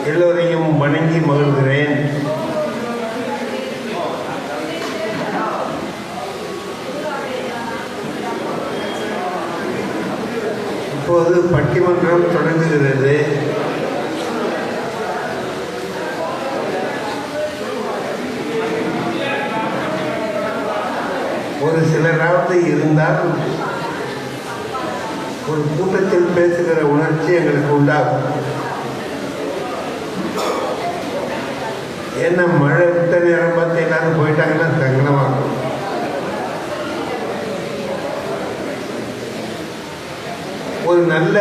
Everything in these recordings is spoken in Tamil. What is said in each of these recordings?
எல்லோரையும் வணங்கி மகிழ்கிறேன். இப்போது பட்டிமன்றம் தொடங்குகிறது. ஒரு சிலராவது இருந்தால் ஒரு கூட்டத்தில் பேசுகிற உணர்ச்சி எங்களுக்கு உண்டாகும். என்ன மழை விட்ட நேரம் பார்த்து எல்லாரும் போயிட்டாங்கன்னா சங்கடமாகும். ஒரு நல்ல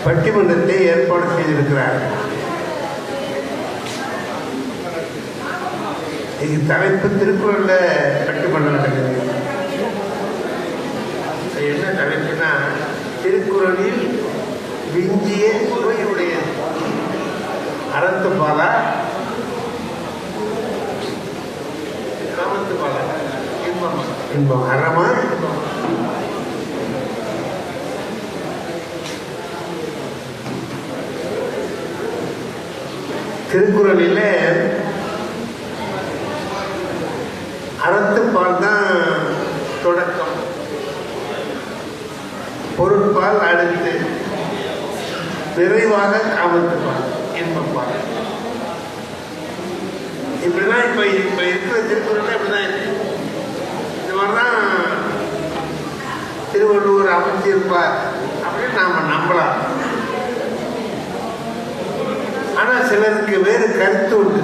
பட்டிமன்றத்தை ஏற்பாடு செய்திருக்கிறார். இது தலைப்பு திருக்குறள்ல பட்டிமன்றம் நடக்குது. என்ன தலைப்புனா திருக்குறளில் விஞ்சிய சுவையுடைய அறத்துப்பாலா காமத்துப்பாலா இன்பம் அறமா திருக்குறளில் அறத்துப்பால் தான் தொடக்கம், பொருட்பால் அடுத்து, நிறைவாக காமத்துப்பால் இன்பப்பால். இப்படிதான் இப்ப இருக்கிற திருக்குறள் இப்படிதான் இருக்கு. இந்த மாதிரிதான் திருவள்ளுவர் அமைச்சிருப்பார் அப்படின்னு நாம நம்பலாம். ஆனா சிலருக்கு வேறு கருத்து உண்டு.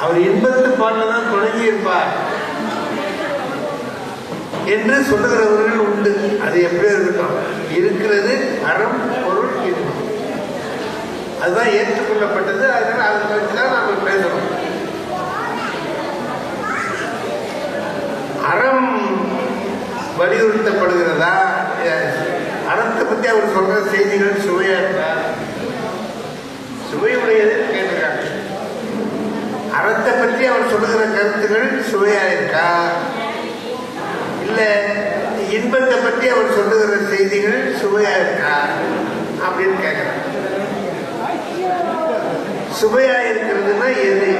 அவர் இன்பத்து பால்ல தான் தொடங்கி இருப்பார் என்று சொல்லுகிறவர்கள் உண்டு. அது எப்படி இருக்கட்டும், இருக்கிறது அறம் பொருள் இன்பம், அதுதான் ஏற்றுக்கொள்ளப்பட்டது. அதனால அதை பற்றிதான் நாம பேசுறோம். அறம் வலியுறுத்தப்படுகிறதா, அறத்தை பற்றி அவர் சொல்ற செய்திகள் சுவையா இருக்கா, சுவையுடையது கேட்டிருக்காங்க. அறத்தை பற்றி அவர் சொல்லுகிற கருத்துகள் சுவையா இருக்கா, இல்ல இன்பத்தை பற்றி அவர் சொல்லுகிற செய்திகள் சுவையா இருக்கா அப்படின்னு கேட்கிறார். சுவையா இருக்கிறதுனா எது,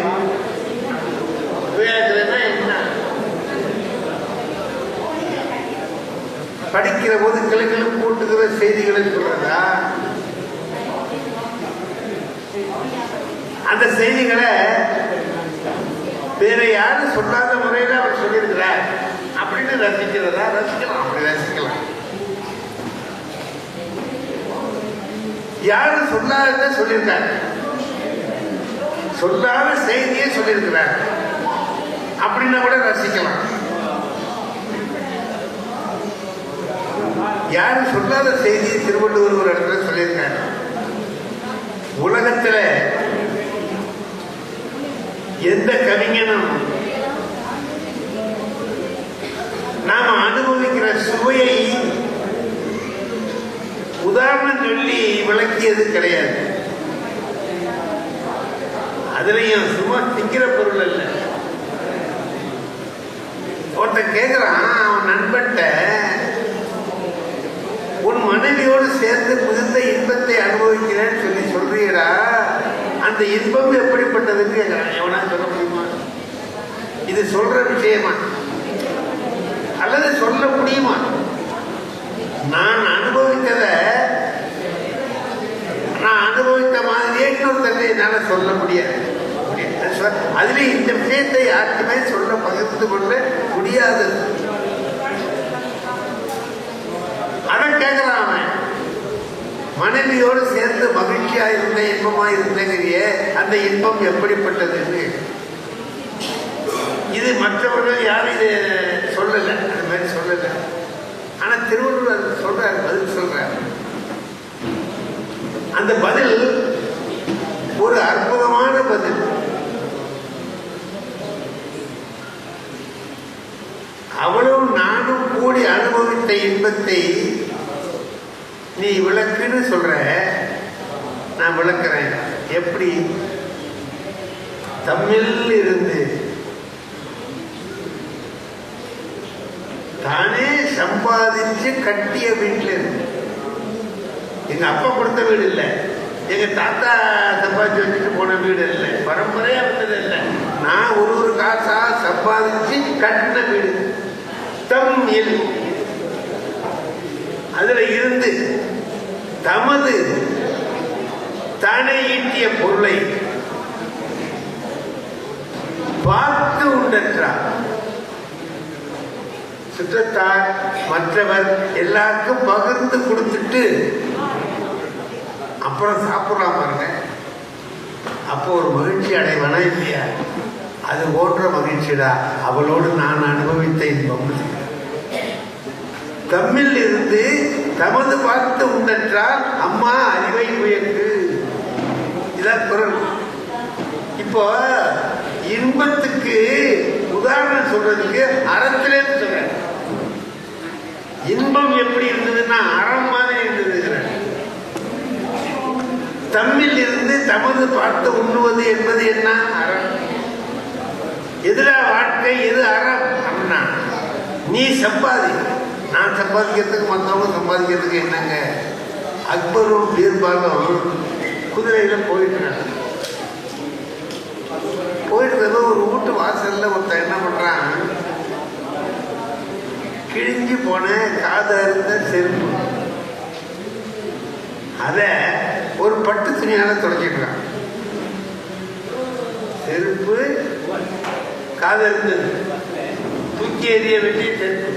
சுவையா இருக்கிறதுனா என்ன? படிக்கிற போது கிளைகளும் கூட்டுகிற செய்திகளை சொல்றதா, அந்த செய்திகளை வேற யாரும் சொல்லாத முறையில அவர் சொல்லியிருக்கிறார் அப்படின்னு ரசிக்கிறதா? ரசிக்கலாம், அப்படி ரசிக்கலாம். யாரும் சொல்லாத சொல்லியிருக்காங்க, சொல்லாத செய்தியை சொல்லியிருக்கிறார் அப்படின்னா கூட ரசிக்கலாம். யாரும் சொல்லாத செய்தியை திருவள்ளுவர் ஒரு இடத்துல சொல்லியிருக்காங்க. உலகத்துல எந்த கவிஞனும் நாம அனுபவிக்கிற சுவையை உதாரணம் சொல்லி விளக்கியது கிடையாது. அதுலயும் சும்மா திங்கிற பொருள் அல்ல. ஒருத்தன் கேட்கிறான் அவன் நண்பன்ட்ட, உன் மனைவியோடு சேர்ந்து மிகுந்த இன்பத்தை அனுபவிக்கிறேன்னு சொல்லி சொல்றீடா, அந்த இன்பம் எப்படிப்பட்டதுன்னு கேட்கிறான். எவனா சொல்ல முடியுமா? இது சொல்ற விஷயமா அல்லது சொல்ல முடியுமா? நான் அனுபவித்ததை நான் அனுபவித்த மாதிரியே இன்னொருத்தரை என்னால சொல்ல முடியாது. அதுல இந்த விஷயத்தை யாருக்குமே சொல்ல பகிர்ந்து கொள்ள முடியாது. அதான் கேட்கிறான் அவன். மனைவியோடு சேர்ந்து மகிழ்ச்சியா இருந்த இன்பமா இருந்தேங்கிறிய அந்த இன்பம் எப்படிப்பட்டதுன்னு. இது மற்றவர்கள் யாரும் இது சொல்லல, அது மாதிரி சொல்லல. ஆனா திருவள்ளுவர் சொல்றார், பதில் சொல்றார். அந்த பதில் ஒரு அற்புதமான பதில். அவளும் நானும் கூடி அனுபவித்த இன்பத்தை நீ விளக்குன்னு சொல்ற, நான் விளக்குறேன். எப்படி? தம்மில் இருந்து தானே சம்பாதிச்சு கட்டிய வீட்டில் இருந்து எங்க அப்பா கொடுத்த வீடு இல்லை, எங்க தாத்தா சம்பாதிச்சு வச்சுட்டு போன வீடு இல்லை, பரம்பரையா வந்தது இல்லை. நான் ஒரு காசா சம்பாதிச்சு கட்டின வீடு. தம் எல் அதுல இருந்து தமது தானே ஈட்டிய பொருளை பார்த்து உண்டற்றார். சுற்றத்தார் மற்றவர் எல்லாருக்கும் பகிர்ந்து கொடுத்துட்டு அப்புறம் சாப்பிடலாம் பாருங்க. அப்போ ஒரு மகிழ்ச்சி அடைவனா இல்லையா? அது போன்ற மகிழ்ச்சிடா அவளோடு நான் அனுபவித்த இன்பம். தம்மில் இருந்து தமது பார்த்து உண்டற்றால் அம்மா அறிவை உயர்த்து. இதான் குரல். இப்போ இன்பத்துக்கு உதாரணம் சொல்றதுக்கு அறத்திலே சொல்றேன். இன்பம் எப்படி இருந்ததுன்னா அறம் மாதிரி இருந்தது. தம்மில் இருந்து தமது பார்த்து உண்ணுவது என்பது என்ன? அறம். எதுல வாழ்க்கை, எது அறம் அப்படின்னா நீ சம்பாதி, நான் சம்பாதிக்கிறதுக்கு மற்றவங்க சம்பாதிக்கிறதுக்கு என்னங்க? அக்பரும் பீர்பாலும் குதிரையில போயிட்டு ஒரு வீட்டு வாசல்ல ஒருத்தன் என்ன பண்றான், கிழிஞ்சு போன காதறுந்த செருப்பு அத ஒரு பட்டு துணியால தொடச்சிடுறான். செருப்பு காதறுந்தது, தூக்கி எறிய வேண்டிய செருப்பு.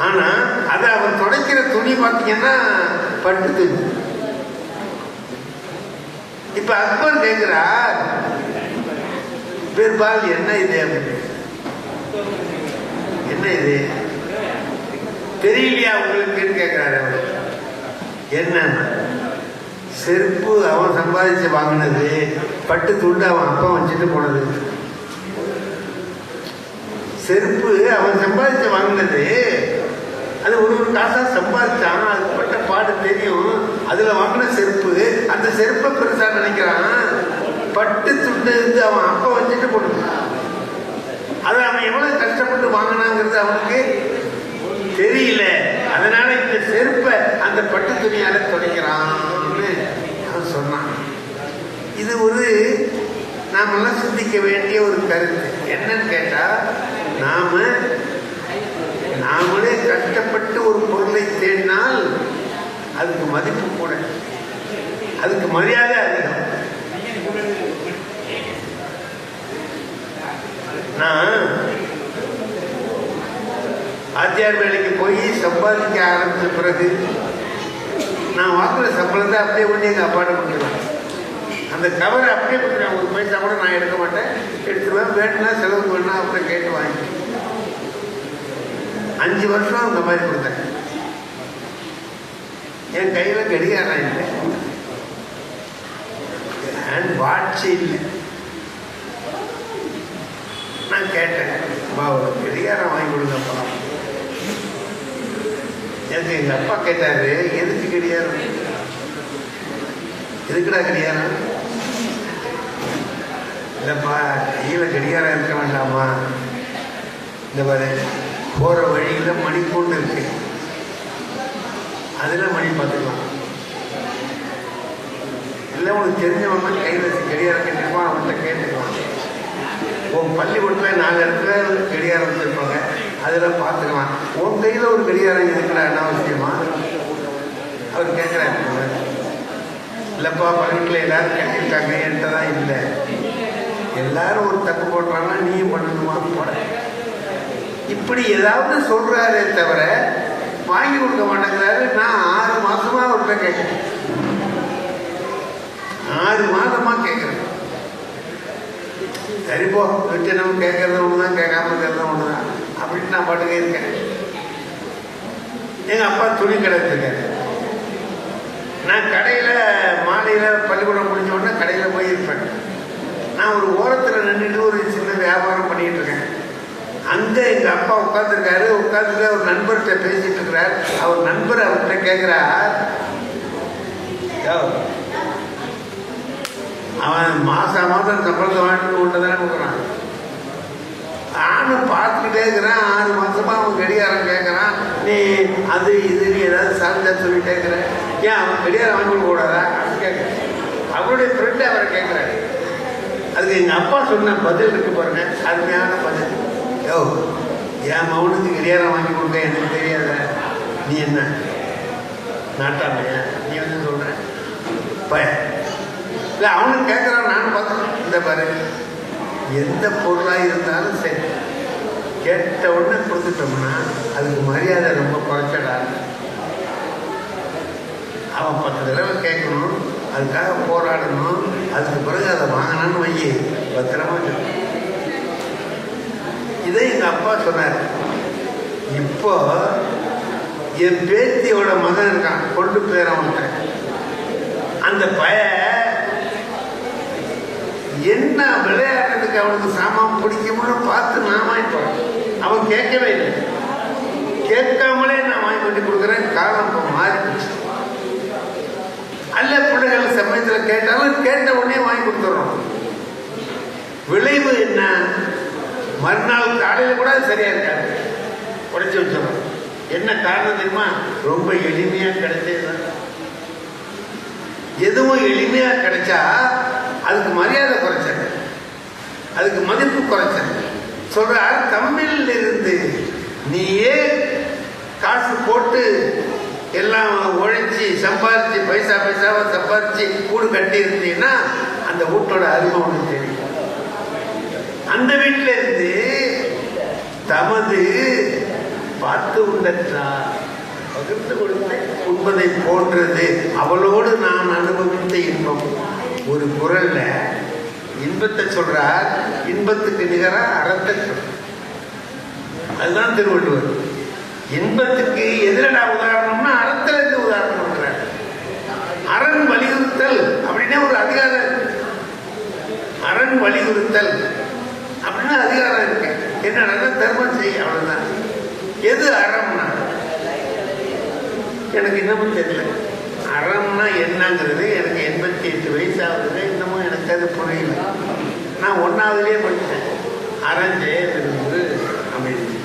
ஆனா அத அவன் தொடக்கிற துணி பார்த்தீங்கன்னா பட்டு துணி. இப்ப அக்பர் கேட்கிறார், பீர்பால் என்ன இது அப்படின்னு. என்ன இது தெரியலையா உங்களுக்கு கேட்கிறாரு அவர். என்ன செருப்பு அவன் சம்பாதிச்சு வாங்கினது, பட்டு துண்டு அவன் அப்பா வச்சுட்டு போனது. செருப்பு அவன் சம்பாதிச்சு வாங்கினது, அது ஒரு காசா சம்பாதிச்சான், அது பட்ட பாடு தெரியும். அதுல வாங்கின செருப்பு, அந்த செருப்பை பெருசா நினைக்கிறான். பட்டு துண்டு இருந்து அவன் அப்பா வச்சுட்டு போனது. அது அவன் எவ்வளவு கஷ்டப்பட்டு வாங்கினாங்கிறது அவனுக்கு தெரியல. அதனால இந்த செருப்பை அந்த பட்டு துணியால துடைக்கிறான்னு அவன் சொன்னான். இது ஒரு நாமெல்லாம் சிந்திக்க வேண்டிய ஒரு கருத்து. என்னன்னு கேட்டா, நாமளே கஷ்டப்பட்டு ஒரு பொருளை தேடினால் அதுக்கு மதிப்பு கூட, அதுக்கு மரியாதை அதிகம். நான் ஆத்தியார் வேலைக்கு போய் சம்பாதிக்க ஆரம்பிச்ச பிறகு நான் வாங்குற சம்பளத்தை அப்படியே கொண்டு எங்க அப்பாட்ட கொடுத்துருவேன். அந்த கவரை அப்படியே கொடுத்துருவேன். ஒரு பைசா கூட நான் எடுக்க மாட்டேன், எடுத்துருவேன். வேணும்னா செலவுக்கு வேணா அப்புறம் கேட்டு வாங்கி. 5 வருஷம் அந்த மாதிரி கொடுத்தேன். என் கையில கடிகாரம் இல்லை, ஹேண்ட் வாட்ச் இல்லை. நான் கேட்டேன், ஒரு கடிகாரம் வாங்கி கொடுங்கப்பா. எனக்கு எங்க அப்பா கேட்டாரு, எதுக்கு கடிகாரம்? எதுக்குடா கடிகாரம்? இல்லப்பா, கையில கடிகாரம் இருக்க வேண்டாமா? இந்த பாரு, போற வழியில மணிக்கூண்டு இருக்கு, அதுல மணி பார்த்துக்கலாம். இல்லை உனக்கு தெரிஞ்சவங்க கையில கடிகாரம் கட்டிருப்பான், அவன்கிட்ட கேட்டுக்கலாம். உன் பள்ளிக்கூடத்தில் 4 இடத்துல கடிகாரம் வச்சிருப்பாங்க, அதில் பார்த்துக்கலாம். உன் கையில் ஒரு கடிகாரம் இருக்கிற என்ன அவசியமா? அவர் கேட்குறாரு. இல்லைப்பா, பள்ளிக்கூட்டில் எல்லாரும் கட்டியிருக்காங்க, என்கிட்ட தான் இல்லை. எல்லாரும் ஒரு தப்பு போடுறாங்கன்னா நீயும் பண்ணணுமான்னு போட. இப்படி ஏதாவது சொல்றாரே தவிர வாங்கி கொடுக்க மாட்டேங்கிறாரு. நான் 6 மாசமா அவர்கிட்ட கேட்குறேன், 6 மாதமா கேட்குறேன். சரிப்போ, நம்ம கேட்கறது ஒண்ணுதான், கேட்காம இருக்கிறது ஒண்ணுதான் அப்படின்னு நான் பாட்டுக்கே இருக்கேன். எங்க அப்பா துணி கடை வச்சிருக்காரு. நான் கடையில மாலையில பள்ளிக்கூடம் முடிஞ்ச உடனே கடையில போய் இருப்பேன். நான் ஒரு ஓரத்துல நின்றுட்டு ஒரு சின்ன வியாபாரம் பண்ணிட்டு இருக்கேன். அங்க எங்க அப்பா உட்காந்துருக்காரு. உட்காந்துட்டு ஒரு நண்பர்கிட்ட பேசிட்டு இருக்கிறார். அவர் நண்பர் அவர்கிட்ட கேட்கிறார், அவன் மாசம் சம்பளத்தை வாங்கிட்டு கொண்டுதானே கொடுக்குறான். நானும் பார்த்துக்கிட்டே இருக்கிறேன். 6 மாசமா அவன் கடிகாரம் கேட்கறான். நீ அது இது ஏதாவது சார்ந்தா சொல்லிட்டே இருக்கிற. ஏன் அவன் கடிகாரம் வாங்கி கொடுக்க கூடாதா அப்படின்னு கேட்குறேன். அவருடைய ஃப்ரெண்டு அவரை கேட்குறாரு. அதுக்கு எங்கள் அப்பா சொன்ன பதில் இருக்கு பாருங்க, அருமையான பதில். யோ, என் மகனுக்கு கடிகாரம் வாங்கி கொடுக்க எனக்கு தெரியாத, நீ என்ன நாட்டாமையா, நீ வந்து சொல்ற பையன் இல்லை அவனுக்கு கேட்குறான். நானும் பார்த்தேன். இந்த பாரு, எந்த பொருளாக இருந்தாலும் சரி, கேட்ட உடனே கொடுத்துட்டோம்னா அதுக்கு மரியாதை ரொம்ப குறைச்சடா. அவன் 10 தடவை கேட்கணும், அதுக்காக போராடணும், அதுக்கு பிறகு அதை வாங்கினான்னு வையி பத்திரமா. இதை எங்கள் அப்பா சொன்னார். இப்போ என் பேத்தியோட மகன் இருக்கான், கொண்டு போயிடவன்ட்ட. அந்த என்ன விளையாடுறதுக்கு அவனுக்கு சாமான் பிடிக்கும்னு பார்த்து நான் வாங்கி போறேன். அவன் கேட்கவே இல்லை. கேட்காமலே நான் வாங்கி கொண்டு கொடுக்குறேன். காலம் இப்போ மாறி போச்சு. அல்ல, பிள்ளைகள் சமயத்தில் கேட்டாலும் கேட்ட உடனே வாங்கி கொடுத்துட்றோம். விளைவு என்ன? மறுநாள் காலையில் கூட சரியா இருக்காது, உடைச்சி வச்சிடறோம். என்ன காரணம் தெரியுமா? ரொம்ப எளிமையா கிடைச்சதுதான். எதுவும் எளிமையா கிடைச்சா அதுக்கு மரியாதை குறைச்ச, அதுக்கு மதிப்பு குறைச்ச. சொல்றார், தமிழில் இருந்து நீயே காசு போட்டு எல்லாம் உழைச்சி சம்பாதிச்சு பைசாவை சம்பாதிச்சு கூடு கட்டி இருந்தீங்கன்னா அந்த வீட்டோட அருமை ஒன்று தெரியும். அந்த வீட்டில இருந்து தமது பார்த்து உண்டற்றார் பகிர்ந்து கொடுத்து உண்பதை போன்றது அவளோடு நான் அனுபவித்த இன்பம். ஒரு குரல்ல இன்பத்தை சொல்றார், இன்பத்துக்கு நிகரா அறத்தை சொல்றார். அதுதான் திருவள்ளுவர். இன்பத்துக்கு எதிரடா உதாரணம்னா அறத்துல இருந்து உதாரணம் பண்றார். அரண் வலியுறுத்தல் அப்படின்னே ஒரு அதிகாரம், அரண் வலியுறுத்தல் அப்படின்னு அதிகாரம் இருக்கு. என்னன்னா தர்மம் செய்ய, அவ்வளவுதான். எது அறம்னா எனக்கு இன்னமும் தெரியல. அறம்னா என்னங்கிறது எனக்கு 88 வயசு ஆகுது, இன்னமும் எனக்கு அது புரியல. நான் 1ஆவதுலேயே படித்தேன். அறஞ்செய விரும்பு அப்படின்னு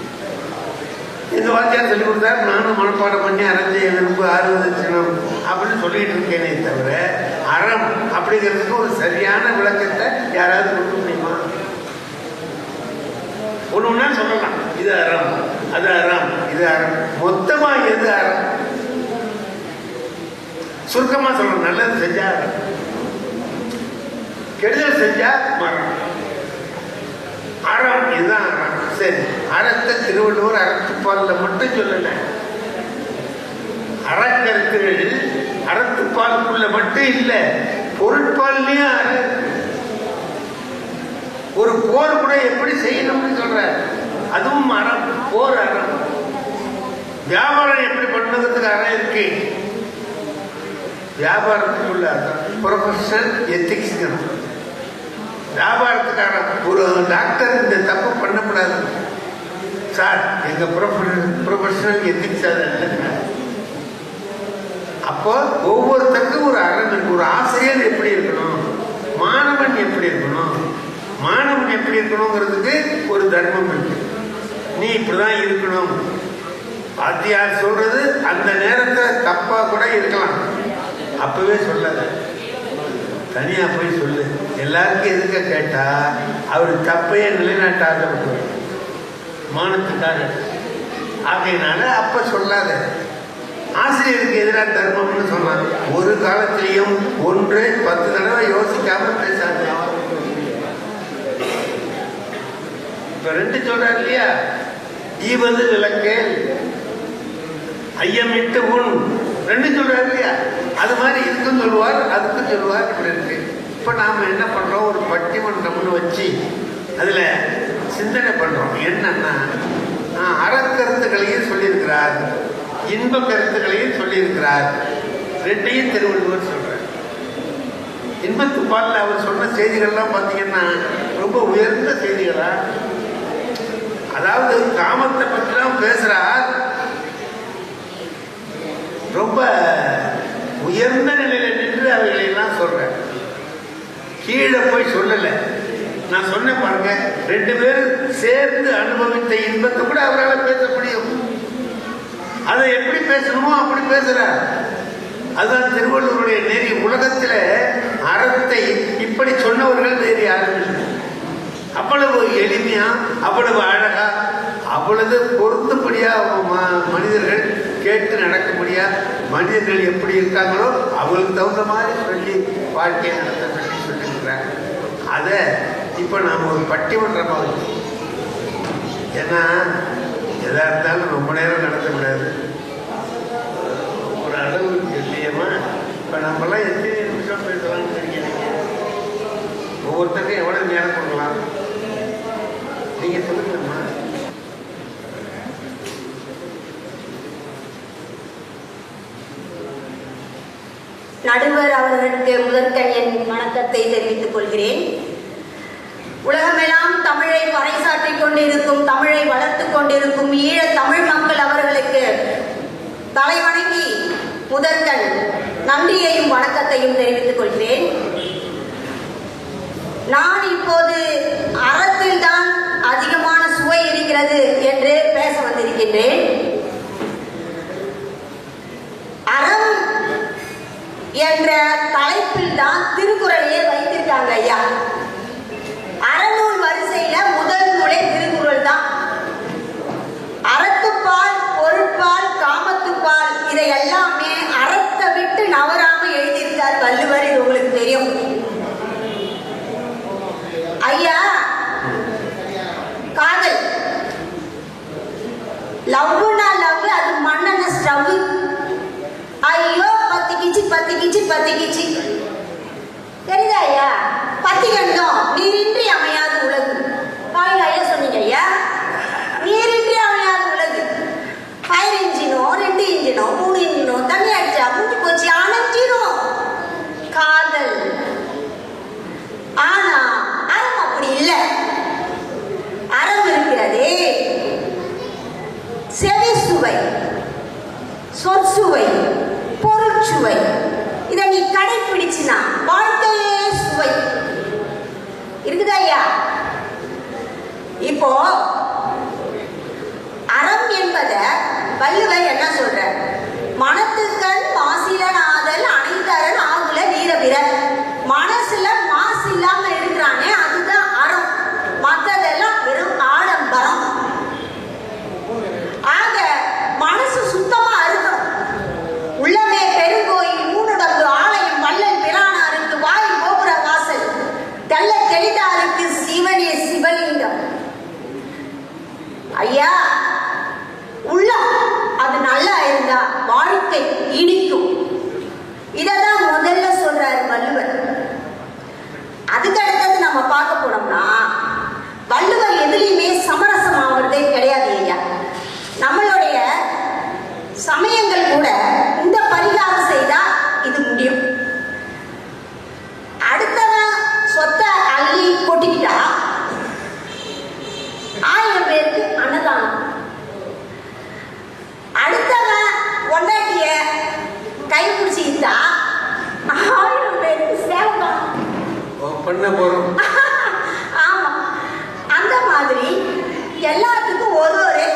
எங்க வாத்தியார் சொல்லி கொடுத்தாரு. நானும் மனப்பாடம் பண்ணி அறஞ்செய விரும்பு 60 சினம் அப்படின்னு சொல்லிட்டு இருக்கேனே தவிர அறம் அப்படிங்கிறதுக்கு ஒரு சரியான விளக்கத்தை யாராவது கொடுக்க முடியுமா? ஒண்ணுன்னா சொல்லலாம், இது அறம், அது அறம், இது அறம். மொத்தமா எது அறம்? சுருக்கமா சொல்லணும். நல்லது செஞ்சா அறம், கெடுதல் செஞ்சா மரம். அறம், இதுதான் அறம். சரி, அறத்தை திருவள்ளுவர் அறத்துப்பால்ல மட்டும் சொல்லல. அறக்கருத்துகள் அறத்துப்பாலுக்குள்ள மட்டும் இல்ல, பொருட்பால்லையும் அற. ஒரு போர் கூட எப்படி செய்யணும்னு சொல்ற, அதுவும் அறம், போர் அறம். வியாபாரம் எப்படி பண்ணுறதுக்கு அறம் இருக்கு. வியாபாரத்துக்குள்ள ப்ரொஃபஷனல் எத்திக்ஸ். வியாபாரத்துக்காரன் ஒரு டாக்டர் இந்த தப்பு பண்ணக்கூடாது சார், எங்க ப்ரொஃபஷனல் எத்திக்ஸ் அது. அப்போ ஒவ்வொருத்தருக்கும் ஒரு அறம் இருக்கு. ஒரு ஆசிரியர் எப்படி இருக்கணும், மாணவன் எப்படி இருக்கணும், மாணவன் எப்படி இருக்கணுங்கிறதுக்கு ஒரு தர்மம் இருக்கு. நீ இப்படிதான் இருக்கணும். வாத்தியார் சொல்றது அந்த நேரத்தை தப்பா கூட இருக்கலாம், அப்பவே சொல்லாத, தனியா போய் சொல்லு. எல்லாருக்கும் எதுக்க கேட்டா அவர் தப்பையே நிலைநாட்ட ஆசைப்பட்டு மானத்துக்காக. ஆகையினால அப்ப சொல்லாத. ஆசிரியருக்கு எதிராக தர்மம்னு சொன்னாங்க. ஒரு காலத்திலையும் 10 தடவை யோசிக்காம பேசாது. இப்ப 2 சொல்றாரு இல்லையா, ஈவது விளக்கேல் ஐயமிட்டு உன் 2 சொல்றாரு இல்லையா. அது மாதிரி இதுக்கும் சொல்லுவார், அதுக்கும் சொல்லுவார். இப்படி இருக்கு. இப்ப நாம என்ன பண்றோம், ஒரு பட்டிமன்றம்னு வச்சு அதுல சிந்தனை பண்றோம். என்னன்னா, அறக்கருத்துக்களையும் சொல்லியிருக்கிறார், இன்ப கருத்துக்களையும் சொல்லியிருக்கிறார். 2ஐயும் திருவள்ளுவர் சொல்றார். இன்பத்து பால்ல அவர் சொன்ன செய்திகள்லாம் பார்த்தீங்கன்னா ரொம்ப உயர்ந்த செய்திகளா. அதாவது காமத்தை பற்றிலாம் பேசுறார், ரொம்ப உயர்ந்த நிலையில நின்று அவைகளை எல்லாம் சொல்றேன். கீழே போய் சொல்லல. நான் சொன்ன பாருங்க, 2 பேரும் சேர்ந்து அனுபவித்த இன்பத்தை கூட அவரால் பேச முடியும். அதை எப்படி பேசணுமோ அப்படி பேசுறார். அதுதான் திருவள்ளுவருடைய நெறி. உலகத்தில் அறத்தை இப்படி சொன்னவர்கள் வேறு யாரும் இல்லை. அவ்வளவு எளிமையா, அவ்வளவு அழகா, அவ்வளவு பொருத்தப்படியா மனிதர்கள் கேட்டு நடக்கும்படியா மனிதர்கள் எப்படி இருக்காங்களோ அவங்களுக்கு தகுந்த மாதிரி சொல்லி வாழ்க்கையை நடத்த சொல்லி சொல்லியிருக்கிறாங்க. அதை இப்போ நாம் ஒரு பட்டிமன்றமாக வச்சு, ஏன்னா எதா இருந்தாலும் ரொம்ப நேரம் நடத்த முடியாது, ஒரு அளவு இல்லையமா. இப்போ நம்மளாம் எத்தனை நிமிஷம் பேசலாம்னு நினைக்கிறீங்க? ஒவ்வொருத்தருக்கும் எவ்வளோ நேரம் கொடுக்கலாம் நீங்கள் சொல்லுங்கம்மா. நடுவர் அவர்களுக்கு முதற்கண் என் வணக்கத்தை தெரிவித்துக் கொள்கிறேன். உலகமெல்லாம் தமிழை பறைசாற்றிக் கொண்டிருக்கும், தமிழை வளர்த்துக் கொண்டிருக்கும் ஈழ தமிழ் மக்கள் அவர்களுக்கு தலைவணங்கி முதற்கண் நன்றியையும் வணக்கத்தையும் தெரிவித்துக் கொள்கிறேன். நான் இப்போது அறத்தில் தான் அதிகமான சுவை இருக்கிறது என்று பேச வந்திருக்கின்றேன். அறம் என்ற தலைப்பில் தான் திருக்குறளையே வைத்திருக்காங்க ஐயா. அறநூல் வரிசையில முதல் நூலே திருக்குறள் தான். அறத்துப்பால், பொருட்பால், காமத்துப்பால் இதை எல்லாமே அறத்தை விட்டு நவராம எழுதியிருக்கார் வள்ளுவர். இது உங்களுக்கு தெரியும் ஐயா. காதல், லவ்னா லவ், அது மண்ணெண்ண ஸ்டவ். ஐயோ பத்திக்கிச்சு பத்திக்கிச்சு பத்திக்கிச்சு, தெரியுதா ஐயா? பத்திகண்டம் நீரின்றி அமையாது உலகு. ஐயா சொன்னீங்க ஐயா, நீரின்றி அமையாது உலகு. ஃபயர் இன்ஜினோ 2 இன்ஜினோ 3 இன்ஜினோ தண்ணி அடிச்சா மூட்டி போச்சு, அணைஞ்சிரும் காதல். ஆனா அறம் அப்படி இல்லை. அறம் இருக்கிறதே செவி சுவை, சொற்சுவை, பொருட்சுவை. இதை நீ கடைபிடிச்சினா வாழ்க்கையே சுவை இருக்குதா ஐயா? இப்போ அறம் என்பத வள்ளுவர் என்ன சொல்ற? மனத்துக்கண் மாசிலன் ஆதல் அனைத்தரன் ஆகுல வீரபிற. மனசுல மாசு இல்லாம இருக்கிறானே அதுதான் அறம், மற்றதெல்லாம் வெறும் ஆடம்பரம். ஆக மனசு சுத்தமா இருக்கணும். உள்ளமே பெருங்கோயில், மூணுடம்பு ஆலயம், வள்ளல் பிரானாருக்கு வாய் கோபுர வாசல், தெல்ல தெளிதாருக்கு சிவனே சிவலிங்கம். ஐயா, உள்ளம் அது நல்லா இருந்தா வாழ்க்கை இனிக்கும். இததான் முதல்ல சொல்றாரு வள்ளுவர். அதுக்கு அடுத்தது நம்ம பார்க்க போனோம்னா, வள்ளுவர் எதுலையுமே சமரசம் ஆவறதே கிடையாது ஐயா. நம்மளுடைய சமயங்கள் கூட இந்த பரிகாரம் செய்தா இது முடியும். அடுத்தவன் சொத்தை அள்ளி கொட்டிக்கிட்டா 1000 பேருக்கு அன்னதானம். அடுத்தவன் பொண்டாட்டிய கை பிடிச்சிக்கிட்டா 1000 பேருக்கு சேவகம் பண்ண போறோம். ஆமா, அந்த மாதிரி எல்லாத்துக்கும் ஒரு ஒரு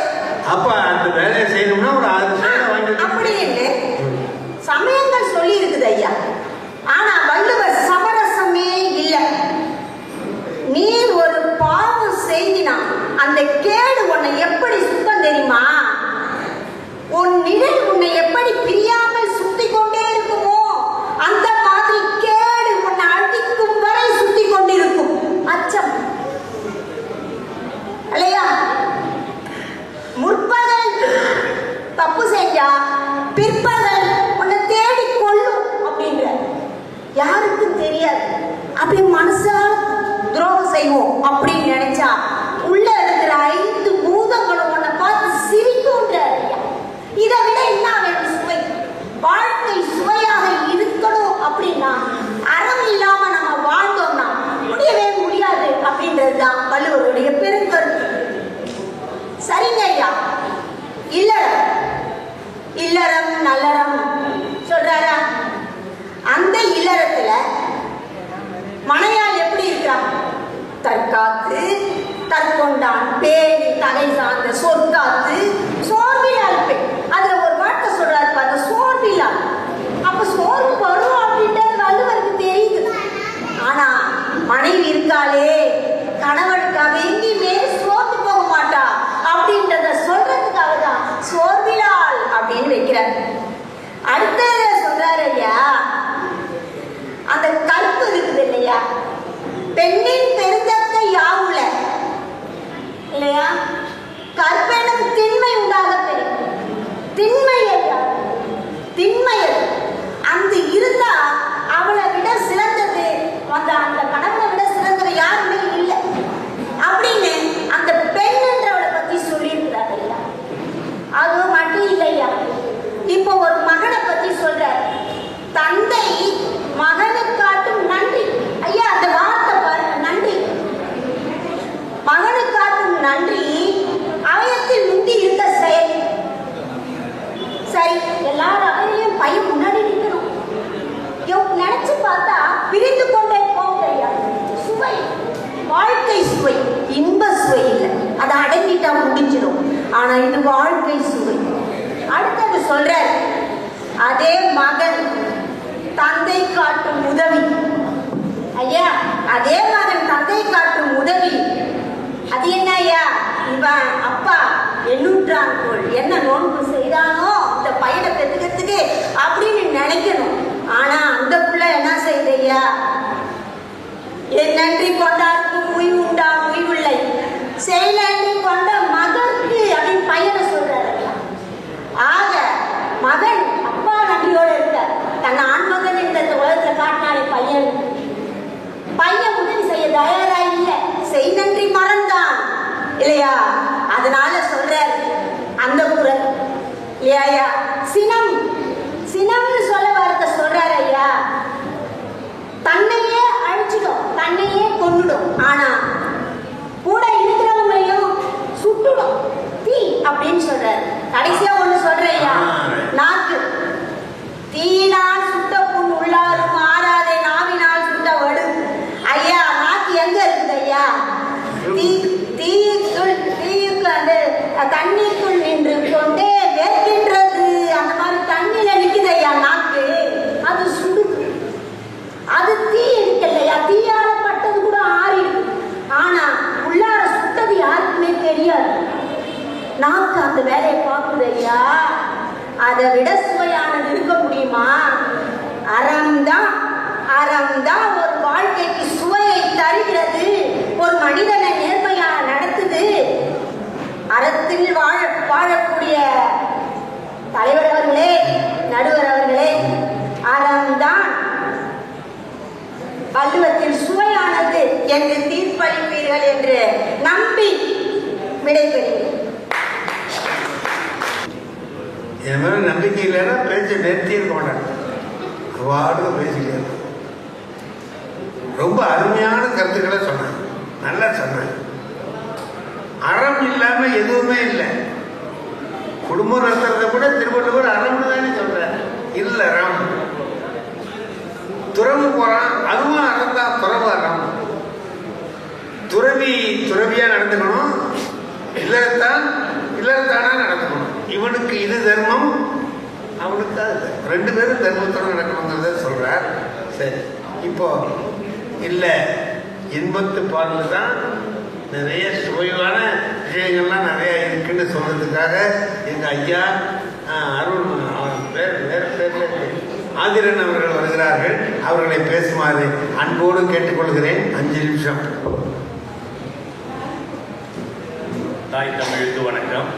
அப்ப அந்த வேலையை செய்யணும்னா ஒரு 6 சேவை வாங்கி அப்படின்னு சமயங்கள் சொல்லி இருக்குது ஐயா. ஆனா வள்ளுவர் சமரசமே இல்லை. நீ ஒரு பாவம் செய்தினா அந்த கேடு உன்னை எப்படி சுத்தம் தெரியுமா? உன் நிழல் உன்னை எப்படி பிரியாமல் சுத்தி கொண்டே இருக்குமோ அந்த மாதிரி கேடு உன்னை அடிக்கும் வரை சுத்தி கொண்டிருக்கும். அச்சம் இல்லையா? முற்பகல் தப்பு செஞ்சா பிற்பகல் உன்னை தேடி கொள்ளும் அப்படின்ற யாருக்கும் தெரியாது. அப்படி மனசால துரோகம் செய்வோம் அப்படின்னு நினைச்சா உள்ள இருக்கிற 5 பூதங்களும் உன்னை பார்த்து சிரிக்கும்ன்ற. இதை விட என்ன வேணும் சுவை? வாழ்க்கை சுவையாக இருக்கணும் அப்படின்னா அறம் இல்லாம நம்ம வாழ்ந்தோம்னா முடியவே முடியாது அப்படின்றதுதான் வள்ளுவருடைய பெருங்கருத்து. சரிங்க ஐயா. இல்லறம் இல்லறம் நல்லறம் சொல்றாரா? அந்த இல்லறத்துல மனையாள் எப்படி இருக்கிறான்? தற்காத்து தற்கொண்டான் பேணி தலை சார்ந்த சொற்காத்து சோர்விலால் பெண். அதுல ஒரு வார்த்தை சொல்றாரு பாருங்க, சோர்விலால். அப்ப மனைவி இருக்காளே கணவனுக்காக எங்கேயுமே சோர்ந்து போக மாட்டா அப்படின்றத சொல்றதுக்காக தான் சோர்விலாள் அப்படின்னு வைக்கிறார். அடுத்தது சொல்றாரு ஐயா, அந்த கற்பு இருக்குது இல்லையா, பெண்ணின் பெருந்தத்தை யாவுல இல்லையா, கற்பெனும் திண்மை உண்டாக பெறும். திண்மை திண்மை அந்த இருந்தா அவளை விட சிறந்தது அந்த கணவனை விட சிறந்தது யாருமே இல்லை அப்படின்னு அந்த பெண்ன்றவளை பத்தி சொல்லியிருக்கிறார் ஐயா. அது மட்டும் இல்லையா, இப்போ ஒரு மகனை பத்தி சொல்ற, தந்தை மகனுக்கு காட்டும் நன்றி. ஐயா அந்த வார்த்தை பாருங்க, நன்றி. மகனுக்கு காட்டும் நன்றி அவயத்தில் முந்தி இருந்த செயல். சரி, எல்லாரும் அவரையும் பையன் முன்னாடி நிற்கணும். நினைச்சு பார்த்தா பிரிந்து கொண்டே போகையா சுவை, வாழ்க்கை சுவை, இன்ப சுவை இல்லை, அதை அடங்கிட்டா முடிஞ்சிடும். ஆனா இது வாழ்க்கை சுவை. அடுத்தது சொல்ற, அதே மகன் தந்தை காட்டும் உதவி. ஐயா அதே மகன் தந்தை காட்டும் உதவி, அது என்ன ஐயா, இவன் அப்பா எண்ணூற்றான் போல் என்ன நோன்பு செய்தானோ இந்த பையனை பெற்றுக்கிறதுக்கு அப்படின்னு நினைக்கணும். ஆனா அந்த புள்ள என்ன செய்யுது ஐயா, என் நன்றி கொண்டாருக்கும் உய்வு உண்டா உய்வில்லை, செய் நன்றி கொண்ட மகனுக்கு அப்படின்னு பையனை சொல்றாரு. ஆக மகன் அப்பா நன்றியோட இருக்க தன் ஆண்மகன் இந்த உலகத்துல காட்டினாலே பையன் உதவி செய்ய தயாரா இல்லை, செய் நன்றி மறந்தான் இல்லையா. அதனால சொல்ற அந்த குரல் இல்லையா, சினம்னு சொல்ல வார்த்தை சொல்றாரு ஐயா, தன்னையே அழிச்சிடும், தன்னையே கொன்னுடும், ஆனா கூட இருக்கிறவங்களையும் சுட்டுடும், தீ அப்படின்னு சொல்றாரு. கடைசியா ஒண்ணு சொல்றேன் ஐயா, நாக்கு தீயினால் சுட்ட புண் உள்ளாரும் ஆறாதே நாவினால் சுட்ட வடு. ஐயா நாக்கு எங்க இருக்குது ஐயா, தீயுக்கு அந்த தண்ணீருக்குள் நின்று கொண்டே வேர்க்கின்றது, அந்த மாதிரி தண்ணியில நிக்குது ஐயா நாக்கு, அது சுடுது, அது தீ இருக்கலையா, தீயால பட்டது கூட ஆறிடும், ஆனா உள்ளார சுட்டது யாருக்குமே தெரியாது. நாக்கு அந்த வேலையை பார்க்குது ஐயா. அதை விட சுவையானது இருக்க முடியுமா? அறம்தான் ஒரு வாழ்க்கைக்கு சுவையை தருகிறது, ஒரு மனிதனை நேர்மையா நடத்துது. அறத்தில் வாழக்கூடிய தலைவர் அவர்களே, நடுவர் அவர்களே, அறம்தான் வள்ளுவத்தில் சுவையானது என்று தீர்ப்பளிப்பீர்கள் என்று நம்பி விடைபெறுகிறேன். என் மேல நம்பிக்கை இல்லைன்னா பேச்ச நிறுத்தி இருக்க மாட்டாங்க, அவார்டு பேசிக்க. ரொம்ப அருமையான கருத்துக்களை சொன்னாங்க, நல்லா சொன்னாங்க. அறம் இல்லாம எதுவுமே இல்லை. குடும்பம் நடத்துறத கூட திருவள்ளுவர் அறம்னு தானே சொல்ற, இல்லறம். துறவு போறான், அதுவும் அறம் தான், துறவு அறம். துறவியா நடந்துக்கணும், இல்லறத்தானா நடந்துக்கணும். இவனுக்கு இது தர்மம், அவனுக்கு அது, ரெண்டு பேரும் தர்மத்தோடு நடக்கணுங்கிறத சொல்றார். சரி, இப்போ இல்லை இன்பத்து பாலில் தான் நிறைய சுவையான விஷயங்கள்லாம் நிறைய இருக்குன்னு சொல்றதுக்காக எங்க ஐயா அருண் வேறு பேர்ல ஆதிரன் அவர்கள் வருகிறார்கள். அவர்களை பேசுமாறு அன்போடு கேட்டுக்கொள்கிறேன். 5 நிமிஷம். தாய் தமிழுக்கு வணக்கம்.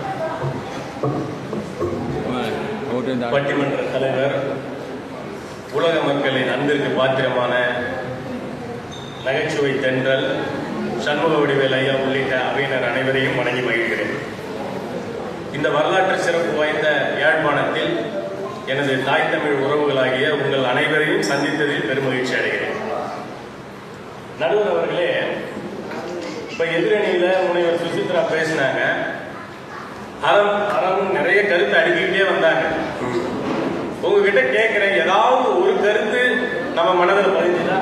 பட்டிமன்ற தலைவர், உலக மக்களின் அன்பிற்கு பாத்திரமான நகைச்சுவை தென்றல் சண்முக வடிவேல் ஐயா உள்ளிட்ட அவையினர் அனைவரையும் வணங்கி மகிழ்கிறேன். இந்த வரலாற்று சிறப்பு வாய்ந்த யாழ்ப்பாணத்தில் எனது தாய் தமிழ் உறவுகளாகிய உங்கள் அனைவரையும் சந்தித்ததில் பெருமகிழ்ச்சி அடைகிறேன். நடுவர் அவர்களே, இப்ப எதிரணியில முனைவர் சுசித்ரா பேசினாங்க, அறம் நிறைய கருத்து அடுக்கிட்டே வந்தாங்க. உங்ககிட்ட கேட்கிறேன், ஏதாவது ஒரு கருத்து நம்ம மனதில் பதிஞ்சுதா?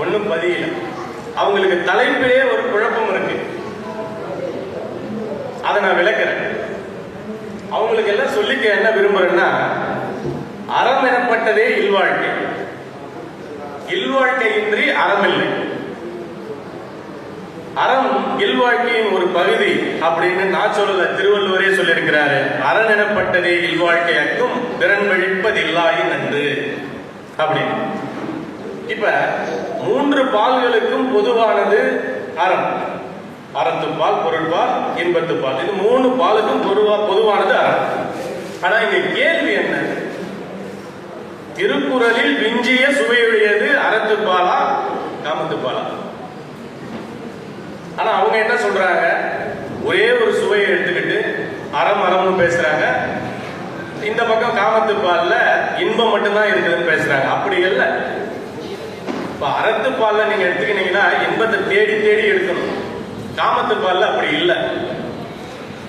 ஒன்றும் பதியல. அவங்களுக்கு தலைப்பிலே ஒரு குழப்பம் இருக்கு, அதை நான் விளக்குறேன். அவங்களுக்கு எல்லாம் சொல்லிக்க என்ன விரும்புறேன்னா, அறம் எனப்பட்டதே இல்வாழ்க்கை, இல்வாழ்க்கையின்றி அறம் இல்லை. அறம் இல்வாழ்க்கையின் ஒரு பகுதி அப்படின்னு நான் சொல்லல, திருவள்ளுவரே சொல்லியிருக்கிறாரு. அரண் எனப்பட்டதே இல்வாழ்க்கையாக்கும் பிறன் வழிப்பதில்லாயின் நன்று அப்படின்னு. இப்ப 3 பால்களுக்கும் பொதுவானது அறம். அறத்துப்பால், பொருட்பால், இன்பத்துப்பால், இது 3 பாலுக்கும் பொதுவானது அறம். ஆனா இங்க கேள்வி என்ன? திருக்குறளில் விஞ்சிய சுவையுடையது அறத்துப்பாலா காமத்துப்பாலா? ஆனா அவங்க என்ன சொல்றாங்க, ஒரே ஒரு சுவையை எடுத்துக்கிட்டு அறம்னு பேசுறாங்க. இந்த பக்கம் காமத்துப்பால்ல இன்பம் மட்டும்தான் இருக்குதுன்னு பேசுறாங்க. அப்படி இல்லை. இப்ப அறத்துப்பால்ல நீங்க எடுத்துக்கிட்டீங்கன்னா இன்பத்தை தேடி தேடி எடுக்கணும். காமத்துப்பால்ல அப்படி இல்லை.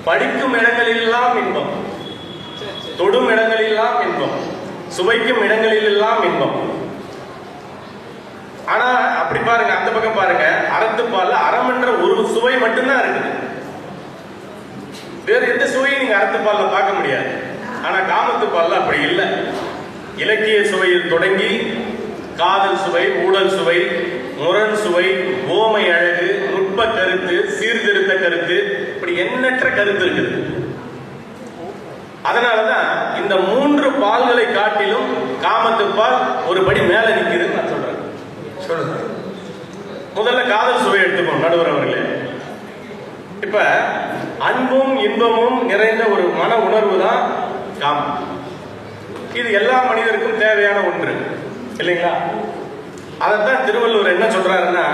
படிக்கும் இடங்களிலெல்லாம் இன்பம், தொடும் இடங்களிலெல்லாம் இன்பம், சுவைக்கும் இடங்களிலெல்லாம் இன்பம். ஆனா அப்படி பாருங்க, அந்த பக்கம் பாருங்க, அறத்துப்பால்ல அறம் என்ற ஒரு சுவை மட்டும்தான் இருக்குது. வேற எந்த சுவையும் நீங்க அறத்துப்பால்ல பார்க்க முடியாது. ஆனா காமத்துப்பால்ல அப்படி இல்லை. இலக்கிய சுவையில் தொடங்கி காதல் சுவை, ஊழல் சுவை, முரண் சுவை, ஓமை அழகு, நுட்ப கருத்து, சீர்திருத்த கருத்து, இப்படி எண்ணற்ற கருத்து இருக்குது. அதனாலதான் இந்த 3 பால்களை காட்டிலும் காமத்துப்பால் ஒரு படி மேல நிக்குதுன்னு நான் சொல்றேன். சொல்லுங்க. முதல்ல காதல் சுவை எடுத்துக்கோம் நடுவர் அவர்களே. இப்ப அன்பும் இன்பமும் நிறைந்த ஒரு மன உணர்வு தான் காமம். இது எல்லா மனிதருக்கும் தேவையான ஒன்று இல்லைங்களா? அதைத்தான் திருவள்ளுவர் என்ன சொல்றாருன்னா,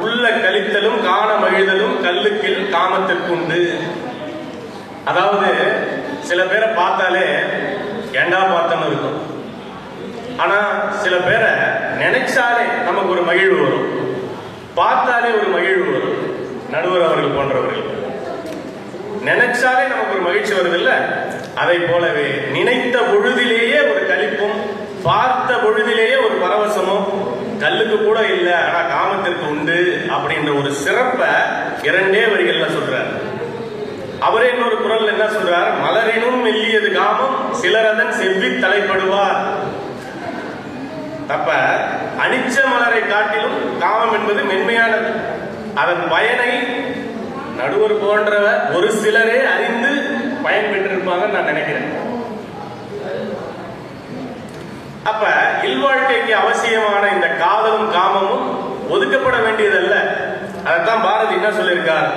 உள்ள கழித்தலும் காண மகிழ்தலும் கல்லுக்கில் காமத்திற்குண்டு. அதாவது சில பேரை பார்த்தாலே ஏண்டா பார்த்தோன்னு இருக்கும். ஆனா சில பேரை நினைச்சாலே நமக்கு ஒரு மகிழ்வு வரும், பார்த்தாலே ஒரு மகிழ்வு வரும். நடுவர் அவர்கள் போன்றவர்கள் நினைச்சாலே நமக்கு ஒரு மகிழ்ச்சி வருது இல்ல? அதை போலவே நினைத்த பொழுதிலேயே ஒரு களிப்பும், பார்த்த பொழுதிலேயே ஒரு பரவசமும் கல்லுக்கு கூட இல்லை, ஆனா காமத்திற்கு உண்டு அப்படின்ற ஒரு சிறப்பை 2 வரிகள்ல சொல்றார். அவரே இன்னொரு குரல் என்ன சொல்றார், மலரினும் மெல்லியது காமம் சிலரதன் செவ்வி தலைப்படுவார். அப்ப அனிச்ச மலரை காட்டிலும் காமம் என்பது மென்மையானது. அதன் பயனை நடுவர் போன்றவர் ஒரு சிலரே அறிந்து பயன் பெற்றிருப்பாங்கன்னு நான் நினைக்கிறேன். அப்ப இல்வாழ்க்கைக்கு அவசியமான இந்த காதலும் காமமும் ஒதுக்கப்பட வேண்டியதல்ல. அதைத்தான் பாரதி என்ன சொல்லியிருக்கார்,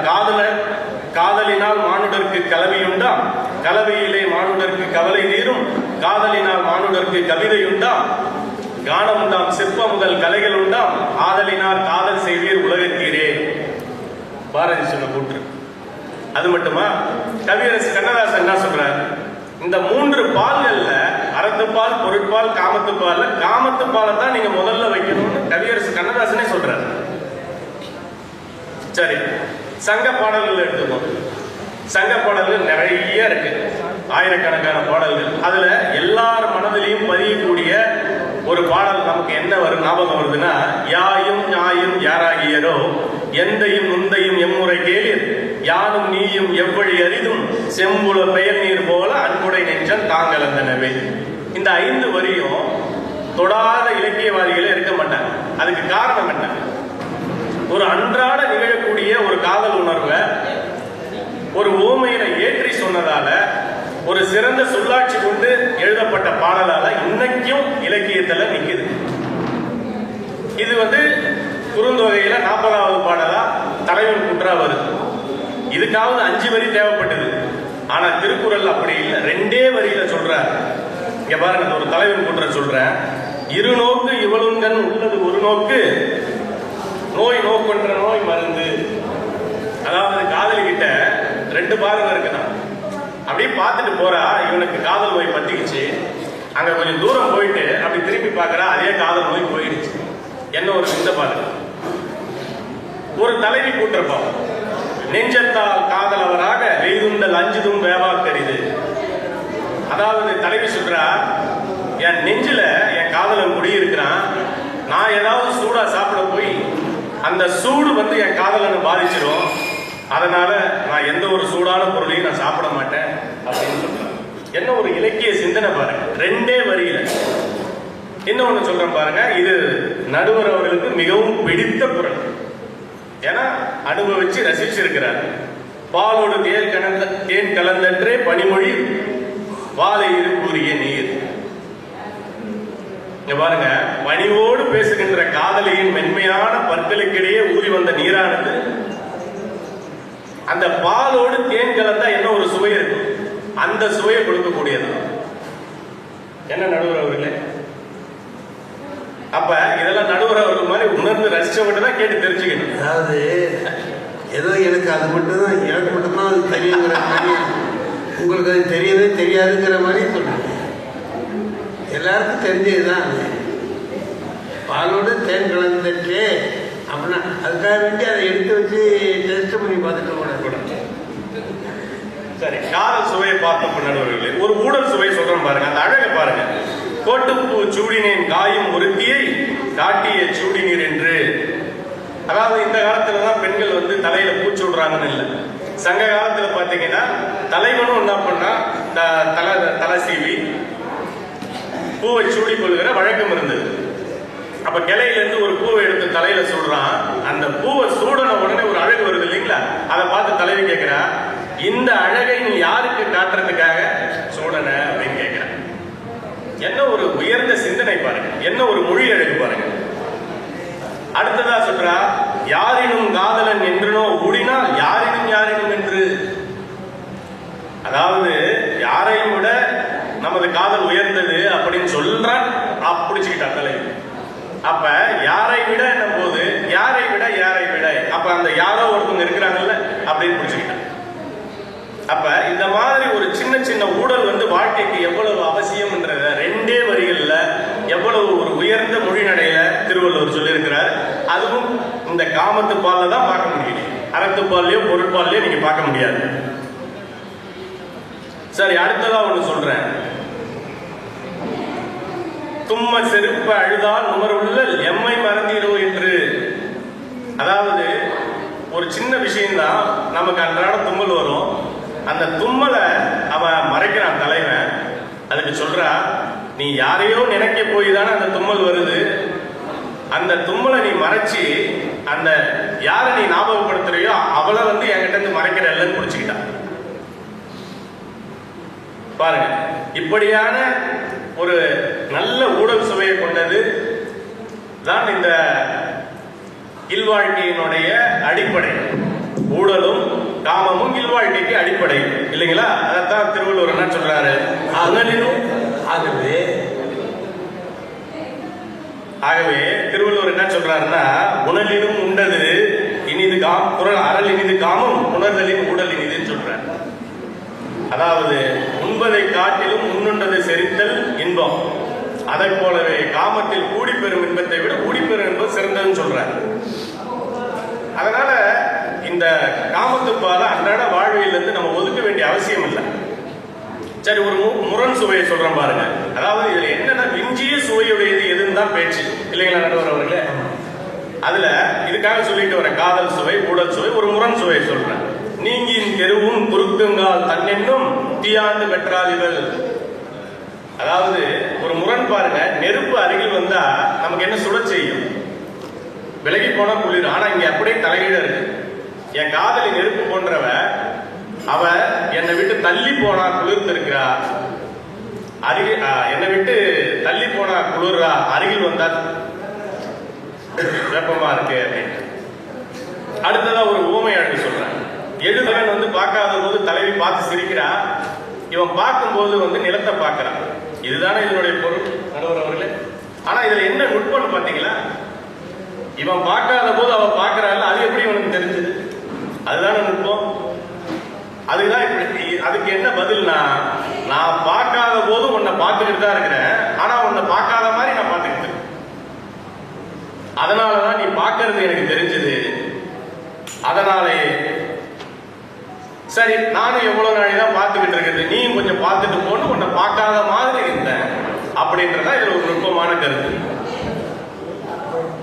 காதலினால் மானுடருக்கு கலவையுண்டாம், கலவையிலே மானுடருக்கு கவலை தீரும், காதலினால் மானுடருக்கு கவிதை உண்டாம், கானம் உண்டாம், சிற்ப முதல் கலைகள் உண்டாம், ஆதலினால் காதல் செய்வீர் உலகத்தீரே. பாரதி சொன்ன கூற்று. அது மட்டுமா, கவியரசு கண்ணதாசன் என்ன சொல்றார், இந்த 3 பால்கள்ல அறத்துப்பால், பொருட்பால், காமத்துப்பால்ல காமத்துப்பாலை தான் நீங்க முதல்ல வைக்கணும்னு கவியரசு கண்ணதாசனே சொல்றாரு. சரி, சங்க பாடல்கள் எடுத்துப்போம். சங்க பாடல்கள் நிறைய இருக்கு, ஆயிரக்கணக்கான பாடல்கள். அதுல எல்லார் மனதிலையும் பதியக்கூடிய ஒரு பாடல் நமக்கு என்ன ஞாபகம் வருதுன்னா, யாயும் ஞாயும் யாராகியரோ எந்தையும் முந்தையும் எம்முறை கேளீர், யானும் நீயும் எவ்வழி அரிதும் செம்புல பெயர் நீர் போல அன்புடை நெஞ்சம் தாங்கள் அந்தனவே. இந்த 5 வரியும் தொடாத இலக்கியவாதிகளே இருக்க மாட்டாங்க. அதுக்கு காரணம் என்ன? ஒரு அன்றாட நிகழக்கூடிய ஒரு காதல் உணர்வை ஒரு ஓமையில ஏற்றி சொன்னதால, ஒரு சிறந்த சொல்லாட்சி கொண்டு எழுதப்பட்ட பாடலால இன்னைக்கும் இலக்கியத்துல நிக்குது. இது குறுந்தொகையில 40வது பாடலா தலைவன் குற்றா வருது. இதுக்காவது 5 வரி தேவைப்பட்டது. ஆனா திருக்குறள் அப்படி இல்லை, 2 வரியில சொல்றார். இங்க பாருங்க, ஒரு தலைவன் குற்ற சொல்றேன், இரு நோக்கு இவளுங்கன் உள்ளது ஒரு நோக்கு, நோய் நோக்கொன்ற நோய் மருந்து. அதாவது காதலி கிட்ட 2 பாதகம் இருக்குதான், அப்படியே பார்த்துட்டு போறா, இவனுக்கு காதல் நோய் பத்திக்கிச்சு. அங்க கொஞ்சம் தூரம் போயிட்டு அப்படி திரும்பி பார்க்கறா, அதே காதல் நோய் போயிடுச்சு. என்ன ஒரு இந்த பாருங்க. ஒரு தலைவி கூட்டிருப்போம், நெஞ்சத்தால் காதலவராக வெய்துண்டல் அஞ்சுதும் வேவாக்கரிது. அதாவது தலைவி சொல்றா, என் நெஞ்சில என் காதலன் குடியிருக்கிறான், நான் ஏதாவது சூடா சாப்பிட போய் அந்த சூடு என் காதலனை பாதிச்சிடும், அதனால நான் எந்த ஒரு சூடான பொருளையும் நான் சாப்பிட மாட்டேன் அப்படின்னு சொல்றேன். என்ன ஒரு இலக்கிய சிந்தனை பாருங்க, 2 வரியில. இன்னொன்னு சொல்றேன் பாருங்க, இது நடுவர் அவர்களுக்கு மிகவும் பிடித்த குரல். ஏன்னா அனுபவிச்சு ரசிச்சிருக்கிறார். பாலோடு தேன் கலந்தன்றே பனிமொழி வாழை இரு கூறிய நீர். இங்க பாருங்க, பணிவோடு பேசுகின்ற காதலியின் மென்மையான பற்களுக்கிடையே ஊறி வந்த நீரானது அந்த பாலோடு தேன் கலந்தா என்ன ஒரு சுவை இருக்கும், அந்த சுவையை கொடுக்கக்கூடியது. என்ன நடுவர் அவர்களே? அப்ப இதெல்லாம் நடுவர் அவர்கள் மாதிரி உணர்ந்து ரசிச்சவங்க தான் கேட்டு தெரிஞ்சுக்கணும். அதாவது ஏதோ எனக்கு அது மட்டும்தான், எனக்கு மட்டும்தான் அது தெரியுங்கிற மாதிரி, உங்களுக்கு அது தெரியவே தெரியாதுங்கிற மாதிரி சொல்றேன். எல்லாருக்கும் தெரிஞ்சதுதான். பாலோடு தேன் கலந்துட்டு அப்படின்னா அதுக்காக வேண்டி அதை எடுத்து வச்சு டெஸ்ட் பண்ணி பார்த்துட்டு கூட. சரி, காதல் சுவையை பார்த்த நடுவர்களே, ஒரு ஊடல் சுவை சொல்றோம் பாருங்க, அந்த அழகை பாருங்க. கோட்டுப்பூ சூடினேன் காயும் ஒருத்தியை காட்டிய சூடினீர் என்று. அதாவது இந்த காலத்துலதான் பெண்கள் வந்து தலையில பூச்சி விடுறாங்கன்னு இல்லை. சங்க காலத்துல பாத்தீங்கன்னா தலைவனும் என்ன பண்ணா தலை சீவி பூவை சூடி கொள்கிற வழக்கம் இருந்தது. அப்ப கிளையில இருந்து ஒரு பூவை எடுத்து தலையில சூடுறான். அந்த பூவை சூடன உடனே ஒரு அழகு வருது இல்லைங்களா, அதை பார்த்து தலைவி கேட்கிறா, இந்த அழகை நீ யாருக்கு காட்டுறதுக்காக சூடன அப்படின்னு கேட்கிறான். என்ன ஒரு உயர்ந்த சிந்தனை பாருங்க, என்ன ஒரு மொழி அழகு பாருங்க. அடுத்ததா சொல்றா, யாரினும் காதலன் என்றனோ ஊடினால் யாரினும் என்று. அதாவது யாரையும் விட நமது காதல் உயர்ந்தது அப்படின்னு சொல்றான். பிடிச்சுக்கிட்டா தலைவி. அப்ப யாரை விட என்னும் போது யாரை விட அப்ப அந்த யாரோ ஒருத்தவங்க இருக்கிறாங்கல்ல அப்படின்னு பிடிச்சுக்கிட்டான். அப்ப இந்த மாதிரி ஒரு சின்ன சின்ன ஊடல் வந்து வாழ்க்கைக்கு எவ்வளவு அவசியம்ன்றத ரெண்டே வரிகள்ல எவ்வளவு ஒரு உயர்ந்த மொழிநடையில திருவள்ளுவர் சொல்லியிருக்கிறார். அதுவும் இந்த காமத்து பால்ல தான் பார்க்க முடியும், அறத்துப்பால்லையோ பொருட்பால்லையோ நீங்க பார்க்க முடியாது. சரி, அடுத்ததா ஒண்ணு சொல்றேன். தும்ம செருப்ப அழுதால் நுமருள்ளல் எம்மை மறந்தீரோ என்று. அதாவது ஒரு சின்ன விஷயம்தான், நமக்கு அன்றாட தும்மல் வரும். அந்த தும்மலை அவன் மறைக்கிறான் தலைவன். அதுக்கு சொல்றா, நீ யாரையோ நினைக்க போய் தானே அந்த தும்மல் வருது. அந்த தும்மலை நீ மறைச்சி அந்த யாரை நீ ஞாபகப்படுத்துறியோ அவளை வந்து என்கிட்ட இருந்து மறைக்கிறல்லன்னு பிடிச்சுக்கிட்டான். பாருங்க, இப்படியான ஒரு நல்ல ஊடல் சுவையை கொண்டது தான் இந்த இல்வாழ்க்கையினுடைய அடிப்படை. ஊடலும் காமமும் இல்வாழ்க்கைக்கு அடிப்படை இல்லைங்களா? அதைத்தான் திருவள்ளுவர் என்ன சொல்றாரு, ஆகவே திருவள்ளுவர் என்ன சொல்றாருன்னா, உணலிலும் உண்டது இனிது குரல் அறல் இனிது காமம் உணர்தலின் ஊடல் இனிதுன்னு சொல்றாரு. அதாவது உண்பதை காட்டிலும் உண்ணுண்டது செரித்தல் இன்பம். அதை போலவே காமத்தில் கூடி பெறும் இன்பத்தை விட கூடி பெறும் இன்பம் சிறந்ததுன்னு சொல்றாரு. அதனால இந்த காமத்துப்பால அன்றாட வாழ்வியல் இருந்து நம்ம ஒதுக்க வேண்டிய அவசியம் இல்லை. சரி, ஒரு முரண் சுவையை சொல்றேன் பாருங்க. அதாவது இதுல என்னன்னா, விஞ்சிய சுவையுடையது எதுன்னு தான் பேச்சு இல்லைங்களா நடுவர் அவர்களே? அதுல இதுக்காக சொல்லிட்டு வர காதல் சுவை, ஊடல் சுவை, ஒரு முரண் சுவையை சொல்றேன். நீங்கின் தெருவும் குறுக்குங்கால் தன்னென்னும் தீயாண்டு பெற்றால் இவள். அதாவது ஒரு முரண் பாருங்க, நெருப்பு அருகில் வந்தா நமக்கு என்ன சுட செய்யும், விலகி போனா குளிர். ஆனா இங்க அப்படியே தலைகீழ இருக்கு. என் காதலி நெருப்பு போன்றவ, அவ என்னை விட்டு தள்ளி போனா குளிர்ந்து இருக்கிறா, அருகில் என்னை விட்டு தள்ளி போனா குளிர்றா, அருகில் வந்தா வெப்பமா இருக்கு அப்படின்னு. அடுத்ததா ஒரு ஊமை அழகு சொல்றேன். எழுதவன் வந்து பார்க்காத போது தலைவி பார்த்து சிரிக்கிறா, இவன் பார்க்கும்போது வந்து நிலத்தை பார்க்கிறான். இதுதானே இதனுடைய பொருள் நடுவர் அவர்களே. ஆனா இதுல என்ன நுட்பம்னு பாத்தீங்களா, இவன் பார்க்காத போது அவன் பார்க்கிறாள், அது எப்படி இவனுக்கு தெரிஞ்சது? அதுதானே நுட்பம். அதுதான் இப்படி. அதுக்கு என்ன பதில்னா, நான் பார்க்காத போது உன்னை பார்த்துக்கிட்டு தான் இருக்கிறேன், ஆனா உன்னை பார்க்காத மாதிரி நான் பார்த்துக்கிட்டு இருக்கேன். அதனாலதான் நீ பார்க்கறது எனக்கு தெரிஞ்சது. அதனாலே சரி, நானும் எவ்வளவு நாளை தான் பார்த்துக்கிட்டு இருக்கிறது, நீ கொஞ்சம் பார்த்துட்டு போன்னு உன்னை பார்க்காத மாதிரி இருந்தேன் அப்படின்றதா இதுல ஒரு நுட்பமான கருத்து.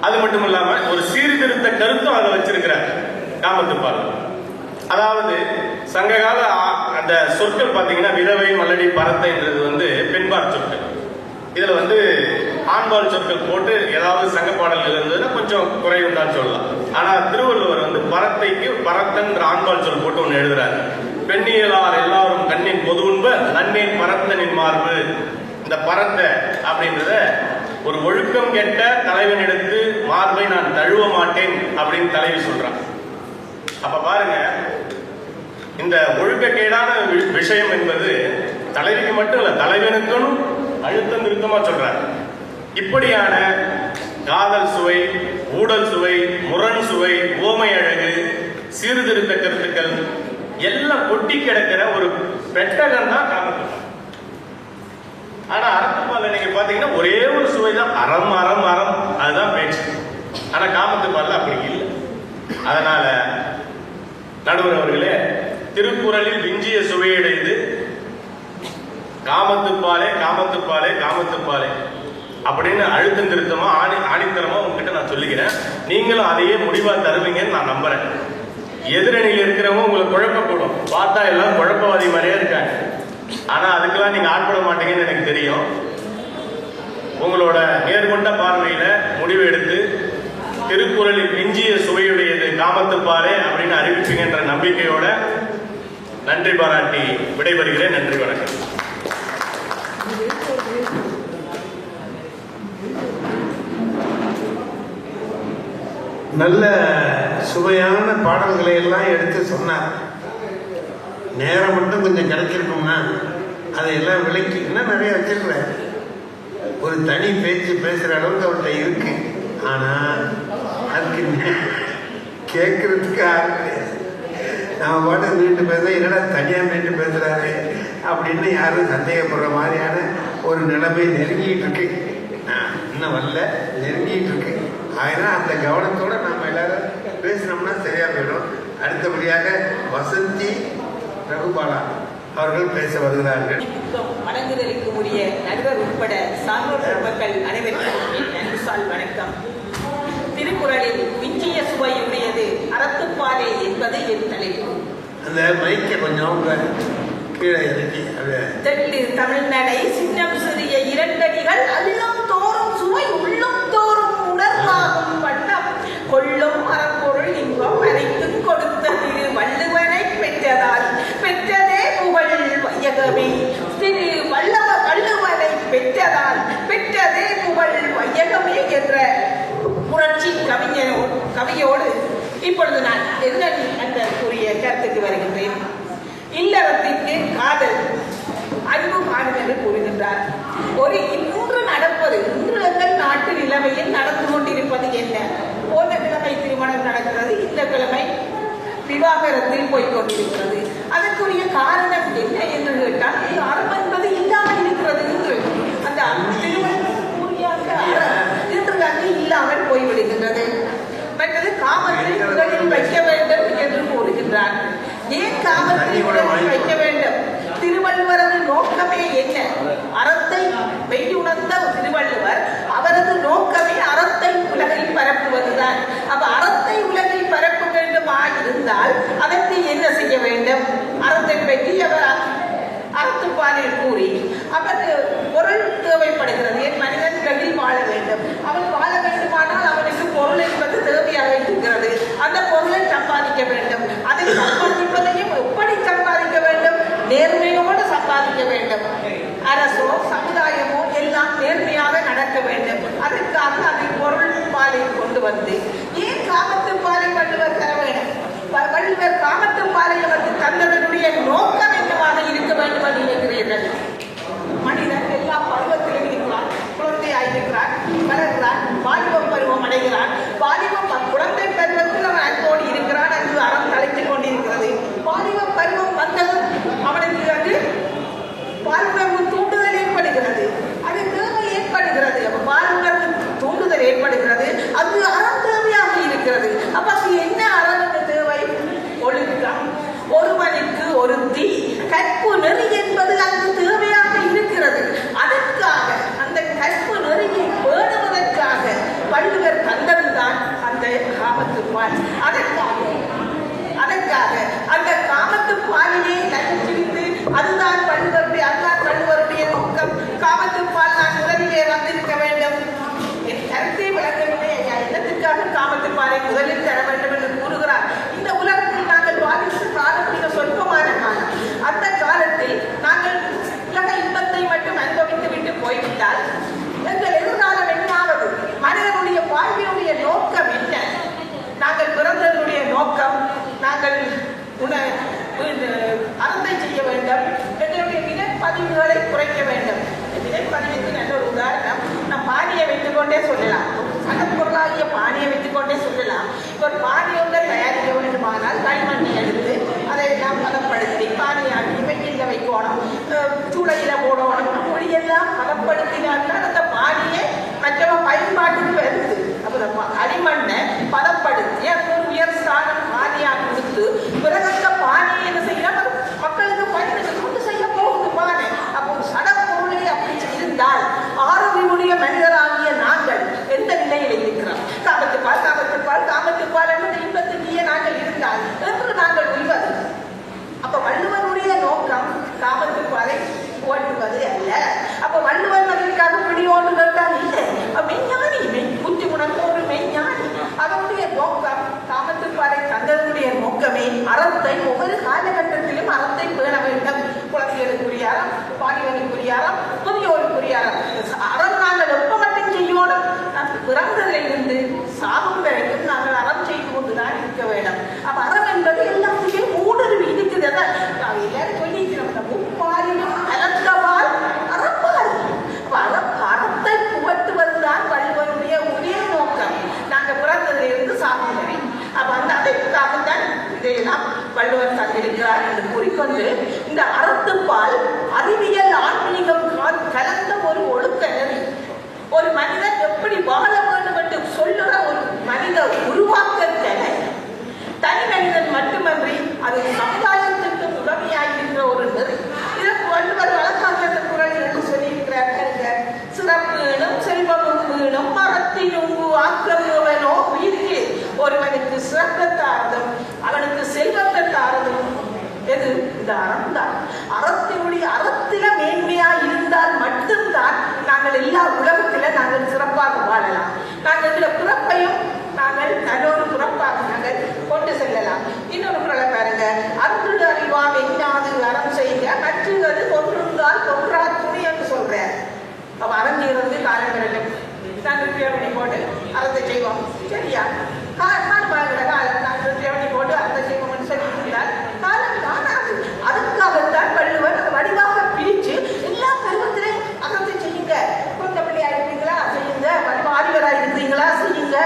அது மட்டும் இல்லாம ஒரு சீர்திருத்த கருத்தும் அதை வச்சிருக்கிறார் காமத்துப்பால். அதாவது சங்ககால அந்த சொற்கள் பாத்தீங்கன்னா, விரவை மல்லடி பரத்தைன்றது வந்து பெண்பார் சொற்கள். இதுல வந்து ஆண்பால் சொற்கள் போட்டு ஏதாவது சங்க பாடல்கள் இருந்ததுன்னா கொஞ்சம் குறையும் தான் சொல்லலாம். ஆனா திருவள்ளுவர் வந்து பரத்தைக்கு பரத்தன்ற ஆண்பால் சொல் போட்டு ஒண்ணு எழுதுறாரு. பெண்ணியலார் எல்லாரும் கண்ணின் பொது உண்ப நன்னேன் பரத்தனின் மார்பு. இந்த பரத்த அப்படின்றத ஒரு ஒழுக்கம் கெட்ட தலைவன் எடுத்து மார்பை நான் தழுவ மாட்டேன் அப்படின்னு தலைவி சொல்றான். அப்ப பாருங்க, இந்த ஒழுக்கக்கேடான விஷயம் என்பது தலைவிக்கு மட்டும் இல்ல, தலைவனுக்கும் அழுத்தம் திருத்தமா சொல்றாரு. இப்படியான காதல் சுவை, ஊடல் சுவை, முரண் சுவை, ஓமை அழகு, சீர்திருத்த கருத்துக்கள் எல்லாம் கொட்டி கிடக்கிற ஒரு பெட்டகம் தான் காமத்துப்பால். ஆனா அறத்துப்பால்ல நீங்க பாத்தீங்கன்னா ஒரே ஒரு சுவை தான், அறம் அறம் அறம், அதுதான் பேச்சு. ஆனா காமத்துப்பால்ல அப்படி இல்லை. அதனால நடுவர் அவர்களே, திருக்குறளில் விஞ்சிய சுவையடைந்து காமத்துப்பாலே காமத்துப்பாலே காமத்துப்பாலே அப்படின்னு அழுத்தம் திருத்தமா ஆணித்தரமா உங்ககிட்ட நான் சொல்லிக்கிறேன். நீங்களும் அதையே முடிவா தருவீங்கன்னு நான் நம்புறேன். எதிரணியில் இருக்கிறவங்க உங்களை குழப்பப்படும், பார்த்தா எல்லாம் குழப்பவாதி மாதிரியே இருக்காங்க. ஆனா அதுக்கெல்லாம் நீங்க ஆட்பட மாட்டீங்கன்னு எனக்கு தெரியும். உங்களோட நேர்கொண்ட பார்வையில முடிவு எடுத்து திருக்குறளில் விஞ்சிய சுவையுடையது காமத்துப்பாலே அப்படின்னு அறிவிப்பீங்கன்ற நம்பிக்கையோட நன்றி பாராட்டி விடைபெறுகிறேன். நன்றி, வணக்கம். நல்ல சுவையான பாடல்களை எல்லாம் எடுத்து சொன்னார். நேரம் மட்டும் கொஞ்சம் கிடைச்சிருக்கும்னா அதையெல்லாம் விளக்கி இன்னும் நிறைய வச்சிருக்கிறேன். ஒரு தனி பேச்சு பேசுற அளவுக்கு அவர்கிட்ட இருக்கு. ஆனா அதுக்கு கேட்கறதுக்கு ஆள் கிடையாது. நம்ம பாட்டு மீண்டு பேச என்னடா தனியா மீண்டு பேசுறாரு அப்படின்னு யாரும் சந்தேகப்படுற மாதிரியான ஒரு நிலைமை நெருங்கிட்டு இருக்கு. இன்னும் வரல, நெருங்கிட்டு இருக்கு. ஆயிரம் அந்த கவனத்தோட நாம எல்லாரும் பேசினோம்னா சரியா போயிடும். அடுத்தபடியாக வசந்தி ரகுபாலா அவர்கள் பேச வருகிறார்கள். வணங்குதலுக்கு உரிய நடுவர் உட்பட சான்றோர் மக்கள் அனைவருக்கும் நன்றிசால் வணக்கம். திருக்குறளில் விஞ்சிய சுவை உடையது அறத்துப்பாலே என்பது என் தலைப்பு. அந்த மைக்க கொஞ்சம் கீழே இறக்கி தெட்டு தமிழ்நடை சின்னம் சிறிய இரண்டடிகள் அல்லம் தோறும் சுவை உள்ளம் தோறும் உணர்வாகும் வண்ணம் கொள்ளும் அறப்பொருள் இன்பம் அனைத்தும் கொடுத்த திரு வள்ளுவனை பெற்றதால் பெற்றதே புகழ் வையகமே. திரு வள்ளுவனை பெற்றதால் பெற்றதே புகழ் வையகமே என்ற புரட்சி கவியோடு இப்பொழுது நான் என்ன அந்த கூறிய கருத்துக்கு வருகின்றேன். இல்லறத்திற்கு காதல் அன்பு காணும் என்று கூறுகின்றார். ஒரு இன்று நடப்பது, இன்று எங்கள் நாட்டு நிலைமையில் நடந்து கொண்டிருப்பது என்ன? போன கிழமை திருமணம் நடக்கிறது, இந்த கிழமை விவாகரத்தில் போய்கொண்டிருக்கிறது. அதற்குரிய காரணம் என்ன என்று கேட்டால் அறம் என்பது இல்லாமல் இருக்கிறது. இன்று அந்த இன்று அங்கு இல்லாமல் போய்விடுகின்றது. மற்றது காமத்தை உடலில் வைக்க வேண்டும் என்று கூறுகின்றார். ஏன் காமத்தை உடலில் வைக்க வேண்டும்? திருவள்ளுவரது நோக்கமே என்ன? அறத்தை மெய்யுணர்ந்த திருவள்ளுவர் அவரது நோக்கமே அறத்தை உலகில் பரப்புவதுதான். அப்ப அறத்தை உலகில் பரப்ப வேண்டுமா இருந்தால் அதற்கு என்ன செய்ய வேண்டும்? அறத்தை பற்றி அவர் அறத்துப்பாலில் கூறி அவருக்கு பொருள் தேவைப்படுகிறது. என் மனிதன்களில் வாழ வேண்டும். அவன் வாழ வேண்டுமானால் அவனுக்கு பொருள் என்பது தேவையாக இருக்கிறது. அந்த பொருளை சம்பாதிக்க வேண்டும். அதை சம்பாதிப்பதையும் எப்படி சம்பாதிக்க வேண்டும்? நேர்மையோடு சம்பாதிக்க வேண்டும். அரசோ சமுதாயமோ எல்லாம் நேர்மையாக நடக்க வேண்டும். அதற்காக அதை பொருள் பாலை கொண்டு வந்து ஏன் காமத்து பாலை வள்ளுவர் தர வேண்டும்? வள்ளுவர் காமத்து பாலை அவருக்கு தந்ததனுடைய நோக்கம் என்னவாக இருக்க வேண்டும் என்று நினைக்கிறீர்கள்? மனிதன் எல்லா பருவத்திலும் இருக்கிறான். குழந்தையாயிருக்கிறான், வளர்கிறான், வாலிப பருவம் அடைகிறான். வாலிபம் குழந்தை பருவத்தில் அவன் அன்போடு இருக்கிறான். அங்கு அறம் தலைத்துக் கொண்டிருக்கிறது. வாலிப பருவம் வந்ததும் அவனுக்கு அங்கு பாலுணர்வு தூண்டுதல் ஏற்படுகிறது. அது தேவை ஏற்படுகிறது. பாலுணர்வு தூண்டுதல் ஏற்படுகிறது. அது அறம் தேவையாக இருக்கிறது. அப்ப அது என்ன பதிவுகளை குறைக்க வேண்டும். விலைப்பதிவுக்கு நல்ல ஒரு உதாரணம் நான் பானியை வைத்துக் கொண்டே சொல்லலாம். சட்டப்பொருளாகிய பானியை வைத்துக் கொண்டே சொல்லலாம். ஒரு பானி ஒன்றை தயாரிக்க வேண்டுமானால் களிமண்ணை எடுத்து அதை எல்லாம் பதப்படுத்தி பானியாக்கி வெயில வைக்கணும், சூளையில போடணும். அப்படியெல்லாம் பதப்படுத்தினால்தான் அந்த பானியை மற்றவங்க பயன்பாட்டுக்கு வருது. அப்போ களிமண்ணை பதப்படுத்தி அது ஒரு உயர் ஸ்தானம் பானியாக கொடுத்து பிறகு அந்த பானியை என்ன செய்யலாம் மக்களுக்கு பயனுக்கு கொண்டு செய்ய போகுது பானை. அப்போ சடப்பொருளை அப்படி இருந்தால் ஆரோக்கியமுடைய மனிதராகிய நாங்கள் எந்த நிலையில் இருக்கிறோம்? காமத்துப்பால் என்பது இன்பத்திலேயே நாங்கள் இருந்தால் என்று நாங்கள் உய்வது. அப்ப வள்ளுவனுடைய நோக்கம் காமத்துப்பாலை ஓட்டுவது அல்ல. அப்ப வள்ளுவன் அதற்காக பிடியோடு கேட்டால் இல்லை. மெய்ஞானி புத்தி உணர்வோடு மெய்ஞானி. அதனுடைய நோக்கம் காமத்துப்பாலை தந்தனுடைய நோக்கமே அறத்தை ஒவ்வொரு காலகட்டத்திலும் அறத்தை பேண வேண்டும். குழந்தைகளுக்குரிய அறம், பாலியலுக்குரிய அறம், முதியோருக்குரிய அறம். அறம் நாங்கள் எப்ப மட்டும் செய்யணும்? பிறந்ததிலிருந்து சாகும் வரைக்கும் நாங்கள் அறம் செய்து கொண்டுதான் இருக்க வேண்டும். அப்ப அறம் என்பது எல்லாத்துக்கும் ஊடுருவி இருக்குது. எல்லாரும் சொல்லிக்கிறோம் முப்பாலிலும் அறத்தவால் அறப்பால். அறத்தை புகட்டுவதுதான் வள்ளுவனுடைய ஒரே நோக்கம். நாங்க பிறந்ததிலிருந்து சாகும் வரை. அப்ப அந்த அதற்காகத்தான் இதையெல்லாம் வள்ளுவர் தந்திருக்கிறார் என்று கூறிக்கொண்டு இந்த அறத்துப்பால் அறிவியல் ஆன்மீகம் கலந்த ஒரு ஒழுக்க நெறி. ஒரு மனிதன் எப்படி வாழ வேண்டும் என்று சொல்லுற ஒரு மனித உருவாக்கத்தை தனி மனிதன் மட்டுமன்றி அது சமுதாயத்திற்கு உதவியாகின்ற ஒரு நெறி. இதற்கு வள்ளுவர் வழக்காக குரல் என்று சொல்லியிருக்கிறார்கள். சிறப்பேனும் செல்வமும் வீணும் மரத்தினும் ஆக்கமுவனோ உயிர்க்கு. ஒருவனுக்கு சிறப்பத்தாரதும் அவனுக்கு செல்வத்தை தாரதும் எது? இந்த அறம் தான். அறத்தினுடைய அறத்தில மேன்மையா இருந்தால் மட்டும்தான் நாங்கள் எல்லா உலகத்தில நாங்கள் சிறப்பாக வாழலாம். நாங்கள் இந்த பிறப்பையும் நாங்கள் நல்லொரு பிறப்பாக நாங்கள் கொண்டு செல்லலாம். இன்னொரு குரலை பாருங்க. அன்று அறிவாம் எஞ்ஞாது அறம் செய்க கற்றுவது கொன்றுங்கால் கொன்றா துணி என்று சொல்றேன். அவ அறஞ்சுகிறது காலம் வேண்டும். நாங்கள் தேவனை போட்டு அறத்தை செய்வோம். சரியா? காலம் நாங்கள் தேவனை போட்டு அறத்தை செய்வோம் என்று சொல்லியிருக்கிறார். காலம் காணாது. அதுக்காகத்தான் வள்ளுவர் வடிவாக பிரிச்சு எல்லா பருவத்திலையும் அறத்தை செய்யுங்க. குழந்தை பிள்ளையா இருக்கிறீங்களா செய்யுங்க, வாலிபரா இருக்கிறீங்களா செய்யுங்க,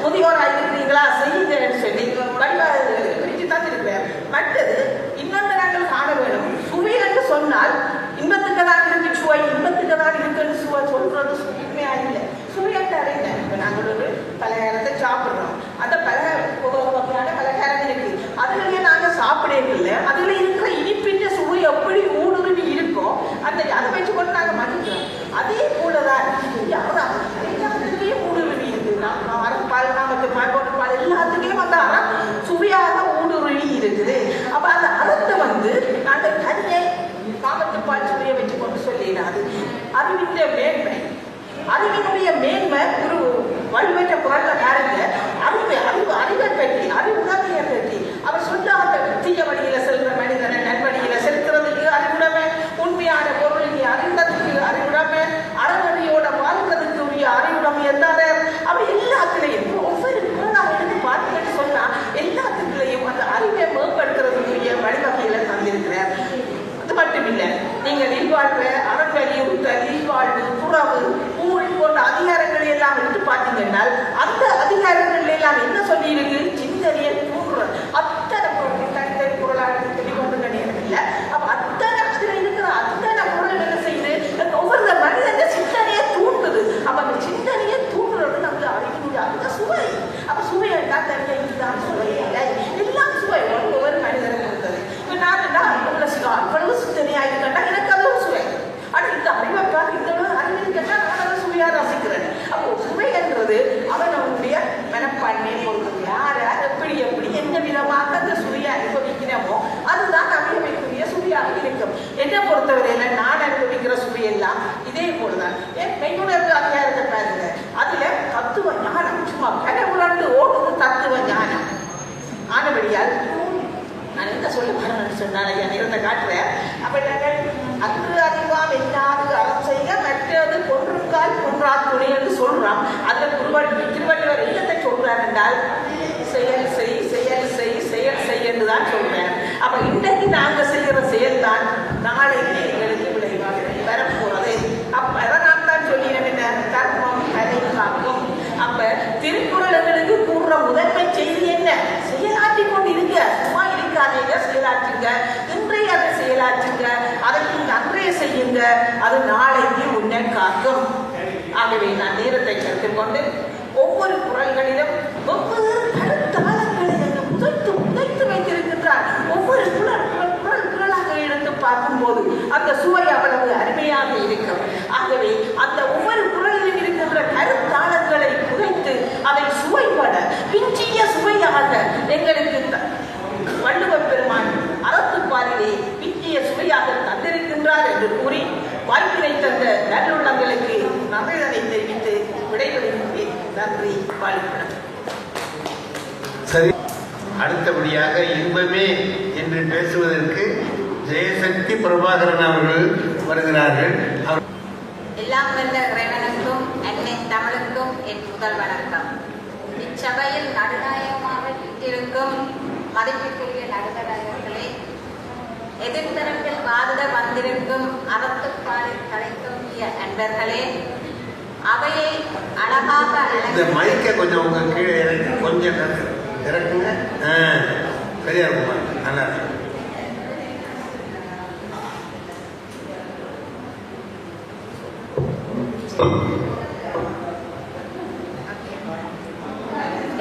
முதியோரா இருக்கிறீங்களா செய்யுங்க என்று சொல்லி வடிவாக பிரிச்சு தான் இருக்கிறார். மற்றது இன்னொன்று நாங்கள் காண வேண்டும். சுவை என்று சொன்னால் இன்பத்துக்கு தான் இருக்கு சுவை, இன்பத்துக்கு தான் இருக்குன்னு சுவை சொல்றது உண்மையா இல்லை. சுவையற்ற அறிந்த இப்போ நாங்கள் ஒரு பலகாரத்தை சாப்பிட்றோம். அந்த பலகாரம் இருக்கு, அதுலயே நாங்கள் சாப்பிடவில்லை. அதுல இருக்கிற இனிப்பின்ற சுவை எப்படி ஊடுருவி இருக்கும் அந்த அதை வச்சு கொண்டு நாங்கள் மதிக்கிறோம். அதே போலதான் எல்லாத்துலேயும் ஊடுருவி இருக்கு. அறப்பால் நாமத்து பால் போட்டு பால் எல்லாத்துலேயும் அந்த அறம் சுவையாக ஊடுருவி இருக்குது. அப்ப அந்த அறத்தை நாங்கள் தனியை காமத்துப்பால் சுவையை வச்சு கொண்டு சொல்லிடாது. அறிவின் மேன்மை, அறிவினுடைய மேன்மை ஒரு வலுவற்ற குரல்ல பாருங்க. அறிவை பற்றி அறிவுடைமையை பற்றி அவர் சொன்னாங்க. தீய வழியில செல்ற மனிதனை நல்வழியில செலுத்துறதுக்கு அறிவுடைமை, உண்மையான பொருளை அறிந்ததுக்கு அறிவுடைமை, அறவழியோட வாழ்றதுக்கு உரிய அறிவுடைமை எல்லாரு. அப்படி எல்லாத்துலையும் ஒவ்வொரு குரலாக எடுத்து பார்த்தீங்கன்னு சொன்னா எல்லாத்துக்குள்ளேயும் அந்த அறிவை மேம்படுத்துறதுக்குரிய வழிவகையில தந்திருக்கிறார். அது மட்டும் இல்லை, நீங்கள் இல்வாழ்வு, அறவழியுறுத்தல், இல்வாழ்வு, புறவு, ஊழ் போன்ற அதிகாரங்களை எல்லாம் எடுத்து பார்த்தீங்கன்னா அந்த அதிகாரங்கள் எல்லாம் என்ன சொல்லி இருக்கு? சிந்தனையை தூண்டுறது. அத்தனை பொருள் தனித்தனி பொருளாக தெளிவொன்று கிடையாது இல்லை. அப்ப அத்தனை அதில் இருக்கிற அத்தனை பொருள் என்ன செய்யுது? ஒவ்வொரு மனிதன சிந்தனையை தூண்டுது. அப்ப அந்த சிந்தனையை தூண்டுறது நமக்கு அறிவினுடைய அந்த சுவை. அப்ப சுவை என்றால் தனியாக இதுதான் சுவை இல்லை, எல்லாம் சுவை ஒவ்வொரு மனிதனை பொறுத்தது. இப்போ நான் அவ்வளவு சிந்தனையாக இருக்கா எனக்கு அதுவும் சுவை. ஆனால் இந்த அறிவைப்பாக இந்த அறிவு கேட்டால் நான் அதை சுவையாக ரசிக்கிறேன். அப்போ சுவை என்றது அவனுடைய மனப்பான்மையை பொறுத்தது. யார் எப்படி எப்படி எந்த விதமாக அந்த சுவையை அனுபவிக்கிறோமோ அதுதான் அமையமைக்குரிய சுவையாக இருக்கும். என்னை பொறுத்தவரையில நான் அனுபவிக்கிற சுவையெல்லாம் இதே போலதான். ஏன் மெய்யுணர்வு அதிகாரத்தை பாருங்க. அதுல தத்துவ ஞானம் சும்மா கடவுளாண்டு ஓடுது தத்துவ ஞானம் ஆனபடியால் நான் என்ன சொல்ல வரணும்னு சொன்னால நிறத்தை காட்டுறேன். அப்ப நாங்கள் அன்று அறிவாம் என்னாது அறம் செய்ய மற்றது கொன்றுங்கால் கொன்றா துணை என்று சொல்றோம். அதுல திருவள்ளுவர் என்னத்தை சொல்றார் என்றால் செயல் செய் செயல் செய் செயல் செய் என்றுதான் சொல்றேன். அப்ப இன்றைக்கு நாங்க செய்யற செயல் தான் நாளைக்கு எங்களுக்கு விளைவாக அது நாளைக்கு உன்னை காக்கும். ஆகவே நான் நேரத்தை கருத்தில் கொண்டு ஒவ்வொரு குரல்களிலும் ஒவ்வொரு கருத்தாளங்களை புதைத்து வைத்திருக்கின்றார். ஒவ்வொரு குரலாக எடுத்து பார்க்கும்போது அந்த சுவை அவ்வளவு அருமையாக இருக்கும். ஆகவே அந்த ஒவ்வொரு குரலிலும் இருக்கின்ற கருத்தாளங்களை புதைத்து அதை சுவைப்பட பிஞ்சிய சுவையாக எங்களுக்கு வள்ளுவர் பெருமான் அறத்துப்பாலிலே பிஞ்சிய சுவையாக தந்திருக்கின்றார் என்று கூறி வாய்ப்பினை தந்த நல்லுள்ளங்களுக்கு நன்றிதனை தெரிவித்து விடைபெறுகின்றேன். நன்றி. வாழ்த்துக்கள். சரி, அடுத்தபடியாக இன்பமே என்று பேசுவதற்கு ஜெயசக்தி பிரபாகரன் அவர்கள் வருகிறார்கள். எல்லாம் வல்ல இறைவனுக்கும் அன்னை தமிழுக்கும் என் முதல் வணக்கம். இச்சபையில் நடுநாயகமாக வீட்டிற்கும் மதிப்பிற்குரிய நடுவர்களே, எதிர்த்தரப்பில் வாதிட வந்திருக்கும் அறத்துப்பாலில் தலைத்தோங்கிய அன்பர்களே, அவையை அழகாக இந்த மைக்கை கொஞ்சம் உங்க கீழே இறக்கி கொஞ்சம் இறக்குங்க. சரியா இருக்குமா? நல்லா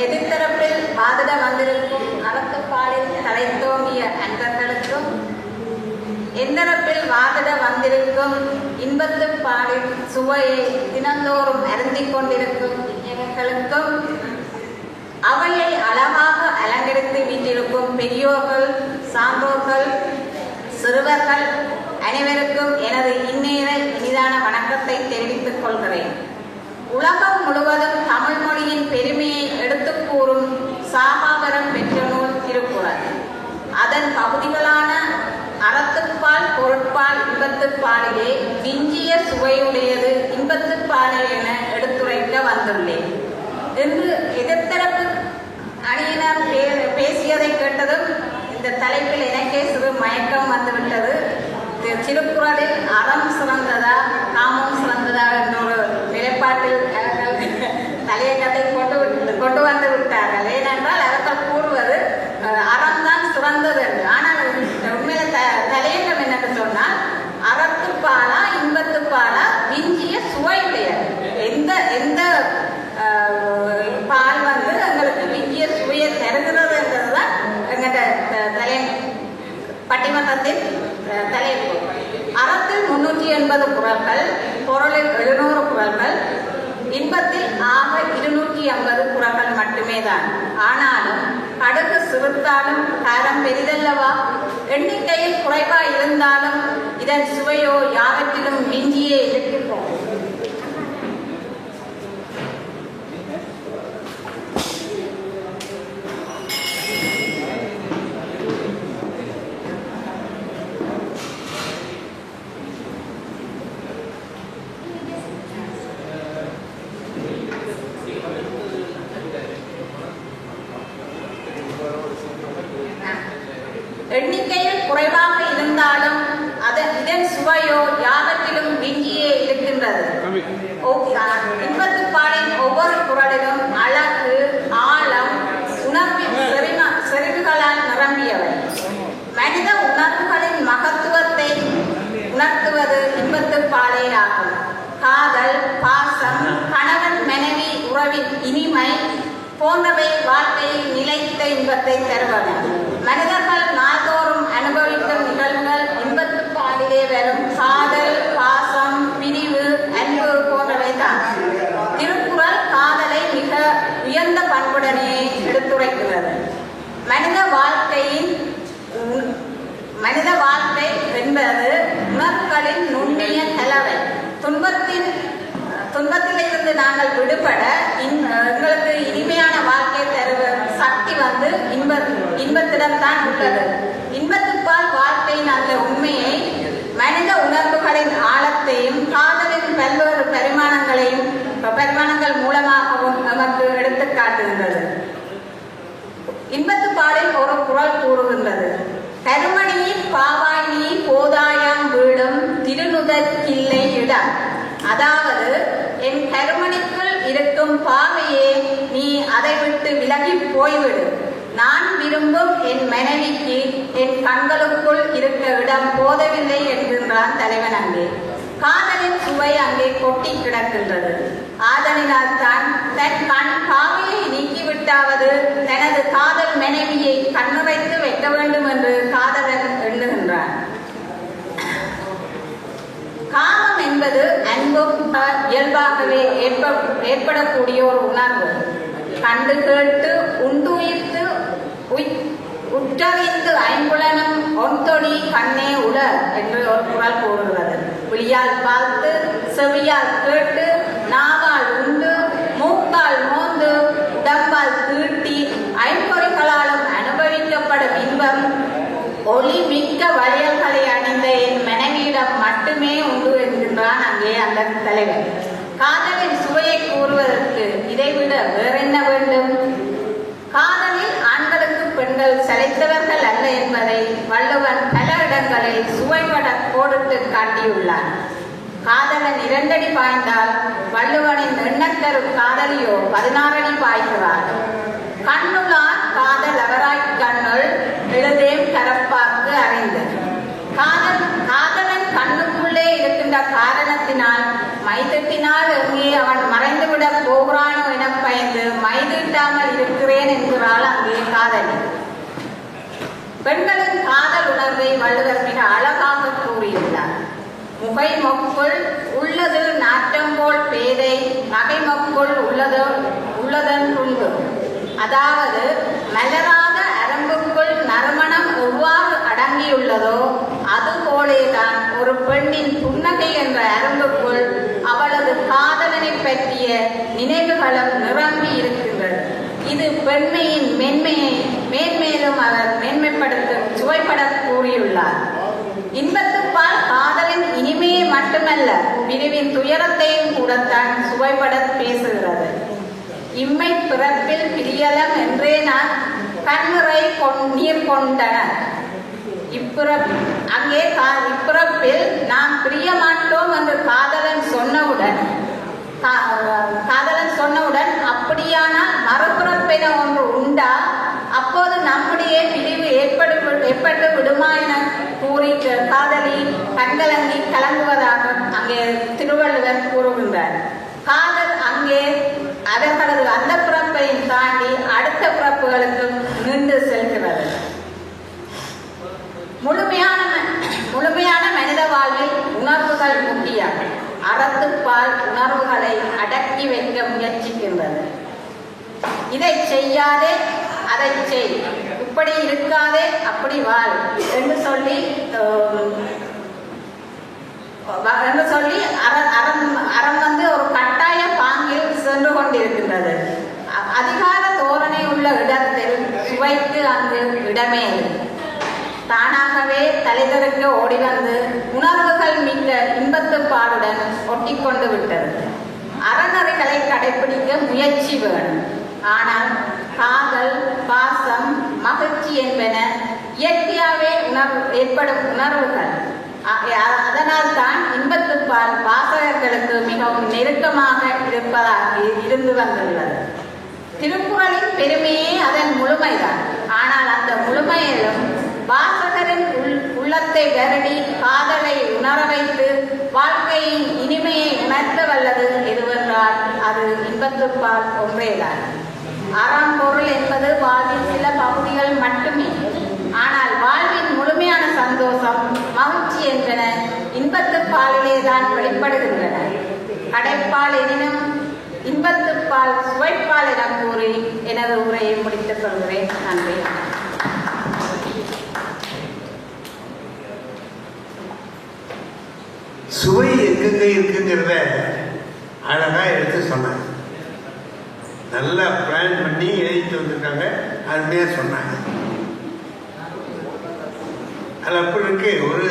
எதிர்த்தரப்பில் வாதிட வந்திருக்கும் அறத்துப்பாலில் தலைத்தோங்கிய அன்பர்களுக்கும், எந்தரப்பில் வாதிட வந்திருக்கும் இன்பத்துப்பாலின் சுவையை தினந்தோறும் அருந்திக் கொண்டிருக்கும் இவர்களுக்கும், அவையை அழகாக அலங்கரித்து வீட்டிருக்கும் பெரியோர்கள், சான்றோர்கள், சிறுவர்கள் அனைவருக்கும் எனது இந்நேர இனிதான வணக்கத்தை தெரிவித்துக் கொள்கிறேன். உலகம் முழுவதும் தமிழ் மொழியின் பெருமையை எடுத்துக் கூறும் சாகாவரம் பெற்ற நூல் திருக்குறள். அதன் பகுதிகளான அறத்துப்பால், பொருட்பால், இன்பத்துப்பாலிலே விஞ்சிய சுவையுடையது இன்பத்துப்பாலில் என எடுத்துரைக்க வந்துள்ளேன். இன்று எதிர்த்தரப்பு அணியினர் பேசியதை கேட்டதும் இந்த தலைப்பில் எனக்கே சிறு மயக்கம் வந்துவிட்டது. திருக்குறளில் அறம் சிறந்ததா காமம் சிறந்ததா என்ற ஒரு நிலைப்பாட்டில் தலையங்கத்தை கொண்டு வந்து விட்டார்கள். ஏனென்றால் அவர்கள் கூறுவது அறம்தான் சிறந்தது என்று. ஆனால் உண்மையில தலையங்கம் என்னென்று சொன்னால், அறத்துப்பாலா இன்பத்துப்பாலா விஞ்சிய சுவையுடையது. எந்த பால் வந்து எங்களுக்கு விஞ்சிய சுவையை தருகிறது என்றதுதான் எங்கள்கிட்ட பட்டிமன்றத்தின் தலைப்பு. அறத்தில் 380 குறள்கள், பொருளில் 700 குறள்கள், இன்பத்தில் ஆக 250 குறள்கள் மட்டுமே தான். ஆனாலும் கடுகு சிறுத்தாலும் காரம் பெரிதல்லவா? எண்ணிக்கையில் குறைவா இருந்தாலும் இதன் சுவையோ யாவற்றிலும் மிஞ்சியே இருக்கின்றோம். எண்ணிக்கையில் குறைவாக இருந்தாலும் இதன் சுவையோ யாவற்றிலும் விஞ்சியே இருக்கின்றது. இன்பத்துப்பாலின் ஒவ்வொரு குறளிலும் அழகு, ஆழம், உணர்வின் செறிவுகளால் நிரம்பியவை. மனித உணர்வுகளின் மகத்துவத்தை உணர்த்துவது இன்பத்துப்பாலே ஆகும். காதல், பாசம், கணவன் மனைவி உறவின் இனிமை போன்றவை வாழ்க்கையில் நிலைத்த இன்பத்தை தருவன. மனிதர்கள் நாள்தோறும் அனுபவிக்கும் நிகழ்வுகள் இன்பத்துப்பாலிலே வரும் காதல், பாசம், பிரிவு, அன்பு போன்றவை தான். திருக்குறள் காதலை மிக உயர்ந்த பண்புடனே எடுத்துரைக்கிறது. மனித வாழ்க்கை என்பது உணர்வுகளின் நுண்ணிய கலவை. துன்பத்திலிருந்து நாங்கள் விடுபட எங்களுக்கு இனிமையான வாழ்க்கை தருவ சக்தி வந்து இன்பத்திடம்தான் உள்ளது. இன்பத்துப்பால் வாழ்க்கையின் அந்த உண்மையை, மனித உணர்வுகளின் ஆழத்தையும் காதலின் பல்வேறு பரிமாணங்கள் மூலமாகவும் நமக்கு எடுத்து காட்டுகின்றது. இன்பத்துப்பாலில் ஒரு குறள் கூறுகின்றது: கருமணியின் பாவாய் நீ போதாயாம் வீடும் திருநுதற்கில்லை இடம். அதாவது, என் கருமணிக்குள் இருக்கும் பாவையே, நீ அதை விட்டு விலகி போய்விடு. நான் விரும்பும் என் மனைவிக்கு என் கண்களுக்குள் இருக்க இடம் போதவில்லை என்கின்றான் தலைவன். அங்கே காதலின் சுவை அங்கே கொட்டி கிடக்கின்றது. ஆதலினால் தான் தன் கண் பாவையை நீக்கிவிட்டாவது தனது காதல் மனைவியை கண்ணுரைத்து வைக்க வேண்டும் என்று காதலன் எண்ணுகின்றான். காமம் என்பது அன்பும் இயல்பாகவே ஏற்படக்கூடிய ஒரு உணர்வு. கண்டு கேட்டு உண்டுயிர்த்து உற்றறிந்து ஐம்புலனும் ஒன்தொடி கண்ணே உல என்று ஒரு குறள் கூறுகிறது. விழியால் பார்த்து, செவியால் கேட்டு, நாவால் உண்டு, மூக்கால் மோந்து, உடம்பால் தீட்டி, ஐம்பொறிகளாலும் அனுபவிக்கப்படும் இன்பம் ஒளி மிக்க வளையல்களை அணிந்த என் மனைவியிடம் மட்டுமே உண்டு என்கின்றான் அங்கே அந்த தலைவர். காதலின் சுவையை கூறுவதற்கு இதைவிட வேறென்ன வேண்டும்? காதலில் ஆண்களுக்கு பெண்கள் சளைத்தவர்கள் அல்ல என்பதை வள்ளுவன் பல இடங்களில் சுவைபட கோடிட்டு காட்டியுள்ளார். காதலன் 2 அடி பாய்ந்தால் வள்ளுவனின் எண்ணத்தரும் காதலியோ 16 அடி பாய்கிறார். கண்ணுளார் காதல் அவராய் கண்ணுள் எழுதேம் கரப்பாக்கு அறிந்து. காதலன் கண்ணுக்குள்ளே இருக்கின்ற காரணத்தினால் மைதட்டினால் எங்கே அவன் மறைந்துவிடப் போகிறானோ என பயந்து மைதீட்டாமல் இருக்கிறேன் என்கிறாள் அங்கே காதலி. பெண்களின் காதல் உணர்வை வள்ளுவர் மிக அழகாக கூறியுள்ளார். முகை மொக்குள் உள்ளது நாட்டம் போல் பேதை, நகை மொக்குள் உள்ளதன் துன்பு. அதாவது மலராத அரம்புக்குள் நறுமணம் எவ்வாறு அடங்கியுள்ளதோ அதுபோலேதான் ஒரு பெண்ணின் புன்னகை என்ற அரம்புக்குள் அவளது காதலனை பற்றிய நினைவுகளும் நிரம்பி இருக்கின்றது. இது பெண்மையின் மென்மையை மேன்மேலும் அவர் மேன்மைப்படுத்த சுவைப்பட கூறியுள்ளார். இன்பத்துப்பால் காதலின் இனிமையை மட்டுமல்ல பிரிவின் துயரத்தையும் கூடத்தான் சுவைப்பட பேசுகிறது. இம்மை பிறப்பில் பிரியலம் என்றே நான் கண்ணுரை நீர் கொண்டனர். இப்பிறப்பில் நாம் பிரிய மாட்டோம் என்று காதலன் சொன்னவுடன் அப்படியானால் மறுபிறப்பென ஒன்று உண்டா? அப்போது நம்முடைய பிரிவு ஏற்பட்டு விடுமா என கூறி காதலி கண்கலங்கி கலங்குவதாக அங்கே திருவள்ளுவர் கூறுகின்றார். காதல் அங்கே அவர்களது அந்த பிறப்பையும் தாண்டி அடுத்த பிறப்புகளுக்கு நீண்டு செல்கிறது. முழுமையான மனித வாழ்வில் உணர்வுகள் முக்கியம். அறத்துப்பால் உணர்வுகளை அடக்கி வைக்க முயற்சிக்கின்றது. இதை செய்யாதே அதை செய், இப்படி இருக்காதே அப்படி வாழ் என்று சொல்லி அறம் வந்து ஒரு கட்டாய பாங்கில் சென்று கொண்டிருக்கின்றது. அதிகார தோரணை உள்ள இடத்தில் சுவைக்கு அங்கு இடமே தானாகவே தலைதெறிக்க ஓடி வந்து உணர்வுகள் மிக்க இன்பத்து பாலுடன் ஒட்டி கொண்டு விட்டது. அறநெறிகளை கடைபிடிக்க முயற்சி வேணும். ஆனால் காதல், பாசம், மகிழ்ச்சி என்பன இயற்கையாகவே ஏற்படும் உணர்வுகள். அதனால் தான் இன்பத்துப்பால் வாசகர்களுக்கு மிகவும் நெருக்கமாக இருந்து வந்துள்ளது. திருக்குறளின் பெருமையே அதன் முழுமைதான். ஆனால் அந்த முழுமையிலும் வாசகரின் உள்ளத்தை வருடி காதலை உணர வைத்து வாழ்க்கையின் இனிமையை உணர்த்த வல்லது எதுவென்றால் அது இன்பத்துப்பால் ஒன்றேதான். அறம்பொருள் என்பது வாழ்வின் சில பகுதிகள் மட்டுமே. ஆனால் வாழ்வின் முழுமையான சந்தோஷம், மகிழ்ச்சி என்பன இன்பத்துப்பாலிலே தான் வெளிப்படுகின்றன. கடைப்பால் எனினும் இன்பத்துப்பால் சுவைப்பால் என கூறி எனது உரையை முடித்துக் கொள்கிறேன். நன்றி. சுவை எங்கெங்க இருக்குங்கிறத அழகா எடுத்து சொன்னாங்க. நல்லா பிளான் பண்ணி எழுதிட்டு வந்திருக்காங்க. அருமையா சொன்னாங்க. அது அப்படி இருக்கு. ஒரு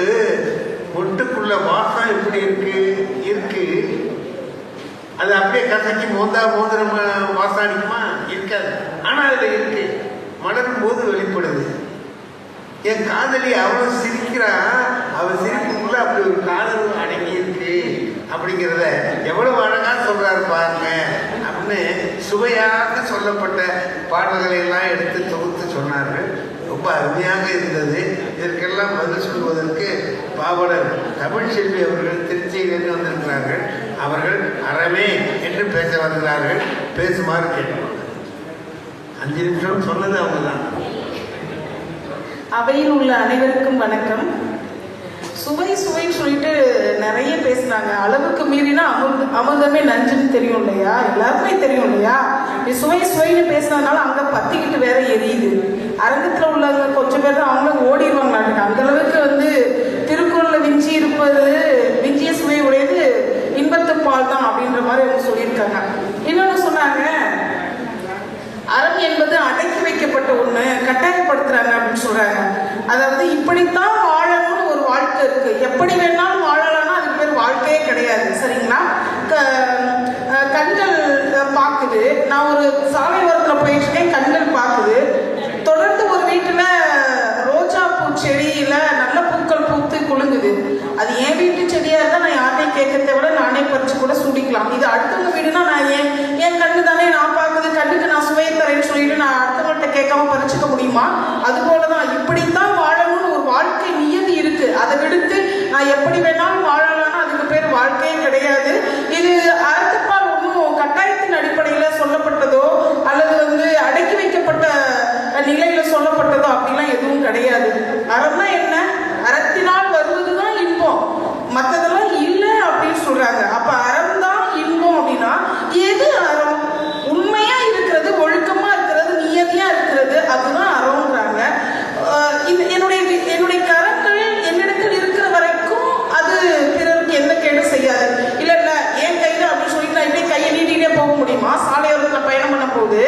மொட்டுக்குள்ள வாசம் எப்படி இருக்கு அது அப்படியே கசக்கி மோதிர வாசம் அடிக்குமா? இருக்காது. ஆனா அதுல இருக்கு. மலரும் போது வெளிப்படுது. என் காதலி அவன் சிரிக்கிறா, அவன் சிரிப்புக்குள்ள அப்படி ஒரு காதல் அடங்கி இருக்கு அப்படிங்கிறத எவ்வளவு அழகா சொல்றாரு பாருங்க அப்படின்னு சுவையாக சொல்லப்பட்ட பாடல்களை எல்லாம் எடுத்து தொகுத்து சொன்னார்கள். ரொம்ப அருமையாக இருந்தது. இதற்கெல்லாம் பதில் சொல்வதற்கு பாவலர் தமிழ் செல்வி அவர்கள் திருச்சியிலிருந்து வந்திருக்கிறார்கள். அவர்கள் அறமே என்று பேச வருகிறார்கள். பேசுமாறு கேட்கணும். 5 நிமிஷம் சொன்னது அவங்க தான். அவையில் உள்ள அனைவருக்கும் வணக்கம். சுவை சுவைன்னு சொல்லிட்டு நிறைய பேசுனாங்க. அளவுக்கு மீறினா அமிர்தமே நஞ்சுன்னு தெரியும் இல்லையா, எல்லாருக்குமே தெரியும் இல்லையா. சுவை சுவைன்னு பேசினதுனால அங்கே பத்திக்கிட்டு வேற எரியுது. அரங்கத்தில் உள்ளவங்க கொஞ்சம் பேர் தான் அவங்களும் ஓடிடுவாங்களாட்டுங்க. அந்த அளவுக்கு திருக்குறளில் விஞ்சி இருப்பது, விஞ்சிய சுவை உடையது இன்பத்து பால் தான் அப்படின்ற மாதிரி அவங்க சொல்லியிருக்காங்க. இன்னொன்று சொன்னாங்க, அறம் என்பது அடக்கி வைக்கப்பட்ட ஒண்ணு, கட்டாயப்படுத்துறாங்க அப்படின்னு சொல்றாங்க. அதாவது இப்படித்தான் வாழணும்னு ஒரு வாழ்க்கை இருக்கு. எப்படி வேணாலும் வாழலாம்னா அதுக்கு பேர் வாழ்க்கையே கிடையாது. சரிங்களா? கண்கள் பாக்குது. நான் ஒரு சாலை ஓரத்தில் போயிட்டு இருக்கேன், கண்கள் பாக்குது. தொடர்ந்து ஒரு வீட்டுல ரோஜா பூ செடியில நல்ல பூக்கள் பூத்து குலுங்குது. அது என் வீட்டு செடியா இருந்தா நான் யாரையும் கேட்கறத விட நானே பறிச்சு கூட சூடிக்கலாம். இது அடுத்தவங்க வீடுனா நான் என் கண்ணு தானே நான் பாக்குது, கண்ணுக்கு நான் சுவையை தரேன்னு சொல்லிட்டு நான் அடுத்தவங்கள்ட்ட கேட்காம பறிச்சுக்க முடியுமா? அது போலதான் இப்படித்தான் வாழணும்னு ஒரு வாழ்க்கை நியதி இருக்கு. அதை விடுத்து நான் எப்படி வேணாலும் வாழலாம்னா அதுக்கு பேர் வாழ்க்கையே கிடையாது. இது அறத்துப்பால் ஒன்றும் கட்டாயத்தின் அடிப்படையில சொல்லப்பட்டதோ அல்லது அடக்கி வைக்கப்பட்ட நிலையில சொல்லப்பட்டதோ அப்படிலாம் எதுவும் கிடையாது. அறம்னா என்ன? அறத்தினால் வருவதுதான் இன்பம், மற்றதெல்லாம் இல்லை அப்படின்னு சொல்றாங்க. அப்ப அறம் தான் இன்பம் அப்படின்னா எது அறம்? உண்மையா இருக்கிறது, ஒழுக்கமா இருக்கிறது, நியதியா இருக்கிறது, அதுதான் அறம்ன்றாங்க. என்னுடைய கரங்கள் என்னிடத்தில் இருக்கிற வரைக்கும் அது பிறருக்கு எந்த கேடு செய்யாது. இல்ல என் கையில அப்படின்னு சொல்லி நான் இப்படி கையை நீட்டிகிட்டே போக முடியுமா? சாலையோரத்தில் பயணம் பண்ண போது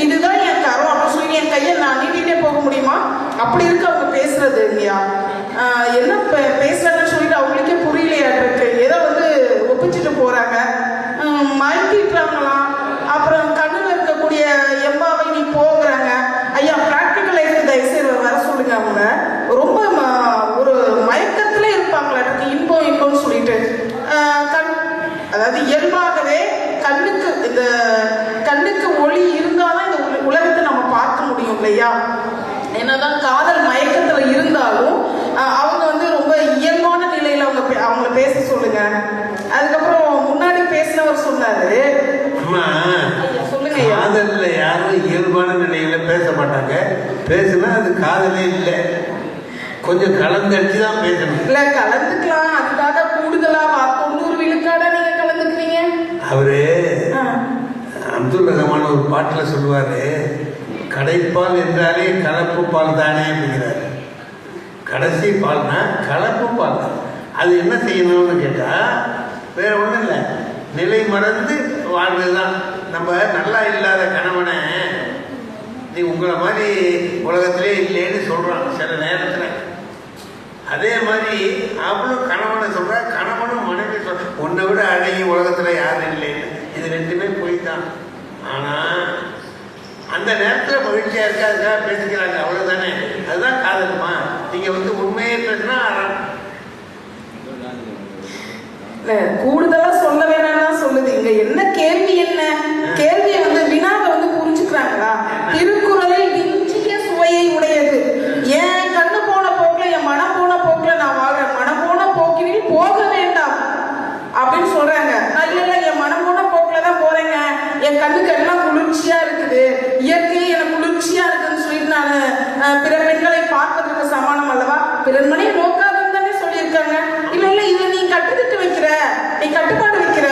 இதுதான் என் கரம் அப்படின்னு சொல்லி என் கையை நான் நீட்டிகிட்டே போக முடியுமா? அப்படி இருக்கு அவங்க பேசுறது இல்லையா? என்ன பேசுறாங்கன்னு சொல்லிட்டு அவங்களுக்கே புரியலையா இருக்கு. ஏதோ ஒப்பிச்சுட்டு போறாங்க, மயக்கிட்டுறாங்களாம். அப்புறம் கண்ணில் இருக்கக்கூடிய எம்பாவை நீ போகிறாங்க. ஐயா, பிராக்டிக்கல் லைஃப் தயவுசெய்து வர சொல்லுங்க. அவங்க ரொம்ப ஒரு மயக்கத்துல இருப்பாங்களாட்டுக்கு, இன்பம் இன்பம்னு சொல்லிட்டு. அதாவது இயல்பாகவே கண்ணுக்கு ஒளி இருந்தாதான் இந்த உலகத்தை நம்ம பார்க்க முடியும் இல்லையா? என்னதான் காதல் மயக்கத்துல இருந்தாலும் அவங்க ரொம்ப இயல்பான நிலையில அவங்கள பேச சொல்லுங்க. அதுக்கப்புறம் முன்னாடி பேசினவர் சொன்னாரு, சொல்லுங்க, காதல்ல யாரும் இயல்பான நிலையில பேச மாட்டாங்க. பேசுனா அது காதலே இல்லை, கொஞ்சம் கலந்தடிச்சு தான் பேசணும். இல்ல கலந்துக்கலாம், அதுக்காக கூடுதலா 90 விழுக்காடா நீங்க கலந்துக்கிறீங்க. அவரு அப்துல் ரஹ்மான் ஒரு பாட்டுல சொல்லுவாரு, கடைப்பால் என்றாலே கலப்பு பால் தானே அப்படிங்கிறாரு. கடைசி பால்னா கலப்பு பால் தான். அது என்ன செய்யணும்னு கேட்டா வேற ஒன்றும் இல்லை, நிலை மறந்து வாழ்றதுதான். நம்ம நல்லா இல்லாத கணவனை நீ உங்களை மாதிரி உலகத்திலே இல்லைன்னு சொல்றான் சில நேரத்தில். அதே மாதிரி அவளும் கணவனை சொல்றா, கணவனும் மனைவி சொல்ற, உன்னை விட அழகி உலகத்துல யாரும் இல்லைன்னு. இது ரெண்டுமே போய் தான். ஆனா அந்த நேரத்தில் மகிழ்ச்சியா இருக்கா, அதுக்காக பேசிக்கிறாங்க, அவ்வளவுதானே. அதுதான் காதலுமா? நீங்க உண்மையே பேசினா அறம். கூடுதலா சொல்ல வேணாம்னா சொல்லுது. இங்க என்ன கேள்வி? என்ன கேள்வியை வினாவை புரிஞ்சுக்கிறாங்களா? திருக்குறளில் விஞ்சிய சுவையை உடையது. என் கண்ணு போன போக்குல, என் மனம் போன போக்குல நான் வாழ்றேன், மனம் போன போக்கினில் போக வேண்டாம் அப்படின்னு சொல்றாங்க. இல்ல என் மனம் போன போக்குல தான் போறேங்க, என் கண்ணுக்கு எல்லாம் குளிர்ச்சியா இருக்குது, இயற்கையை எனக்கு குளிர்ச்சியா இருக்குன்னு சொல்லிட்டு நான் பிற பெண்களை பார்ப்பதற்கு சமானம் அல்லவா? பிறன்மனை நோக்காதுன்னு தானே சொல்லியிருக்காங்க. இல்ல இதுல நீ கட்டுத்திட்டு வைக்கிற, நீ கட்டுப்பாடு வைக்கிற,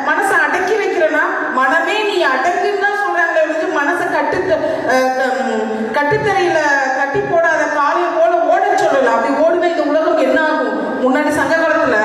மனசை அடக்கி வைக்கிறனா, மனமே நீ அடங்குன்னு தான் சொல்றாங்க. மனசை கட்டுத்தரையில கட்டி போடாத காலையை போல ஓட சொல்லல. அப்படி ஓடுனா இந்த உலகம் என்ன ஆகும்? முன்னாடி சங்க காலத்துல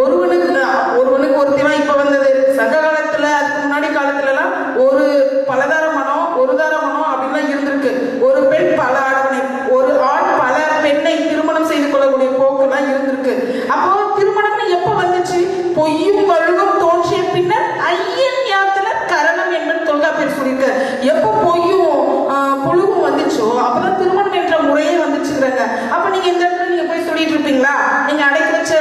ஒருவனுக்கு ஒருத்தினா இப்ப வந்தது. சங்க காலத்துல அதுக்கு முன்னாடி காலத்துல எல்லாம் ஒரு பலதார மனம், ஒரு தார மனம் அப்படின்லாம் இருந்திருக்கு. ஒரு பெண் பல ஆடவனை, ஒரு ஆண் பல பெண்ணை திருமணம் செய்து கொள்ளக்கூடிய போக்குலாம் இருந்திருக்கு. அப்போ திருமணம் எப்ப வந்துச்சு? பொய்யும் வழுகும் தோன்றிய பின்னர் ஐயன் யாத்திர கரணம் என்பது தொல்காப்பியர் சொல்லியிருக்க. எப்ப பொய்யும் புழுவும் வந்துச்சோ அப்பதான் திருமணம் என்ற முறையே வந்துச்சுங்கிறாங்க. அப்ப நீங்க இந்த இடத்துல நீங்க போய் சொல்லிட்டு இருப்பீங்களா? நீங்க அடைக்க வச்ச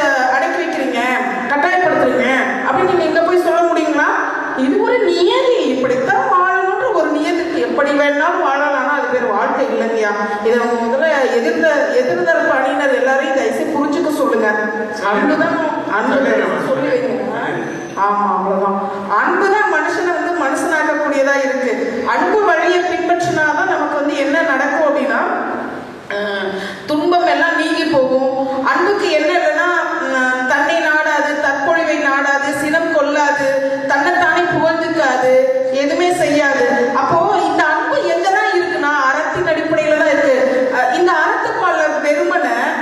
சொல்லுங்க. அன்புதான் சொல்லி வைங்க. ஆமா, அவ்வளவுதான். அன்புதான் மனுஷனை வந்து மனுஷனாக்கக்கூடியதா இருக்கு. அன்பு வழியை பின்பற்றினாதான் நமக்கு வந்து என்ன நடக்கும் அப்படின்னா துன்பம் எல்லாம் நீங்கி போகும். அன்புக்கு என்ன இல்லைன்னா தன்னை நாடாது, தற்பொழிவை நாடாது, சினம் கொள்ளாது, தன்னைத்தானே புகழ்ந்துக்காது, எதுவுமே செய்யாது. அப்போ இந்த அன்பு எங்கதான் இருக்குன்னா அறத்தின் அடிப்படையில தான் இருக்கு. இந்த அறத்துப்பாளர்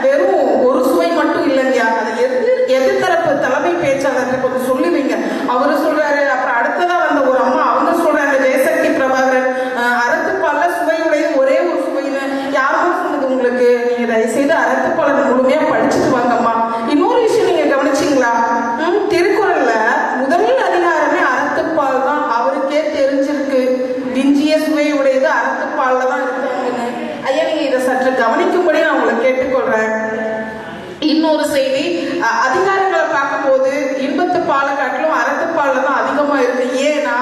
வெறும் ஒரு சுவை மட்டும் இல்லைங்கயா. அது எதிர்த்தரப்பு தலைமை பேச்சாளர் கொஞ்சம் சொல்லுவீங்க. அவரு சொல்றாரு. அப்புறம் அடுத்ததா வந்த ஒரு அம்மா அவங்க சொல்றாங்க, ஜெயசக்தி பிரபாகரன், அறத்துப்பால சுவையுடைய ஒரே ஒரு சுவைன்னு யாரும் சொன்னது உங்களுக்கு? நீங்க தயவுசெய்து அறத்துப்பாளர் முழுமையா படிச்சுட்டு வாங்கம்மா. இன்னொரு விஷயம் நீங்க கவனிச்சிங்களா? திருக்குறள்ல முதல் அதிகாரமே அறத்துப்பால் தான். அவருக்கே தெரிஞ்சிருக்கு விஞ்சிய சுவையுடையது அறத்துப்பால்ல தான் இருக்காங்கன்னு. ஐயா, நீங்க இதை சற்று கவனிக்கும்படி நான் உங்களை கேட்டுக்கொள்றேன். இன்னொரு செய்தி, அதிகாரங்களை பார்க்கும்போது இன்பத்து பாலை காட்டிலும் அறத்துப்பால தான் அதிகமா இருக்கு. ஏன்னா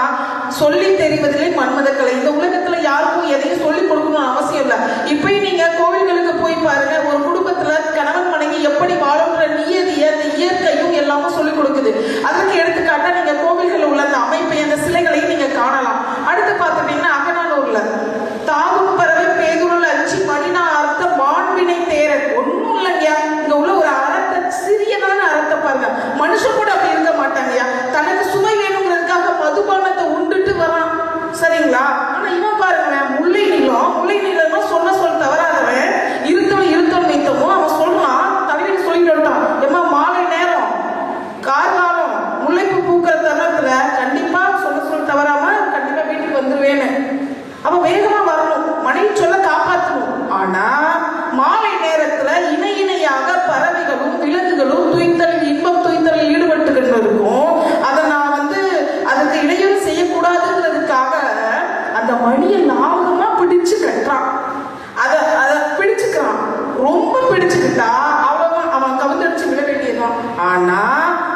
சொல்லி தெரிவதிலே மன்மதக்கலை. இந்த உலகத்துல யாருக்கும் எதையும் சொல்லி கொடுக்கணும்னு அவசியம் இல்லை. இப்பயும் நீங்க கோவில்களுக்கு போய் பாருங்க, ஒரு குடும்பத்துல கணவன் மனைவி எப்படி வாழுன்ற நியதியை, அந்த இயற்கையும் எல்லாமே சொல்லிக் கொடுக்குது. அதற்கு எடுத்துக்காட்டா நீங்க கோவில்கள் உள்ள அந்த அமைப்பை, அந்த சிலைகளையும் நீங்க காணலாம். அடுத்து பார்த்துட்டீங்கன்னா அகநானூர்ல தாகும் பறவை பேதுருள் அச்சி மணினா அர்த்த மாண்பினை தேரன். ஒன்னும் இல்லைங்கயா, இங்க உள்ள ஒரு அறத்தை, சிறியதான அறத்தை பாருங்க. மனுஷன் கூட அப்படி இருக்க மாட்டாங்கயா. தனக்கு சுவை வேணுங்கிறதுக்காக மதுபானத்தை உண்டுட்டு வரான், சரிங்களா? ஆனா இவன் பாருங்களேன், முல்லை நிலம் சொன்ன சொல் தவறாதவன், இருத்தம் நீத்தமும் அவன் சொல்றான். தலைவன் சொல்லிட்டு வந்துட்டான், ஏமா மாலை நேரம் கார்காலம் முல்லைப்பூ பூக்கிற தருணத்துல கண்டிப்பா சொன்ன சொல் தவறாம கண்டிப்பா வீட்டுக்கு வந்துருவேன்னு. அவ வேகமா வரணும், மனைவி சொல்ல காப்பாற்றணும். ஆனா மாலை நேரத்துல இணையாக பறவைகளும் விலங்குகளும் இன்பம் துய்த்தலில் ஈடுபட்டுக்கிட்டு இருக்கும். அதை நான் வந்து அதுக்கு இடையூறு செய்யக்கூடாதுங்கிறதுக்காக அந்த மணியை லாபகமா பிடிச்சு கட்டுறான். அதை பிடிச்சுக்கிறான். ரொம்ப பிடிச்சுக்கிட்டா அவ்வளவுதான், அவன் கவுந்தடிச்சு விட வேண்டியதுதான். ஆனா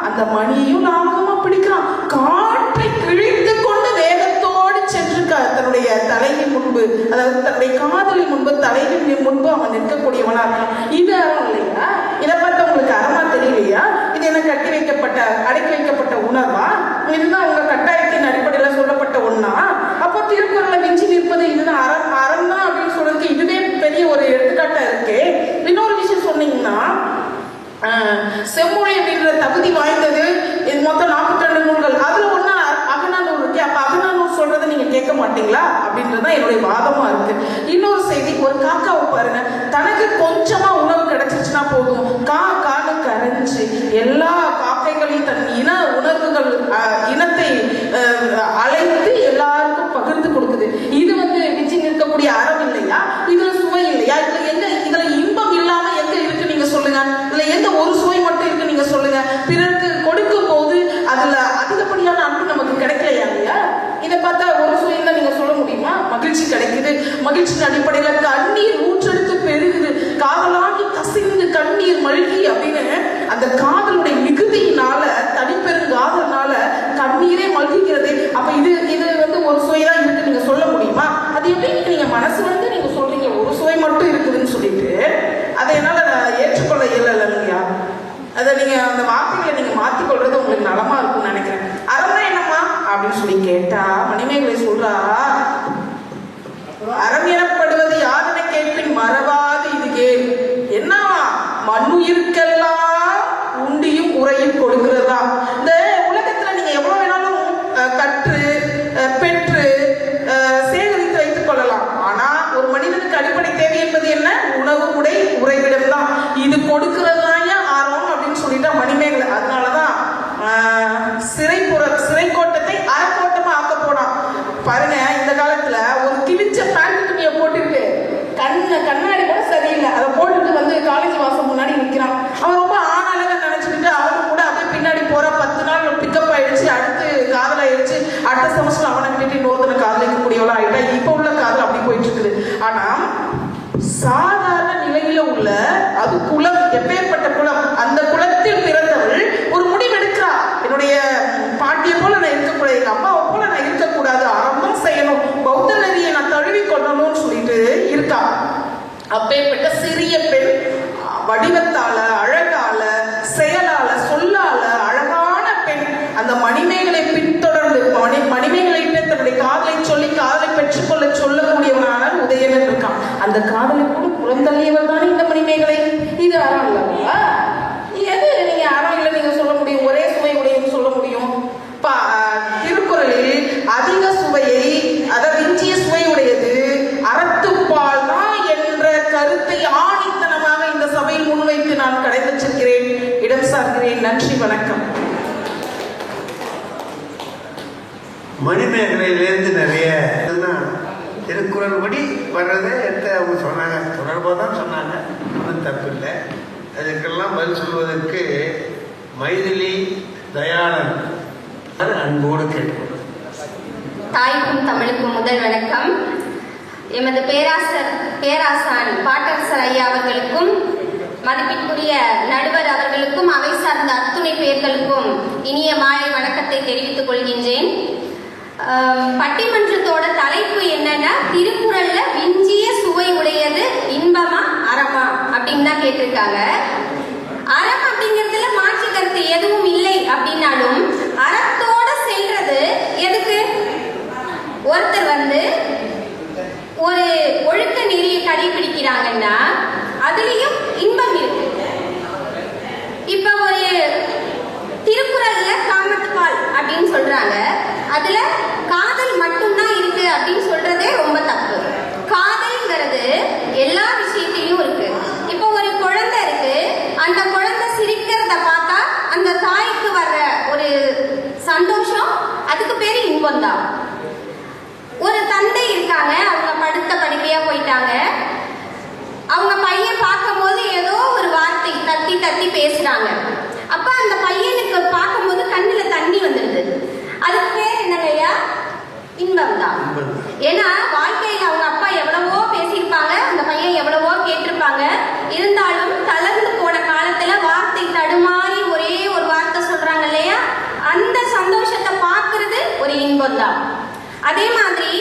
அந்த மணியையும் லாபகமா பிடிக்கிறான். காற்றை கிழித்து கொண்டு வேகத்தோடு சென்று தன்னுடைய தலைவின் முன்பு, அதாவது தன்னுடைய காதலி முன்பு, தலைவின் முன்பு அவன் நிற்கக்கூடியவனா இருக்கான். இது அறம் இல்லையா? இதை பார்த்து உங்களுக்கு அறமா தெரியலையா? இது என்ன கட்டி வைக்கப்பட்ட, அடக்கி வைக்கப்பட்ட உணர்வா? இதுதான் உங்க கட்டாயத்தின் அடிப்படையில் சொல்லப்பட்ட ஒண்ணா? அப்போ திருக்குறளை விஞ்சி நிற்பது இதுதான் அறம் தான் அப்படின்னு சொல்றதுக்கு இதுவே பெரிய ஒரு எடுத்துக்காட்டா இருக்கு. இன்னொரு விஷயம் சொன்னீங்கன்னா, செம்மொழி அப்படின்ற தகுதி வாய்ந்தது மொத்தம் 42 நூல்கள், அதுல ஒண்ணு அகநானூறு இருக்கு. அப்ப அகநானூறு சொல்றதை நீங்க கேட்க மாட்டீங்களா அப்படின்றதுதான் என்னுடைய வாதமா இருக்கு. இன்னொரு செய்தி, ஒரு காக்காவை பாருங்க, தனக்கு கொஞ்சமா உணவு கிடைச்சிச்சுன்னா போதும், காக்கான்னு கரைஞ்சு எல்லா காக்கைகளையும் தன் இன உணர்வுகள், இனத்தை அழைத்து எல்லாருக்கும் பகிர்ந்து கொடுக்குது. இது வந்து விஞ்சி நிற்கக்கூடிய அறம் இல்லையா? இதுல சுவை இல்லையா? இதுல இன்பம் இல்லாம எங்க இருக்கு நீங்க சொல்லுங்க? இதுல எந்த ஒரு சுவை மட்டும் இருக்கு நீங்க சொல்லுங்க? பிறருக்கு கொடுக்கும் போது அதுல அதிகப்படியான அன்பு நமக்கு கிடைக்கலையா இல்லையா? இதை பார்த்தா ஒரு சுவையில நீங்க சொல்ல முடியுமா? மகிழ்ச்சி கிடைக்குது, மகிழ்ச்சியின் அடிப்படையில கண்ணீர் ஊற்றெடுத்து பெருகுது, காதலாகி கசிந்து கண்ணீர் மழுகி அப்படின்னு அந்த காதலுடைய மிகுதியினால, தனிப்பெருங்காதல்னால கண்ணீரே மல்கிக்கிறது. அப்ப இது வந்து ஒரு சுவை தான் இருக்கு நீங்க சொல்ல முடியுமா? அது எப்படி நீங்க மனசு வந்து நீங்க சொல்றீங்க ஒரு சுவை மட்டும் இருக்குதுன்னு சொல்லிட்டு, அதை என்னால ஏற்றுக்கொள்ள இயலலையா? அதை நீங்க அந்த வார்த்தைகளை நீங்க மாத்திக்கொள்றது உங்களுக்கு நலமா இருக்கும்னு நினைக்கிறேன். அறம்னா என்னம்மா அப்படின்னு சொல்லி கேட்டா மணிமேகலை சொல்றா, அறம் எனப்படுவது யாதனை கேட்பின் மறவாது இது கேள். என்னவா? மண்ணுயிருக்கெல்லாம் உண்டியும் உரையும் கொடுக்கிறதா. இந்த உலகத்துல நீங்க எவ்வளவு வேணாலும் கற்று பெற்று சேகரித்து வைத்துக் கொள்ளலாம். ஆனா ஒரு மனிதனுக்கு அடிப்படை தேவை என்பது என்ன? உணவு, உடை, உறைவிடம் தான். இது கொடுக்கிறதா ஆர்வம் அப்படின்னு சொல்லிட்டா மணிமேகலை. அதனாலதான் சிறைக்கோட்டத்தை அறக்கோட்டமா ஆக்க போனான். பாருங்க, இந்த காலத்துல ஒரு கிழிச்ச பேண்ட் துணியை போட்டுட்டு கண்ணாடி கூட சரியில்லை, அதை போட்டுட்டு வந்து காலேஜ் வாசல் முன்னாடி நிற்கிறான். அவன் ரொம்ப ஆனாலங்க நினைச்சுக்கிட்டு அவனு கூட அப்படியே பின்னாடி போற 10 நாள் பிக்கப் ஆயிடுச்சு, அடுத்து காதல் ஆயிடுச்சு, அடுத்த செமஸ்டர் அவனை விட்டுட்டு இன்னொருத்தனை காதலிக்கக்கூடியவளா ஆயிட்டா. இப்ப உள்ள காதல் அப்படி போயிட்டு இருக்குது. ஆனா சாதாரண நிலையில உள்ள அது குலம், எப்பேற்பட்ட குலம், அந்த குலத்தில் பிறந்தவள் ஒரு முடிவெடுக்கிறா. என்னுடைய பாட்டியை போல நான் இருக்கக்கூடாது, எங்க அம்மாவை போல நான் இருக்கக்கூடாது, அறமும் செய்யணும், பௌத்த நெறியை நான் தழுவி கொள்ளணும்னு சொல்லிட்டு இருக்கா. அப்பேற்பட்ட சிறிய பெண் வடிவத்தால, அழகால, நன்றி, வணக்கம். மணிமேகலையிலேருந்து நிறைய திருக்குறள் படி வர்றதை எடுத்து அவங்க சொன்னாங்க, தொடர்பாக தான் சொன்னாங்க, ஒன்றும் தப்பு இல்லை. அதுக்கெல்லாம் பதில் சொல்வதற்கு மைதிலி தயாளன் அன்போடு கேட்கிறோம். தாய்க்கும் தமிழுக்கும் முதல் வணக்கம். எமது பேராசான் பாட்டரசர் ஐயா அவர்களுக்கும் மதிப்பிற்குரிய நடுவர் அவர்களுக்கும் அவை சார்ந்த அத்துணை பேர்களுக்கும் இனிய மாலை வணக்கத்தை தெரிவித்துக் கொள்கின்றேன். பட்டிமன்றத்தோட தலைப்பு என்னன்னா, திருக்குறள்ல விஞ்சிய சுவை உடையது இன்பமா அறமா அப்படின்னு தான் கேட்டிருக்காங்க. அறம் அப்படிங்கிறதுல மாற்று கருத்து எதுவும் இல்லை அப்படின்னாலும் அறத்தோட செல்றது எதுக்கு? ஒருத்தர் ஒரு ஒழுக்க நெறியை கடைபிடிக்கிறாங்கன்னா அதுலயும் இன்பம் இருக்கு. இப்ப ஒரு திருக்குறள்ல காமத்துப்பால் அப்படின்னு சொல்றாங்க, அதுல காதல் மட்டும்தான் இருக்கு அப்படின்னு சொல்றதே ரொம்ப தப்பு. காதல்ங்கிறது எல்லா விஷயத்திலையும் இருக்கு. இப்ப ஒரு குழந்தை இருக்கு, அந்த குழந்தை சிரிக்கிறத பார்த்தா அந்த தாய்க்கு வர்ற ஒரு சந்தோஷம், அதுக்கு பேரு இன்பம் தான். ஒரு தந்தை இருக்காங்க, அவங்க படுத்த படுக்கையா போயிட்டாங்க, அவங்க பையன் பார்க்கும் போது ஏதோ ஒரு வார்த்தை தட்டி தட்டி பேசுறாங்க. அப்ப அந்த பையனுக்கு பார்க்கும்போது கண்ணுல தண்ணி வந்துடுது. அதுக்கு பேர் என்னங்கய்யா? இன்பம் தான். ஏன்னா வாழ்க்கையில அவங்க அப்பா எவ்வளவோ பேசியிருப்பாங்க, அந்த பையன் எவ்வளவோ கேட்டிருப்பாங்க. இருந்தாலும் தளர்ந்து போன காலத்துல வார்த்தை தடுமாறி ஒரே ஒரு வார்த்தை சொல்றாங்க இல்லையா, அந்த சந்தோஷத்தை பார்க்கறது ஒரு இன்பம் தான். அதே மாதிரி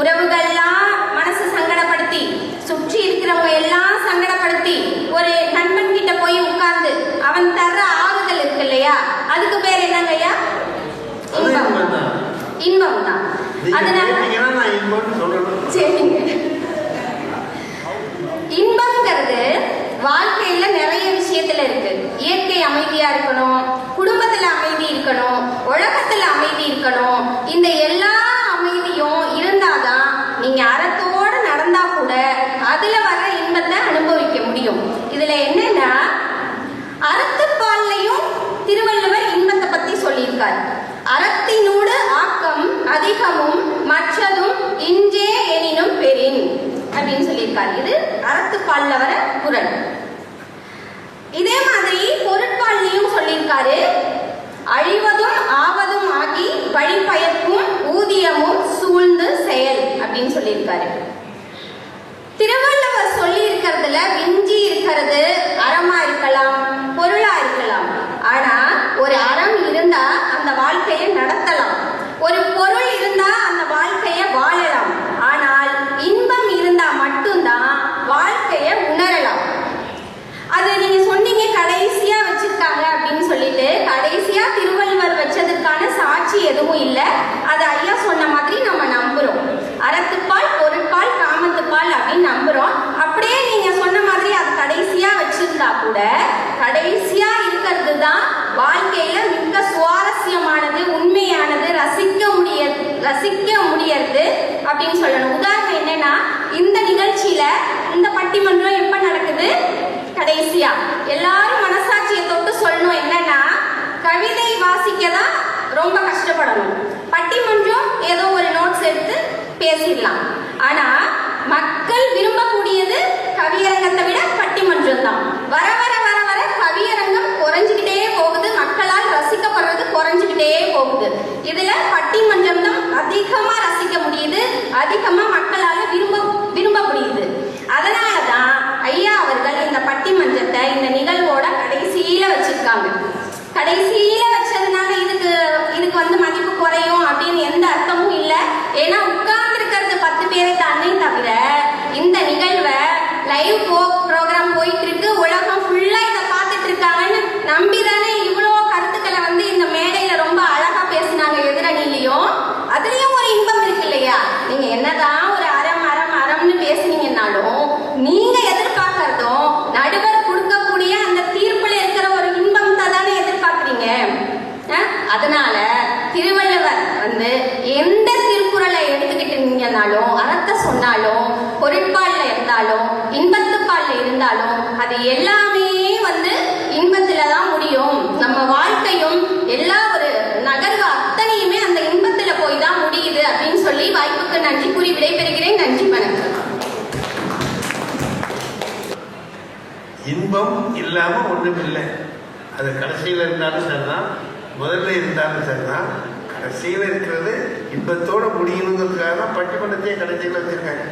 உறவுகள்லாம் மனசு சங்கடப்படுத்தி, சுற்றி இருக்கிறவங்க எல்லாம் சங்கடப்படுத்தி ஒரு நண்பன் கிட்ட போய் உட்கார்ந்து அவன் தர்ற ஆறுதல் இருக்கு இல்லையா, அதுக்கு பேர் என்னங்கய்யா? இன்பம் தான். அதனால சரிங்க, இன்பம்ங்கிறது வாழ்க்கையில நிறைய விஷயத்துல இருக்கு. இயற்கை அமைதியா இருக்கணும், குடும்பத்துல அமைதி இருக்கணும், உலகத்துல அமைதி இருக்கணும். இந்த எல்லா அமைதியும் இருந்தாதான் நீங்க அறத்தோட நடந்தா கூட அதுல வர இன்பத்தை அனுபவிக்க முடியும். இதுல என்னன்னா, அறத்துப்பால்லையும் திருவள்ளுவர் இன்பத்தை பத்தி சொல்லியிருக்காரு. அறத்தினூடு ஆக்கம் அதிகமும் மற்றதும் இன்றே எனினும் பெறின் அப்படின்னு சொல்லியிருக்காரு. இது அறத்துப்பால்ல வர குறள். இதே மாதிரி பொருட்பால்லையும் சொல்லியிருக்காரு. அழிவதும் ஆவதும் ஆகி வழிபயக்கும் ஊதியமும் சூழ்ந்து செயல் அப்படின்னு சொல்லியிருக்காரு. திருவள்ளுவர் சொல்லி இருக்கிறதுல விஞ்சி இருக்கிறது அறமா இருக்கலாம், பொருளா இருக்கலாம். ஆனா ஒரு அறம் இருந்தா அந்த வாழ்க்கையை நடத்தலாம், ஒரு பொருள் இருந்தா அந்த வாழ்க்கையை வாழலாம். ஆனால் இன்பம் இருந்தா மட்டும்தான் வாழ்க்கையை உணரலாம். அது நீங்க சொன்னீங்க கடைசியா வச்சிருக்காங்க அப்படின்னு சொல்லிட்டு, கடைசியா திருவள்ளுவர் வச்சதுக்கான சாட்சி எதுவும் இல்லை. அது ஐயா சொன்ன மாதிரி நம்ம நம்புறோம். அறத்துப்பால், பொருட்பால், காமத்துப்பால் அப்படின்னு நம்புறோம். அப்படியே நீங்க சொன்ன மாதிரி அது கடைசியா வச்சிருந்தா கூட கடைசியா இருக்கிறது தான் வாழ்க்கையில மிக சுவாரஸ்யமானது, உண்மையானது, ரசிக்க முடியறது அப்படின்னு சொல்லணும். உதாரணம் என்னன்னா, இந்த நிகழ்ச்சியில இந்த பட்டிமன்றம் எப்ப நடக்குது? கடைசியா எல்லாரும் மனசாட்சியை தொட்டு சொல்லணும். என்னன்னா, கவிதை வாசிக்கதான் ரொம்ப கஷ்டப்படணும். பட்டிமன்றம் ஏதோ ஒரு நோட்ஸ் எடுத்து பேசிடலாம். ஆனா மக்கள் விரும்பக்கூடியது கவியரங்கத்தை விட பட்டிமன்றம் தான். வர வர வர வர கவியரங்கம் குறைஞ்சுக்கிட்டே போகுது, மக்களால் ரசிக்கப்படுறது குறைஞ்சுக்கிட்டே போகுது. இதுல பட்டிமன்றம் தான் அதிகமா ரசிக்க முடியுது, அதிகமா மக்களால விரும்ப முடியுது. அதனாலதான் ஐயா அவர்கள் இந்த பட்டிமன்றத்தை இந்த நிகழ்வோட கடைசியில வச்சிருக்காங்க. கடைசியில வச்சதுனால இதுக்கு மதிப்பு குறையும் அப்படின்னு எந்த அர்த்தமும் இல்லை. ஏன்னா உட்கார்ந்து இருக்கிறது 10 பேரை தானே தவிர இந்த நிகழ்வை லைவ் ப்ரோக்ராம் போயிட்டு இருக்கு, உலகம் ஃபுல்லா இதை பார்த்துட்டு இருக்காங்கன்னு நம்பிதானே இவ்வளோ கருத்துக்களை இந்த மேடையில ரொம்ப அழகா பேசினாங்க. எதிரணிலையும் அதுலயும் ஒரு இன்பம் இருக்கு இல்லையா? நீங்க என்னதான் ஒரு அறம்னு பேசுனீங்கன்னாலும் நீங்க எதிர்பார்க்கறதும் நடுவர் கொடுக்கக்கூடிய அந்த தீர்ப்புல இருக்கிற ஒரு இன்பம் தானே எதிர்பார்க்கறீங்க. அதனால திருவள்ளுவர் எந்த திருக்குறளை எடுத்துக்கிட்டீங்கன்னாலும், அறத்தை சொன்னாலும், பொருட்பால்ல இருந்தாலும், இன்பத்துப்பால்ல இருந்தாலும் அது எல்லாமே இன்பத்துல தான் முடியும். நம்ம வாழ்க்கையும் எல்லா ஒரு நகர்வு அத்தனையுமே அந்த இன்பத்துல போய் தான் முடியுது அப்படின்னு சொல்லி வாய்ப்புக்கு நன்றி கூறி விடைபெறுகிறேன். நன்றி, வணக்கம். இன்பம் இல்லாம ஒண்ணும் இல்லை. அது கடைசியில் இருந்தாலும் சரிதான், முதல்ல இருந்தாலும் சரிதான். கடைசியில் இருக்கிறது இன்பத்தோட முடியணுங்கிறதுக்காக தான் பட்டிமன்றத்தையே கடைசியில் வச்சிருக்காங்க,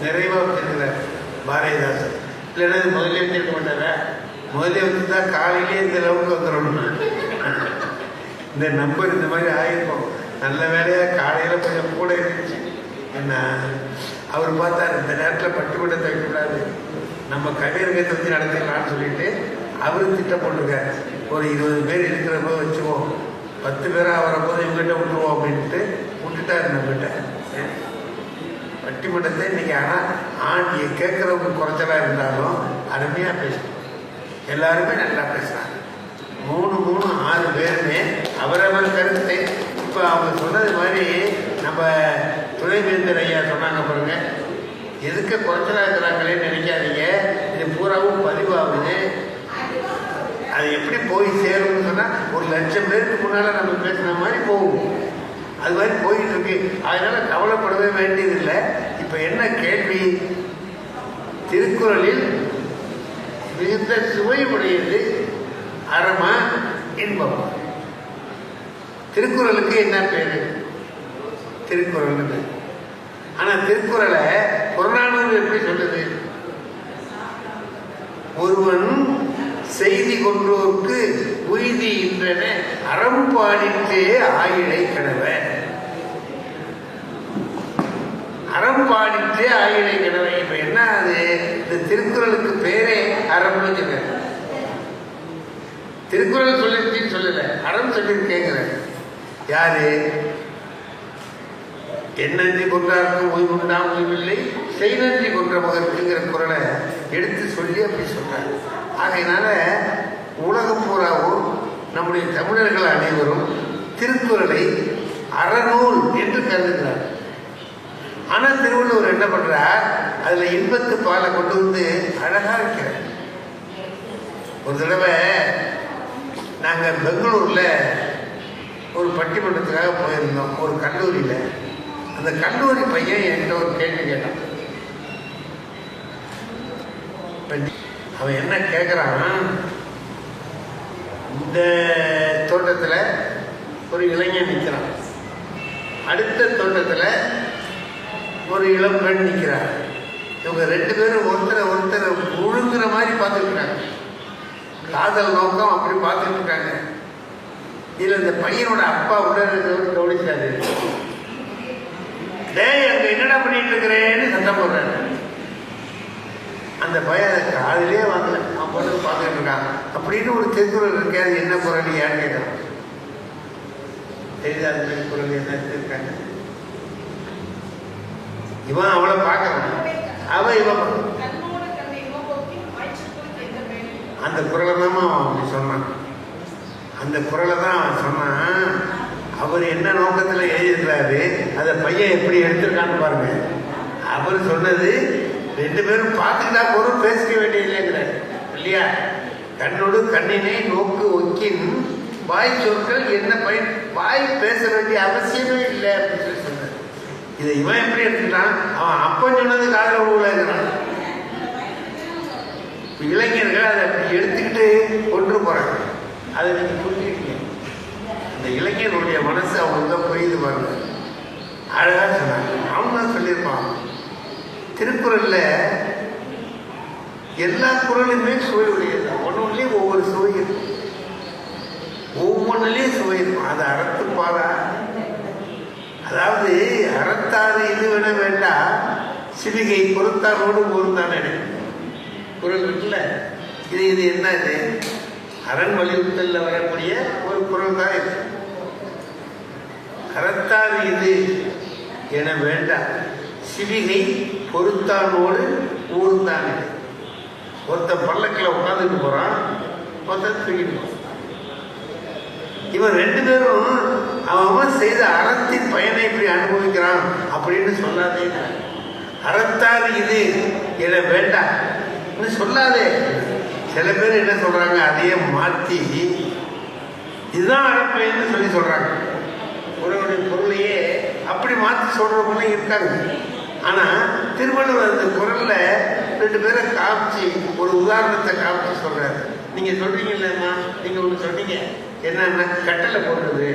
நிறைவா வச்சிருக்கிறார் பாரதிதாசன். இல்லைன்னா இது முதல்ல வச்சிருக்க மாட்டாரா? முதல்ல வச்சுருந்தா காலையிலே இந்த அளவுக்கு வந்துடணும். இந்த நம்பர் இந்த மாதிரி ஆயிருக்கும். நல்ல வேலையா காலையில கொஞ்சம் கூட இருந்துச்சு. என்ன அவர் பார்த்தார், இந்த நேரத்தில் பட்டிமன்றத்தை வைக்கக்கூடாது, நம்ம கவியரங்கத்தை வச்சு நடத்திக்கலாம்னு சொல்லிட்டு அவரு திட்டம் போட்டிருக்காரு. ஒரு 20 பேர் இருக்கிற போது வச்சுக்குவோம், 10 பேராக வர போது இவங்ககிட்ட விட்டுருவோம் அப்படின்ட்டு விட்டுட்டாரு நம்மகிட்ட. பட்டிமன்றத்தை இன்னைக்கு ஆனால் கேட்குறவங்க குறைச்சலா இருந்தாலும் அருமையா பேசணும். எல்லாருமே நல்லா பேசுறாங்க. 6 பேருமே அவரவர் கருத்தை இப்போ அவங்க சொன்னது மாதிரி நம்ம துணைவேந்தர் ஐயா சொன்னாங்க பாருங்க, எதுக்க குறைச்சலா இருக்கிறாங்களேன்னு நினைக்காதீங்க. இது பூராவும் பதிவாகுது. அது எப்படி போய் சேரும்னு சொன்னா 1,00,000 பேருக்கு முன்னால நம்ம பேசுன மாதிரி போகும். அது மாதிரி போயிட்டு இருக்கு. அதனால கவலைப்படவே வேண்டியதில்லை. இப்ப என்ன கேள்வி? திருக்குறளில் மிகுந்த சுவை உடையது அறமா இன்பம்? திருக்குறளுக்கு என்ன பேரு? திருக்குறள். ஆனா திருக்குறளை புறநானூறு எப்படி சொல்லுது? ஒருவன் செய்தி கொன்றோர்க்கு உய்தி இன்றன அறம்பாடிற்றே ஆயிழை கணவ. அறம்பாடிற்றே ஆயிழை கணவ. இப்ப என்ன அது? இந்த திருக்குறளுக்கு பேரே அறம்னு சொல்ற. திருக்குறள் சொல்லிருச்சுன்னு சொல்லல, அறம் சொல்லிருக்கேங்கிற. யாரு? என்னன்றி கொன்றாருக்கும் ஓய்வுண்டாம் ஓய்வில்லை, செய்நன்றி கொன்ற மகனுக்குங்கிற குறளை எடுத்து சொல்லி அப்படி சொல்றாரு. ஆகையினால உலகம் பூராவும் நம்முடைய தமிழர்கள் அனைவரும் திருக்குறளை அறநூல் என்று கருதுகிறார். ஆனா திருவள்ளுவர் என்ன பண்றார்? அதுல இன்பத்து பாலை கொண்டு வந்து அழகா வைக்கிறார். ஒரு தடவை நாங்க பெங்களூர்ல ஒரு பட்டிமன்றத்துக்காக போயிருந்தோம், ஒரு கல்லூரியில. அந்த கல்லூரி பையன் என்கிட்ட ஒரு கேள்வி கேட்டான். அவன் என்ன கேட்கிறான்? இந்த தோட்டத்துல ஒரு இளைஞன் நிற்கிறான், அடுத்த தோட்டத்துல ஒரு இளம் பெண் நிற்கிறார். இவங்க 2 பேரும் ஒருத்தரை முழுங்குற மாதிரி பார்த்துருக்காங்க. காதல் நோக்கம் அப்படி பார்த்துட்டு இருக்காங்க. இதுல இந்த பையனோட அப்பா உடனே கவனிச்சாரு. டேய், அங்க என்னடா பண்ணிட்டு இருக்கிறேன்னு சத்தம் போடுறாரு. அந்த பையன் காதலே வாங்கல, அவன் பொண்ணு பார்த்துட்டு இருக்கான். அப்படின்னு ஒரு திருக்குறள் இருக்கே, அது என்ன குறள் ஏன்னு கேட்கறான். தெரியுதா அந்த திருக்குறள் என்ன இருக்காங்க? இவன் அவளை பார்க்கறான், அவன் இவன் அந்த குறளை தான் அவன் அப்படி சொன்னான். அந்த குறளை தான் அவன் சொன்னான். அவர் என்ன நோக்கத்தில் எழுதியிருக்கிறாரு, அதை பையன் எப்படி எடுத்திருக்கான்னு பாருங்க. அவர் சொன்னது 2 பேரும் பார்த்துக்கிட்டா போதும், பேசிக்க வேண்டியதில்லைங்கிறார் இல்லையா? கண்ணோடு கண்ணினை நோக்கு ஒக்கின் வாய் சொற்கள் என்ன பயன்? வாய் பேச வேண்டிய அவசியமே இல்லை அப்படின்னு சொல்லி சொன்னார். இதை இவன் எப்படி எடுத்துட்டான்? அவன் அப்பன் சொன்னது காதல விழுகிறான். இளைஞர்கள் அதை அப்படி எடுத்துக்கிட்டு கொண்டு போறாங்க. அதை நீங்க புரிஞ்சுக்கிட்டீங்க. அந்த இளைஞனுடைய மனசு அவங்களுக்கு தான் புரியுது பாருங்க. அழகா சொன்னாங்க. அவன் தான் சொல்லியிருப்பான், திருக்குறள்ல எல்லா குறளுமே சுவை உடையது. ஒன்னொன்னுலயும் ஒவ்வொரு சுவை இருக்கும், ஒவ்வொன்றுலயும் சுவை இருக்கும். அது அறத்துப்பாரா? அதாவது அறத்தாறு இது வேண வேண்டாம், சிவிகை பொறுத்தாரோடு பொறுத்தானே குறள் இருக்குல்ல. இது என்ன? இது அரண் வலியுறுத்தல்ல வரக்கூடிய ஒரு குறள் தான் இது. அறத்தாறு இது என வேண்டாம், சிவிகை பொறுத்தானோடு ஊர்ந்தானே. ஒருத்தன் பல்லக்கில் உட்காந்துட்டு போறான், ஒருத்தன் தூக்கிட்டு போறான். இவன் 2 பேரும் அவன் செய்த அறத்தின் பயனை இப்படி அனுபவிக்கிறான் அப்படின்னு சொல்லாதே. அறத்தாறு இது என வேண்டாம் சொல்லாதே. சில பேர் என்ன சொல்றாங்க, அதையே மாற்றி இதுதான் அறப்பயன்னு சொல்லி சொல்றாங்க. ஒருவருடைய பொருளையே அப்படி மாற்றி சொல்றவங்களும் இருக்காங்க. ஆனா திருவள்ளுவர் அந்த குரல்ல 2 பேரை காமிச்சு ஒரு உதாரணத்தை காமிச்சு சொல்றாரு. நீங்க சொல்றீங்கல்லம்மா, நீங்க ஒண்ணு சொன்னீங்க, என்னன்னா கட்டளை போடுறது,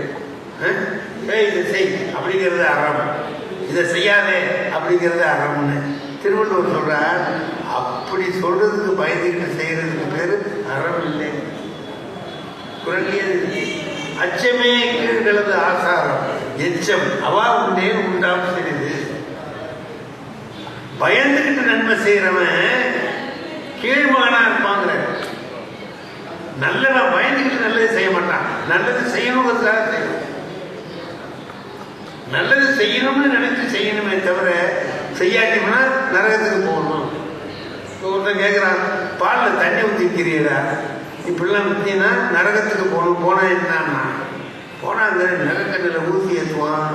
இதை செய் அப்படிங்கிறது அறம், இதை செய்யாதே அப்படிங்கிறது அறம்னு திருவள்ளுவர் சொல்றார். அப்படி சொல்றதுக்கு பயந்துகிட்டு செய்யறதுக்கு பேரு அறம் இல்லை. குரல்லையே அச்சமே கீழ்களது ஆசாரம், எச்சம் அவா உண்டே உண்டாம் சிறிது. பயந்துகிட்டு நன்மை செய்யறவன் கீழ்மகனா இருப்பாங்கிற. நல்லவன் பயந்துகிட்டு நல்லது செய்ய மாட்டான். நல்லது செய்யணுங்கிறதுக்காக செய்யணும். நல்லது செய்யணும்னு நினைச்சு செய்யணுமே தவிர செய்யாட்டினா நரகத்துக்கு போகணும். ஒருத்தன் கேட்கிறான், பால்ல தண்ணி ஊற்றிக்கிறீடா, இப்படிலாம் ஊற்றினா நரகத்துக்கு போகணும். போனா என்னன்னா, போனா அந்த நரக்கண்ணில் ஊசி ஏற்றுவான்,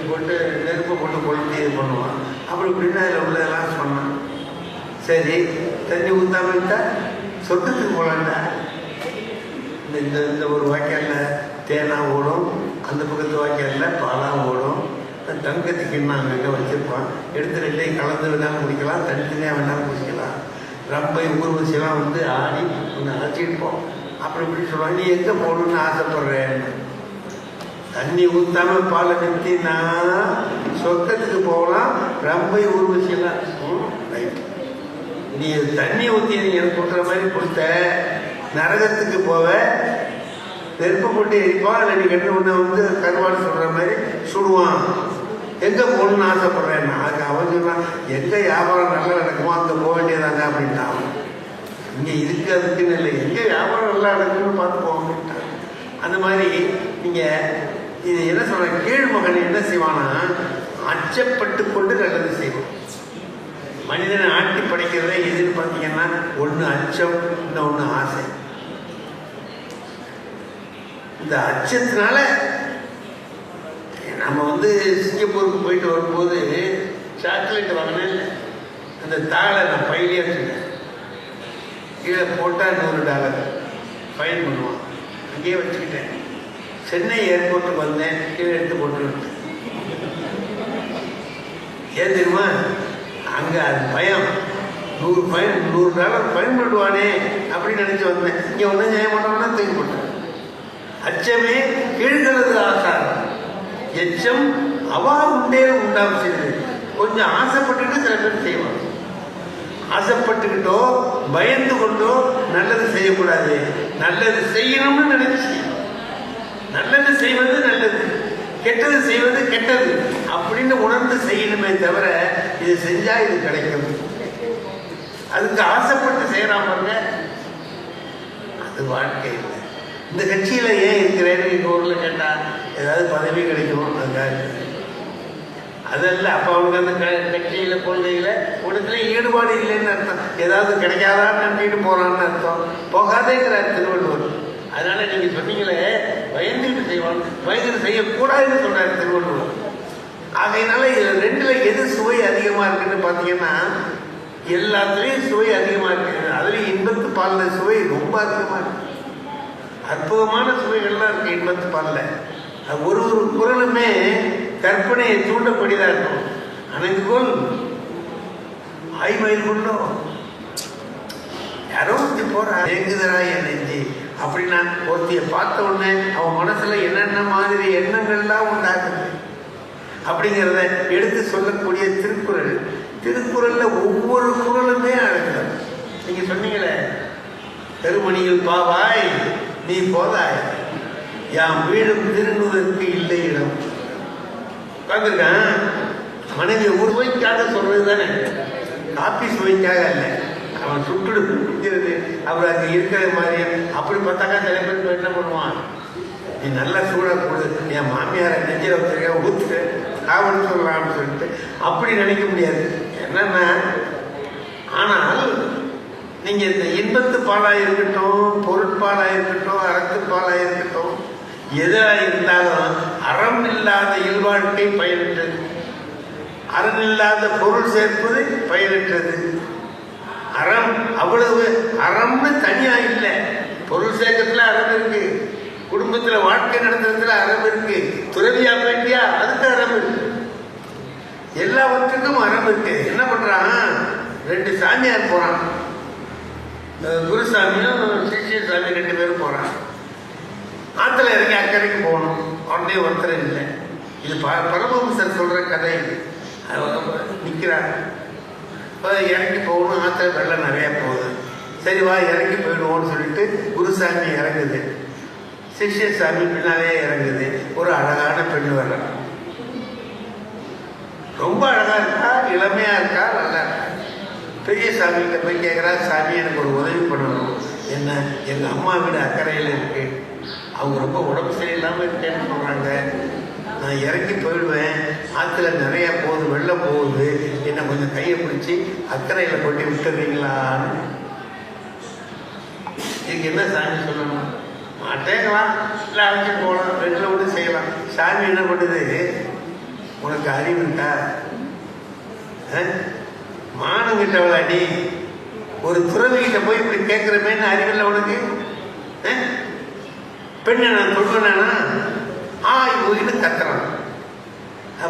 போட்டு நெருப்பை போட்டு கொளுத்தி இது பண்ணுவான். அப்படி இப்படின்னா அதில் உள்ளதெல்லாம் சொன்னான். சரி, தண்ணி ஊற்றாம விட்டா சொர்க்கத்துக்கு போகலான்டா. இந்த இந்த ஒரு வாய்க்கால்ல தேனா ஓடும், அந்த பக்கத்து வாய்க்கால்ல பாலா ஓடும். தங்கத்துக்கு என்ன அங்கே வச்சிருப்பான், எடுத்து 2ஐயும் கலந்து வேணாலும் குடிக்கலாம், தனித்தனியாக வேணாலும் குடிக்கலாம். ரம்பை ஊர்வசியெல்லாம் வந்து ஆடி ஒன்று அழைச்சிருப்போம். அப்படி இப்படி சொல்லுவாங்க. நீ எங்கே போகணுன்னு ஆசைப்படுறேன்? தண்ணி ஊற்றாம பாலை நிறுத்தினா சொர்க்கத்துக்கு போகலாம். ரம்பை ஊர்வசியெல்லாம் நீ தண்ணி ஊற்றி எனக்கு கொடுக்குற மாதிரி கொடுத்த நரகத்துக்கு போவ, நெருப்பை போட்டு எரிப்பான். இல்லை நீ கட்டு ஒன்று வந்து கருவாடு சொல்கிற மாதிரி சுடுவான். எங்கே போகணுன்னு ஆசைப்படுறேன். அதுக்கு அவன் சொன்னான், எங்கே வியாபாரம் நல்லா நடக்குமோ அங்கே போக வேண்டியதாங்க அப்படின்ட்டான். இங்கே இதுக்கு அதுக்குன்னு இல்லை, எங்கே வியாபாரம் நல்லா நடக்குன்னு பார்த்து போக அப்படின்ட்டான். அந்த மாதிரி நீங்கள் இது என்ன சொல்ற, கீழ்மகன் என்ன செய்வானா, அச்சப்பட்டு கொண்டு நல்லது செய்வான். மனிதனை ஆட்டி படைக்கிறத எதுன்னு பார்த்தீங்கன்னா, ஒன்று அச்சம், இன்னொன்று ஆசை. இந்த அச்சத்தினால நம்ம வந்து சிங்கப்பூருக்கு போயிட்டு வரும்போது சாக்லேட் வாங்கினேன். அந்த தாளை நான் பையிலே வச்சுட்டேன். கீழே போட்டால் $100 ஃபைன் பண்ணுவான். அங்கேயே வச்சுக்கிட்டேன். சென்னை ஏர்போர்ட்டுக்கு வந்தேன், கீழே எடுத்து போட்டுக்கிட்டேன். ஏன் தெரியுமா, அங்கே அது பயம், $100 ஃபைன் பண்ணுவானே அப்படின்னு நினைச்சு வந்தேன். இங்கே ஒன்றும் செய்ய மாட்டோம்னா தூக்கி போட்டேன். அச்சமே கீழ்களது ஆசாரம், எச்சம் அவா உண்டே உண்டாம் செய்யுது. கொஞ்சம் ஆசைப்பட்டுக்கிட்டு சில பேர் செய்வாங்க. ஆசைப்பட்டுக்கிட்டோ பயந்து கொண்டோ நல்லது செய்யக்கூடாது. நல்லது செய்யணும்னு நினைச்சு நல்லது செய்வது நல்லது, கெட்டது செய்வது கெட்டது அப்படின்னு உணர்ந்து செய்யணுமே தவிர இது செஞ்சா இது கிடைக்கும் அதுக்கு ஆசைப்பட்டு செய்யறான் பாருங்க, அது வாழ்க்கை இல்லை. இந்த கட்சியில ஏன் இருக்கிறேன்னு எங்க ஊர்ல கேட்டா ஏதாவது பதவி கிடைக்கும் அதுக்காக. அதல்ல, அப்ப அவனுக்கு அந்த கட்சியில கொள்கையில உனக்குல ஈடுபாடு இல்லைன்னு அர்த்தம். ஏதாவது கிடைக்காதான்னு நம்பிட்டு போறான்னு அர்த்தம். போகாதேங்கிறார் திருவள்ளுவர். அதனால நீங்க சொன்னீங்களே பயந்துட்டு செய்வான், பயந்துட்டு செய்யக்கூடாதுன்னு சொல்றாரு திருவள்ளுவர். ஆகையினால இதுல 2ல எது சுவை அதிகமா இருக்குன்னு பாத்தீங்கன்னா, எல்லாத்துலயும் சுவை அதிகமா இருக்கு. அதுலயும் இன்பத்து பால்ல சுவை ரொம்ப அதிகமா இருக்கு. அற்புதமான சுவைகள்லாம் இருக்கு இன்பத்து பால்ல. ஒரு ஒரு குரலுமே கற்பனையை தூண்டக்கூடியதா இருக்கும். அனைத்துக்கோள் ஆய்மயில் கொண்டோ யாரோ ஒருத்தி போறா ஏங்குதரா என் நெஞ்சு அப்படின்னா ஒருத்திய பார்த்த உடனே அவன் மனசுல என்னென்ன மாதிரி எண்ணங்கள்லாம் உண்டாகுது அப்படிங்கிறத எடுத்து சொல்லக்கூடிய திருக்குறள். திருக்குறள்ல ஒவ்வொரு குறளுமே அழகு. நீங்க சொன்னீங்களே, பெருமணியில் பாவாய் நீ போதாய், யாம் வீடும் திருநுதற்கு இல்லை இடம். உட்காந்துருக்கான் மனைவி ஒரு சுவைக்காக சொல்றது தானே, காப்பி சுவைக்காக இல்லை. அவன் சுட்டுடு குடிக்கிறது அவர் அங்கே இருக்கிற மாதிரி. அப்படி பார்த்தாக்கா சில பேருக்கு என்ன பண்ணுவான், நீ நல்லா சூடாக கொடு, என் மாமியாரை நெஞ்சில் வச்சிருக்க ஊத்து காவல் சொல்லலாம்னு சொல்லிட்டு அப்படி நினைக்க முடியாது. என்னன்னா, ஆனால் நீங்க இந்த இன்பத்து பாலாக இருக்கட்டும், பொருட்பாலாக இருக்கட்டும், அறத்துப்பாலாக இருக்கட்டும், எதாக இருந்தாலும் அறம் இல்லாத இல்வாழ்க்கை பயனற்றது, அறம் இல்லாத பொருள் சேர்ப்பது பயனற்றது. அறம் அவ்வளவு அறம்னு தனியா இல்லை, பொருள் சேர்க்கத்துல அறம் இருக்கு, குடும்ப குடும்பத்துல வாழ்க்கை நடத்துறதுல அறம் இருக்கு. துறவியா போயிட்டியா, அதுக்கு அறம் இருக்கு. எல்லாவற்றுக்கும் அறம் இருக்கு. என்ன பண்றான், 2 சாமியார் போறான், குருசாமியும் சிஷ்ய சாமி 2 பேரும் போறான். ஆத்துல இறங்கி அக்கறைக்கு போகணும். உடனே ஒருத்தர் இல்லை. இது பரமஹம்சர் சொல்ற கதை. நிக்கிறாங்க, இறங்கி போகணும். ஆத்துல வெள்ளம் நிறைய போகுது. சரி வா இறங்கி போயிடுவோம்னு சொல்லிட்டு குருசாமி இறங்குது, சிஷ்ய சாமி பின்னாலே இறங்குது. ஒரு அழகான பெண் வர்ற, ரொம்ப அழகா இருக்கா, இளமையா இருக்கா, நல்லா இருக்கா. பெரிய சாமிகிட்ட போய் கேட்குறா, சாமி எனக்கு ஒரு உதவி பண்ணணும். என்ன, எங்க அம்மா வீடு அக்கறையில் இருக்கு, அவங்க ரொம்ப உடம்பு சரியில்லாமல் இருக்கேன்னு சொல்றாங்க. நான் இறங்கி போயிடுவேன், ஆற்றுல நிறைய போகுது, வெள்ளம் போகுது, என்னை கொஞ்சம் கையை பிடிச்சி அக்கறையில் கொண்டு விட்டுறீங்களான்னு. இதுக்கு என்ன சாமி சொல்லணும்? மாட்டேங்கலாம், இல்லை அழைச்சிட்டு போகலாம், 2ல ஒன்று செய்யலாம். சாமி என்ன பண்ணுது, உனக்கு அறிவு இருக்கா, மானம் கிட்டவளாடி, ஒரு துறவிகிட்ட போய் இப்படி கேட்கிறமேன்னு அறிவில்லை உனக்கு? பெண்ணை நான் சொல்றேனா இவங்க கத்துறான்.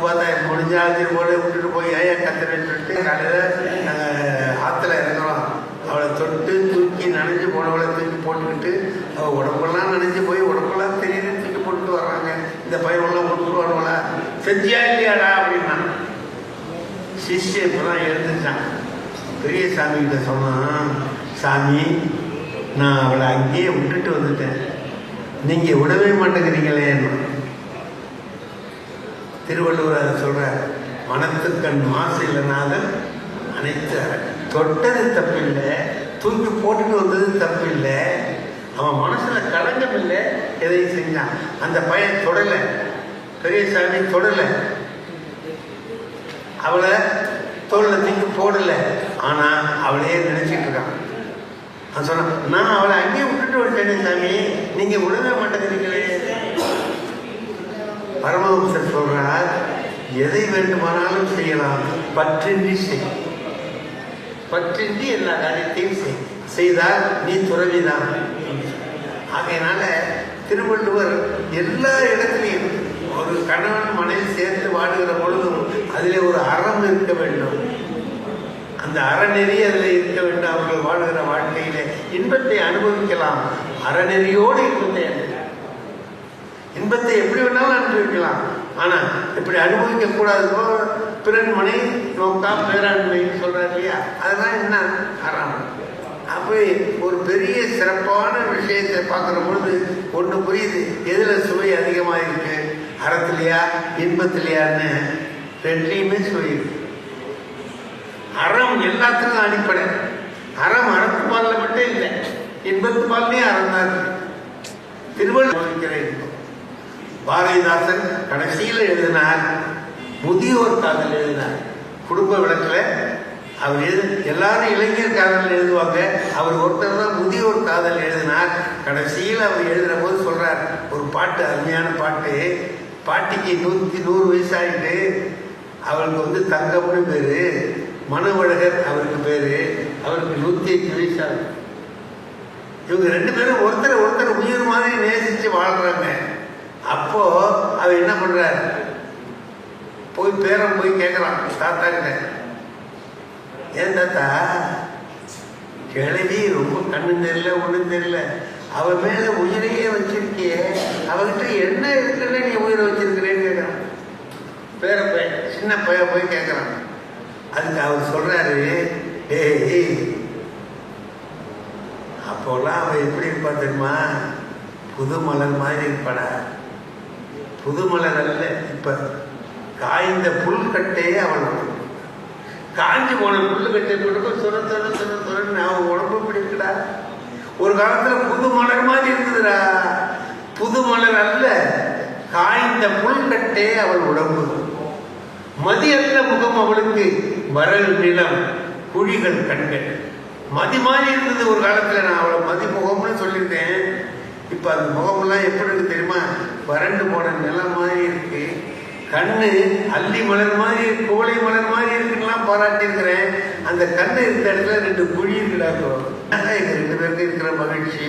பார்த்தா முடிஞ்சா போல விட்டுட்டு போய் ஐயா கத்துறேன்னு சொல்லிட்டு காலையில் ஆற்றுல இறங்குறோம். அவளை தொட்டு தூக்கி நனைஞ்சு போனவளை தூக்கி போட்டுக்கிட்டு அவள் உடம்பெல்லாம் நனைஞ்சு போய் உடம்பெல்லாம் தெரியுது தூக்கி போட்டுட்டு வர்றாங்க. இந்த பையனெல்லாம் விட்டுருவானுவளா, செஞ்சியா இல்லையாடா அப்படின்னா. சிஷ்ய இப்பதான் எழுந்துச்சான். பெரிய சாமி கிட்ட சொன்னான், சாமி நான் அவளை அங்கேயே விட்டுட்டு வந்துட்டேன், நீங்க விடவே மாட்டேங்கிறீங்களே. திருவள்ளுவர் அதை சொல்ற, மனத்துக்கண் மாசு இல்லைனாலும் அனைத்து தொட்டது தப்பில்லை, தூக்கி போட்டுட்டு வந்தது தப்பில்லை, அவன் மனசுல களங்கம் இல்லை, எதையும் செஞ்சான். அந்த பையன் தொடல, பெரிய சாமி தொடல, அவளை தோல்ல தூக்கி போடல, ஆனா அவளையே நினைச்சிட்டு இருக்கான். நான் சொன்ன, நான் அவளை அங்கேயே விட்டுட்டு வந்துட்டேன் சாமி, நீங்க விடவே மாட்டேங்கிறீங்களே. பரமஹம்சர் சொல்றார், எதை வேண்டுமானாலும் செய்யலாம், பற்றின்றி செய். பற்றின்றி எல்லா காரியத்தையும் செய்தால் நீ துறவிதான். ஆகையினால திருவள்ளுவர் எல்லா இடத்திலையும் ஒரு கணவன் மனைவி சேர்த்து வாடுகிற பொழுதும் அதிலே ஒரு அறம் இருக்க வேண்டும், அந்த அறநெறி அதில் இருக்க வேண்டும். அவர்கள் வாழ்கிற வாழ்க்கையிலே இன்பத்தை அனுபவிக்கலாம், அறநெறியோடு இன்பத்தை எப்படி வேணாலும் அனுபவிக்கலாம். ஆனா இப்படி அனுபவிக்க கூடாதோ, பிறன் மனை நோக்கா பேராண்மைன்னு சொல்றாரு இல்லையா, அதெல்லாம் என்ன அறம். அப்படி ஒரு பெரிய சிறப்பான விஷயத்தை பார்க்குற பொழுது ஒன்று புரியுது, எதுல சுவை அதிகமாக இருக்கு, அறத்திலையா இன்பத்திலையான்னு. 2லையுமே சுவை இருக்கு. அறம் எல்லாத்துக்கும் அடிப்படை. அறம் அறத்து பால்ல மட்டும் இல்லை, இன்பத்து பால்லையும் அறம் தான் இருக்கு. திருவள்ளுவர் பாரதிதாசன் கடைசியில் எழுதினார், முதியோர் காதல் எழுதினார். குடும்ப விளக்கில் அவர் எல்லாரும் இளைஞர் காதல் எழுதுவாங்க, அவர் ஒருத்தர் தான் முதியோர் காதல் எழுதினார். கடைசியில் அவர் எழுதுற போது சொல்றார் ஒரு பாட்டு, அருமையான பாட்டு. பாட்டிக்கு 100 வயசாயிட்டு, அவருக்கு தங்கம்னு பேரு, மனவழகர் அவருக்கு பேரு, அவருக்கு 105 வயசாகுது. இவங்க 2 பேரும் ஒருத்தர் உயிர் மாதிரி நேசிச்சு வாழ்றாங்க. அப்போ அவர் என்ன பண்றார், பேரன் போய் கேட்கறான் தாத்தா கிட்ட, ஏன் தாத்தா கிழவி ரொம்ப கண்ணு தெரியல ஒண்ணும் தெரியல, அவ மேல உயிரையே வச்சிருக்கிய, அவகிட்ட என்ன இருக்குன்னு நீ உயிரை வச்சிருக்கிறேன்னு கேட்கறான். பேர பையன், சின்ன பையன் போய் கேட்கறான். அதுக்கு அவர் சொல்றாரு, ஏய் அப்போல்லாம் அவ எப்படி இருப்பா தெரியுமா, புது மலர் மாதிரி இருப்பாடா. புது மலர் அல்ல, இப்ப காய்ந்த புல்கட்டையே அவள் காஞ்சி போன புல்லுக்கட்டை போட்டு சொன்ன அவன் உடம்பு பிடிக்கடா. ஒரு காலத்துல புது மலர் மாதிரி இருந்ததுடா, புது மலர் அல்ல, காய்ந்த புல்கட்டே அவள் உடம்பு. மதியற்ற முகம் அவளுக்கு, வரல் நிலம் குழிகள் கண்கள். மதி மாதிரி இருந்தது ஒரு காலத்துல, நான் அவளை மதி முகம்னு சொல்லியிருக்கேன். இப்ப அந்த முகமெல்லாம் எப்படி இருக்கு தெரியுமா, வறண்டு போன நிலம் மாதிரி இருக்கு. கண்ணு அல்லி மலர் மாதிரி, கோழை மலர் மாதிரி இருக்குலாம் பாராட்டி இருக்கிறேன். அந்த கண்ணு இருந்த இடத்துல 2 குழி இருக்குடாக்கோ. எங்க 2 பேருக்கு இருக்கிற மகிழ்ச்சி.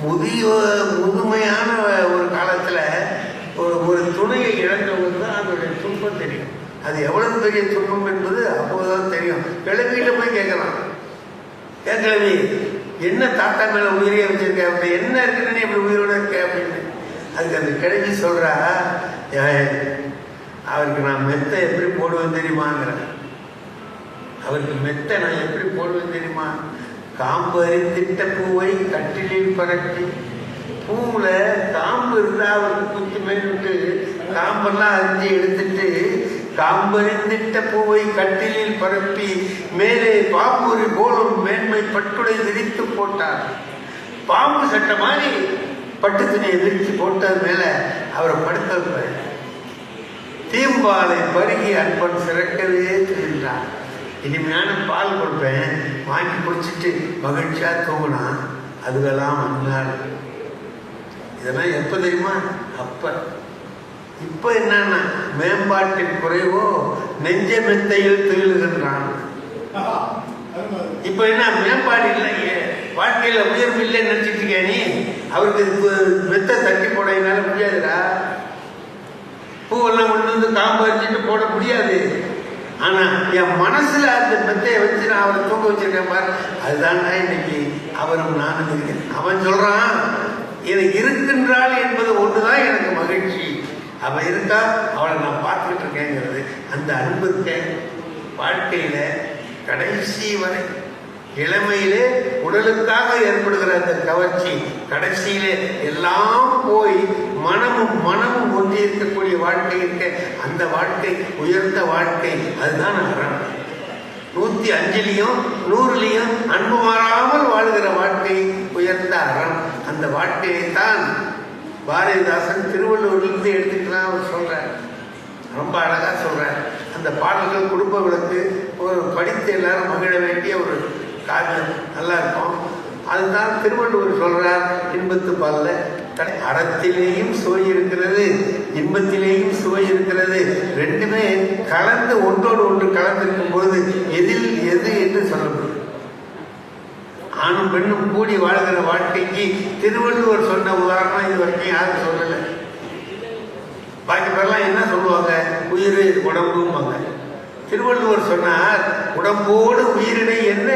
முதுமையான ஒரு காலத்துல ஒரு துணையை இழந்தவங்க தான் அதோடைய துன்பம் தெரியும். அது எவ்வளவு பெரிய துன்பம் என்பது அப்போதுதான் தெரியும். கிழவியில போய் கேட்கலாம், ஏன் கிழவி என்ன தாத்தா மேல உயிரியை வச்சிருக்க, அப்படி என்ன இருக்குன்னு இப்படி உயிரோட இருக்க அப்படின்னு. அதுக்கு அந்த கிழவி சொல்றா, அவருக்கு நான் மெத்தை எப்படி போடுவேன் தெரியுமாங்கிற. அவருக்கு மெத்தை நான் எப்படி போடுவேன் தெரியுமா? காம்பு அரித்திட்ட பூவை கட்டிலில் பரப்பி, பூவுல காம்பு இருந்தா அவருக்கு குத்தி மேலிட்டு காம்பெல்லாம் அரிஞ்சு எடுத்துட்டு காம்பறிந்திட்ட பூவை கட்டிலில் பரப்பி மேலே பாம்புரி போலும் மேன்மை பட்டுடை விரித்து போட்டார். பாம்பு சட்டை மாதிரி பட்டு துணியை விரித்து போட்டது மேல அவரை படுக்க வைப்பார். தீம்பாலை பருகி அன்பன் சிறக்கவே தெரிந்தார். இனிமையான பால் கொடுப்பேன், வாங்கி குடிச்சிட்டு மகிழ்ச்சியா தூங்கினா அதுவெல்லாம் அந்நாள். இதெல்லாம் எப்ப தெரியுமா? அப்ப. இப்ப என்னன்னா மேம்பாட்டின் குறைவோ நெஞ்ச மெத்தையில் துயிலுகின்றான். இப்ப என்ன மேம்பாடு இல்லையே, வாழ்க்கையில உயர்வு இல்லைன்னு நினைச்சிட்டு இருக்கியா நீ? அவருக்கு மெத்தை தட்டி போடையினால முடியாதுடா. பூவெல்லாம் கொண்டு வந்து காம்பு அரிச்சிட்டு போட முடியாது. ஆனா என் மனசுல அந்த மெத்தையை வச்சு நான் அவரை தூங்க வச்சிருக்கேன் பாரு, அதுதான் இன்னைக்கு அவரும் நானும் இருக்கேன். அவன் சொல்றான், எனக்கு இருக்கின்றாள் என்பது ஒண்ணுதான் எனக்கு மகிழ்ச்சி. அவ இருக்கா, அவளை நான் பார்த்துக்கிட்டு இருக்கேங்கிறது அந்த அன்பு இருக்கேன். வாழ்க்கையில கடைசி வரை இளமையிலே உடலுக்காக ஏற்படுகிற அந்த கவர்ச்சி, கடைசியிலே எல்லாம் போய் மனமும் ஒன்றி இருக்கக்கூடிய வாழ்க்கை இருக்க, அந்த வாழ்க்கை உயர்ந்த வாழ்க்கை. அதுதான் அறம். 105லையும் 100லையும் அன்பு மாறாமல் வாழ்கிற வாழ்க்கை உயர்ந்த அறம். அந்த வாழ்க்கையைத்தான் பாரதிதாசன் திருவள்ளுவரிலிருந்து எடுத்துக்கலாம் அவர் சொல்றார். ரொம்ப அழகா சொல்றார். அந்த பாடல்கள் குடும்ப விளக்கு, ஒரு படித்து எல்லாரும் மகிழ வேண்டிய ஒரு காவியம், நல்லா இருக்கும். அதுதான் திருவள்ளுவர் சொல்றார் இன்பத்து பால்ல, அறத்திலேயும் சுவை இருக்கிறது, இன்பத்திலேயும் சுவை இருக்கிறது. ரெண்டுமே கலந்து ஒன்றோடு ஒன்று கலந்திருக்கும் பொழுது எதில் எது என்று சொல்லப்படும். ஆணும் பெண்ணும் கூடி வாழ்கிற வாழ்க்கைக்கு திருவள்ளுவர் சொன்ன உதாரணம் இது வரைக்கும் யாரும் சொல்லலை. பாக்கி பேரெல்லாம் என்ன சொல்லுவாங்க? உயிர் உடம்பும்பாங்க. திருவள்ளுவர் சொன்னார், உடம்போடு உயிரினை என்ன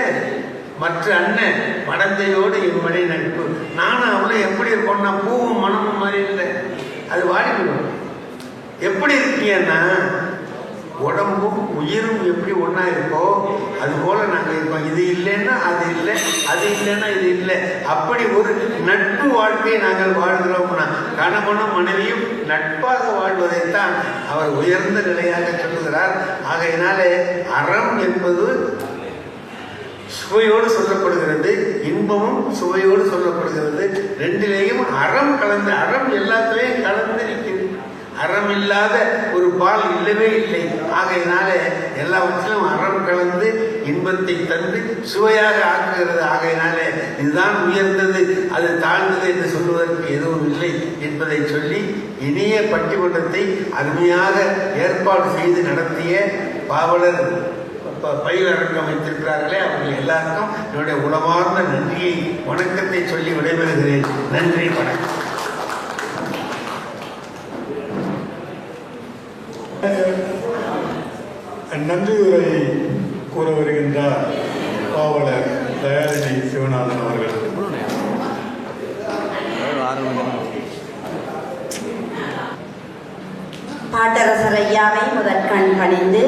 மற்ற அண்ணன் மடந்தையோடு இம்மனை நட்பு. நானும் அவளும் எப்படி இருக்கோம்னா பூவும் மனமும் மாதிரி இல்லை, அது வாடிவிடும். எப்படி இருக்கீங்கன்னா உடம்பும் உயிரும் எப்படி ஒன்னா இருக்கோ அது போல நாங்க இருக்கோம். இது இல்லைன்னா அது இல்லை, அது இல்லைன்னா இது இல்லை. அப்படி ஒரு நட்பு வாழ்க்கையை நாங்கள் வாழ்கிறோம்னா கணவனும் மனைவியும் நட்பாக வாழ்வதைத்தான் அவர் உயர்ந்த நிலையாக சொல்லுகிறார். ஆகையினாலே அறம் என்பது சுவையோடு சொல்லப்படுகிறது, இன்பமும் சுவையோடு சொல்லப்படுகிறது. ரெண்டிலேயும் அறம் கலந்து, அறம் எல்லாத்திலையும் கலந்து இருக்கிறது. அறம் இல்லாத ஒரு பால் இல்லவே இல்லை. ஆகையினாலே எல்லாவற்றிலும் அறம் கலந்து இன்பத்தை தந்து சுவையாக ஆக்குகிறது. ஆகையினாலே இதுதான் உயர்ந்தது, அது தாழ்ந்தது என்று சொல்வதற்கு எதுவும் இல்லை என்பதை சொல்லி இனிய பட்டிமன்றத்தை அருமையாக ஏற்பாடு செய்து நடத்திய பாவலர் பயிலரங்கம் வைத்திருக்கிறார்களே, அவர்கள் எல்லாருக்கும் என்னுடைய உளமார்ந்த நன்றியை வணக்கத்தை சொல்லி விடைபெறுகிறேன். நன்றி, வணக்கம். நன்றி உரை கூற வருகின்றார் பாவலர் தயாரிணி சிவநாதன் அவர்கள். பாட்டரசர் ஐயாவை முதற்கண் பணிந்து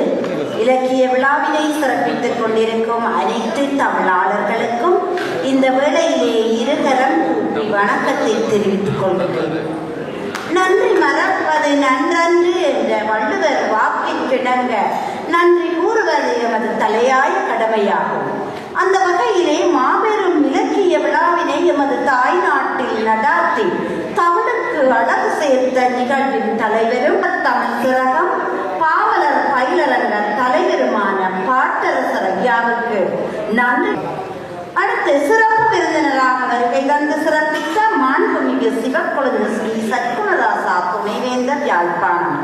இலக்கிய விழாவினை சிறப்பித்துக் கொண்டிருக்கும் அனைத்து தமிழாளர்களுக்கும் இந்த வேளையிலே இருகரம் கூப்பி வணக்கத்தை தெரிவித்துக் கொள்கிறேன். நன்றி மறப்பது நன்றன்று என்ற வள்ளுவர் வாக்கிற்கிணங்க நன்றி கூறுவது எமது தலையாய கடமையாகும். அந்த வகையிலே மாபெரும் இலக்கிய விழாவினை எமது தாய் நாட்டில் நடாத்தி தமிழுக்கு அழகு சேர்த்த நிகழ்வின் தலைவரும் தமிழ் திலகம் பாவலர் பயிலரங்க தலைவருமான பாட்டரசர் ஐயாவுக்கு நன்றி. அடுத்து சிறப்பு விருந்தினராக வருகை தந்து சிறப்பித்த மாண்புமிகு சிவக்கொழுந்து ஸ்ரீ சத்குணராசா துணைவேந்தர் யாழ்ப்பாணம்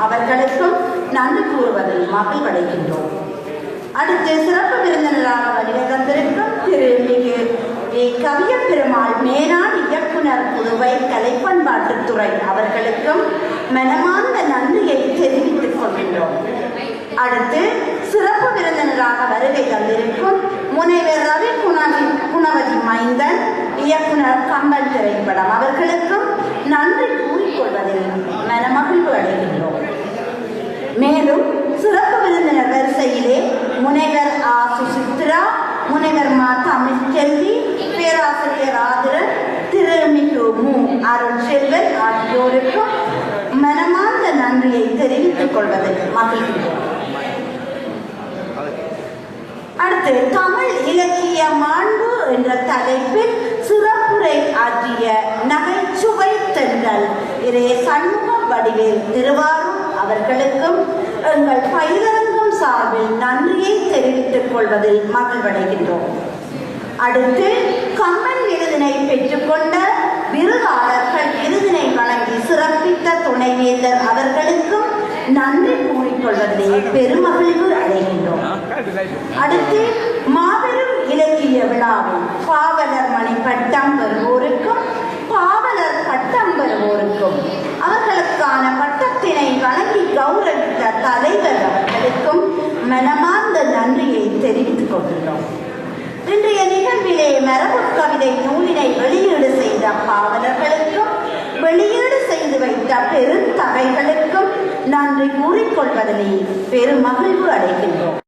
அவர்களுக்கும் நன்றி கூறுவதில் மகிழ்வடைகின்றோம். அடுத்து சிறப்பு விருந்தினராக வருகை தந்திருக்கும் திரு மிகு கவியப் பெருமாள் மேனாள் இயக்குனர் புதுவை கலைப்பண்பாட்டுத்துறை அவர்களுக்கும் மனமார்ந்த நன்றியை தெரிவித்துக் கொள்கின்றோம். அடுத்து சிறப்பு விருந்தினராக வருகை தந்திருக்கும் முனைவர் ரவி குணவதி மைந்தன் இயக்குனர் கம்பன் திரைப்படம் அவர்களுக்கும் நன்றி கூறிக்கொள்வதில் மனமகிழ்வு அடைகின்றோம். மேலும் சிறப்பு விருந்தினர் வரிசையிலே முனைவர் ஆ சுசித்ரா, முனைவர் மா தமிழ்ச்செல்வி, பேராசிரியர் ஆதரன், திருமிகு மு அருள்செல்வன் ஆகியோருக்கும் மனமார்ந்த நன்றியை தெரிவித்துக் கொள்வதில் மகிழ்கிறோம். அடுத்து தமிழ் இலக்கிய மாண்பு என்ற தலைப்பில் சிறப்புரை ஆற்றிய நகைச்சுவை தென்றல் இரே சண்முக வடிவேல் திருவாரூர் அவர்களுக்கும் எங்கள் பயிலரங்கம் சார்பில் நன்றியை தெரிவித்துக் கொள்வதில் மகிழ்வடைகின்றோம். அடுத்து கம்பன் விருதினை பெற்றுக்கொண்ட விருதாளர்கள் விருதினை வழங்கி சிறப்பித்த துணைவேந்தர் அவர்களுக்கும் நன்றி கூறிக்கொள்வதிலே பெருமகிழ்வு அடைகின்றோம். அடுத்து மாபெரும் இலக்கிய விழாவில் பாவலர் மணி பட்டம் பெறுவோருக்கும் பாவலர் பட்டம் பெறுவோருக்கும் அவர்களுக்கான பட்டத்தினை வழங்கி கௌரவித்த தலைவர் அவர்களுக்கும் மனமார்ந்த நன்றியை தெரிவித்துக் கொள்கிறோம். இன்றைய நிகழ்விலே மரபு கவிதை நூலினை வெளியீடு செய்த பாவலர்களுக்கும் வெளியீடு செய்து வைத்த பெருந்தகைகளுக்கும் நன்றி கூறிக்கொள்வதிலே பெருமகிழ்வு அடைகின்றோம்.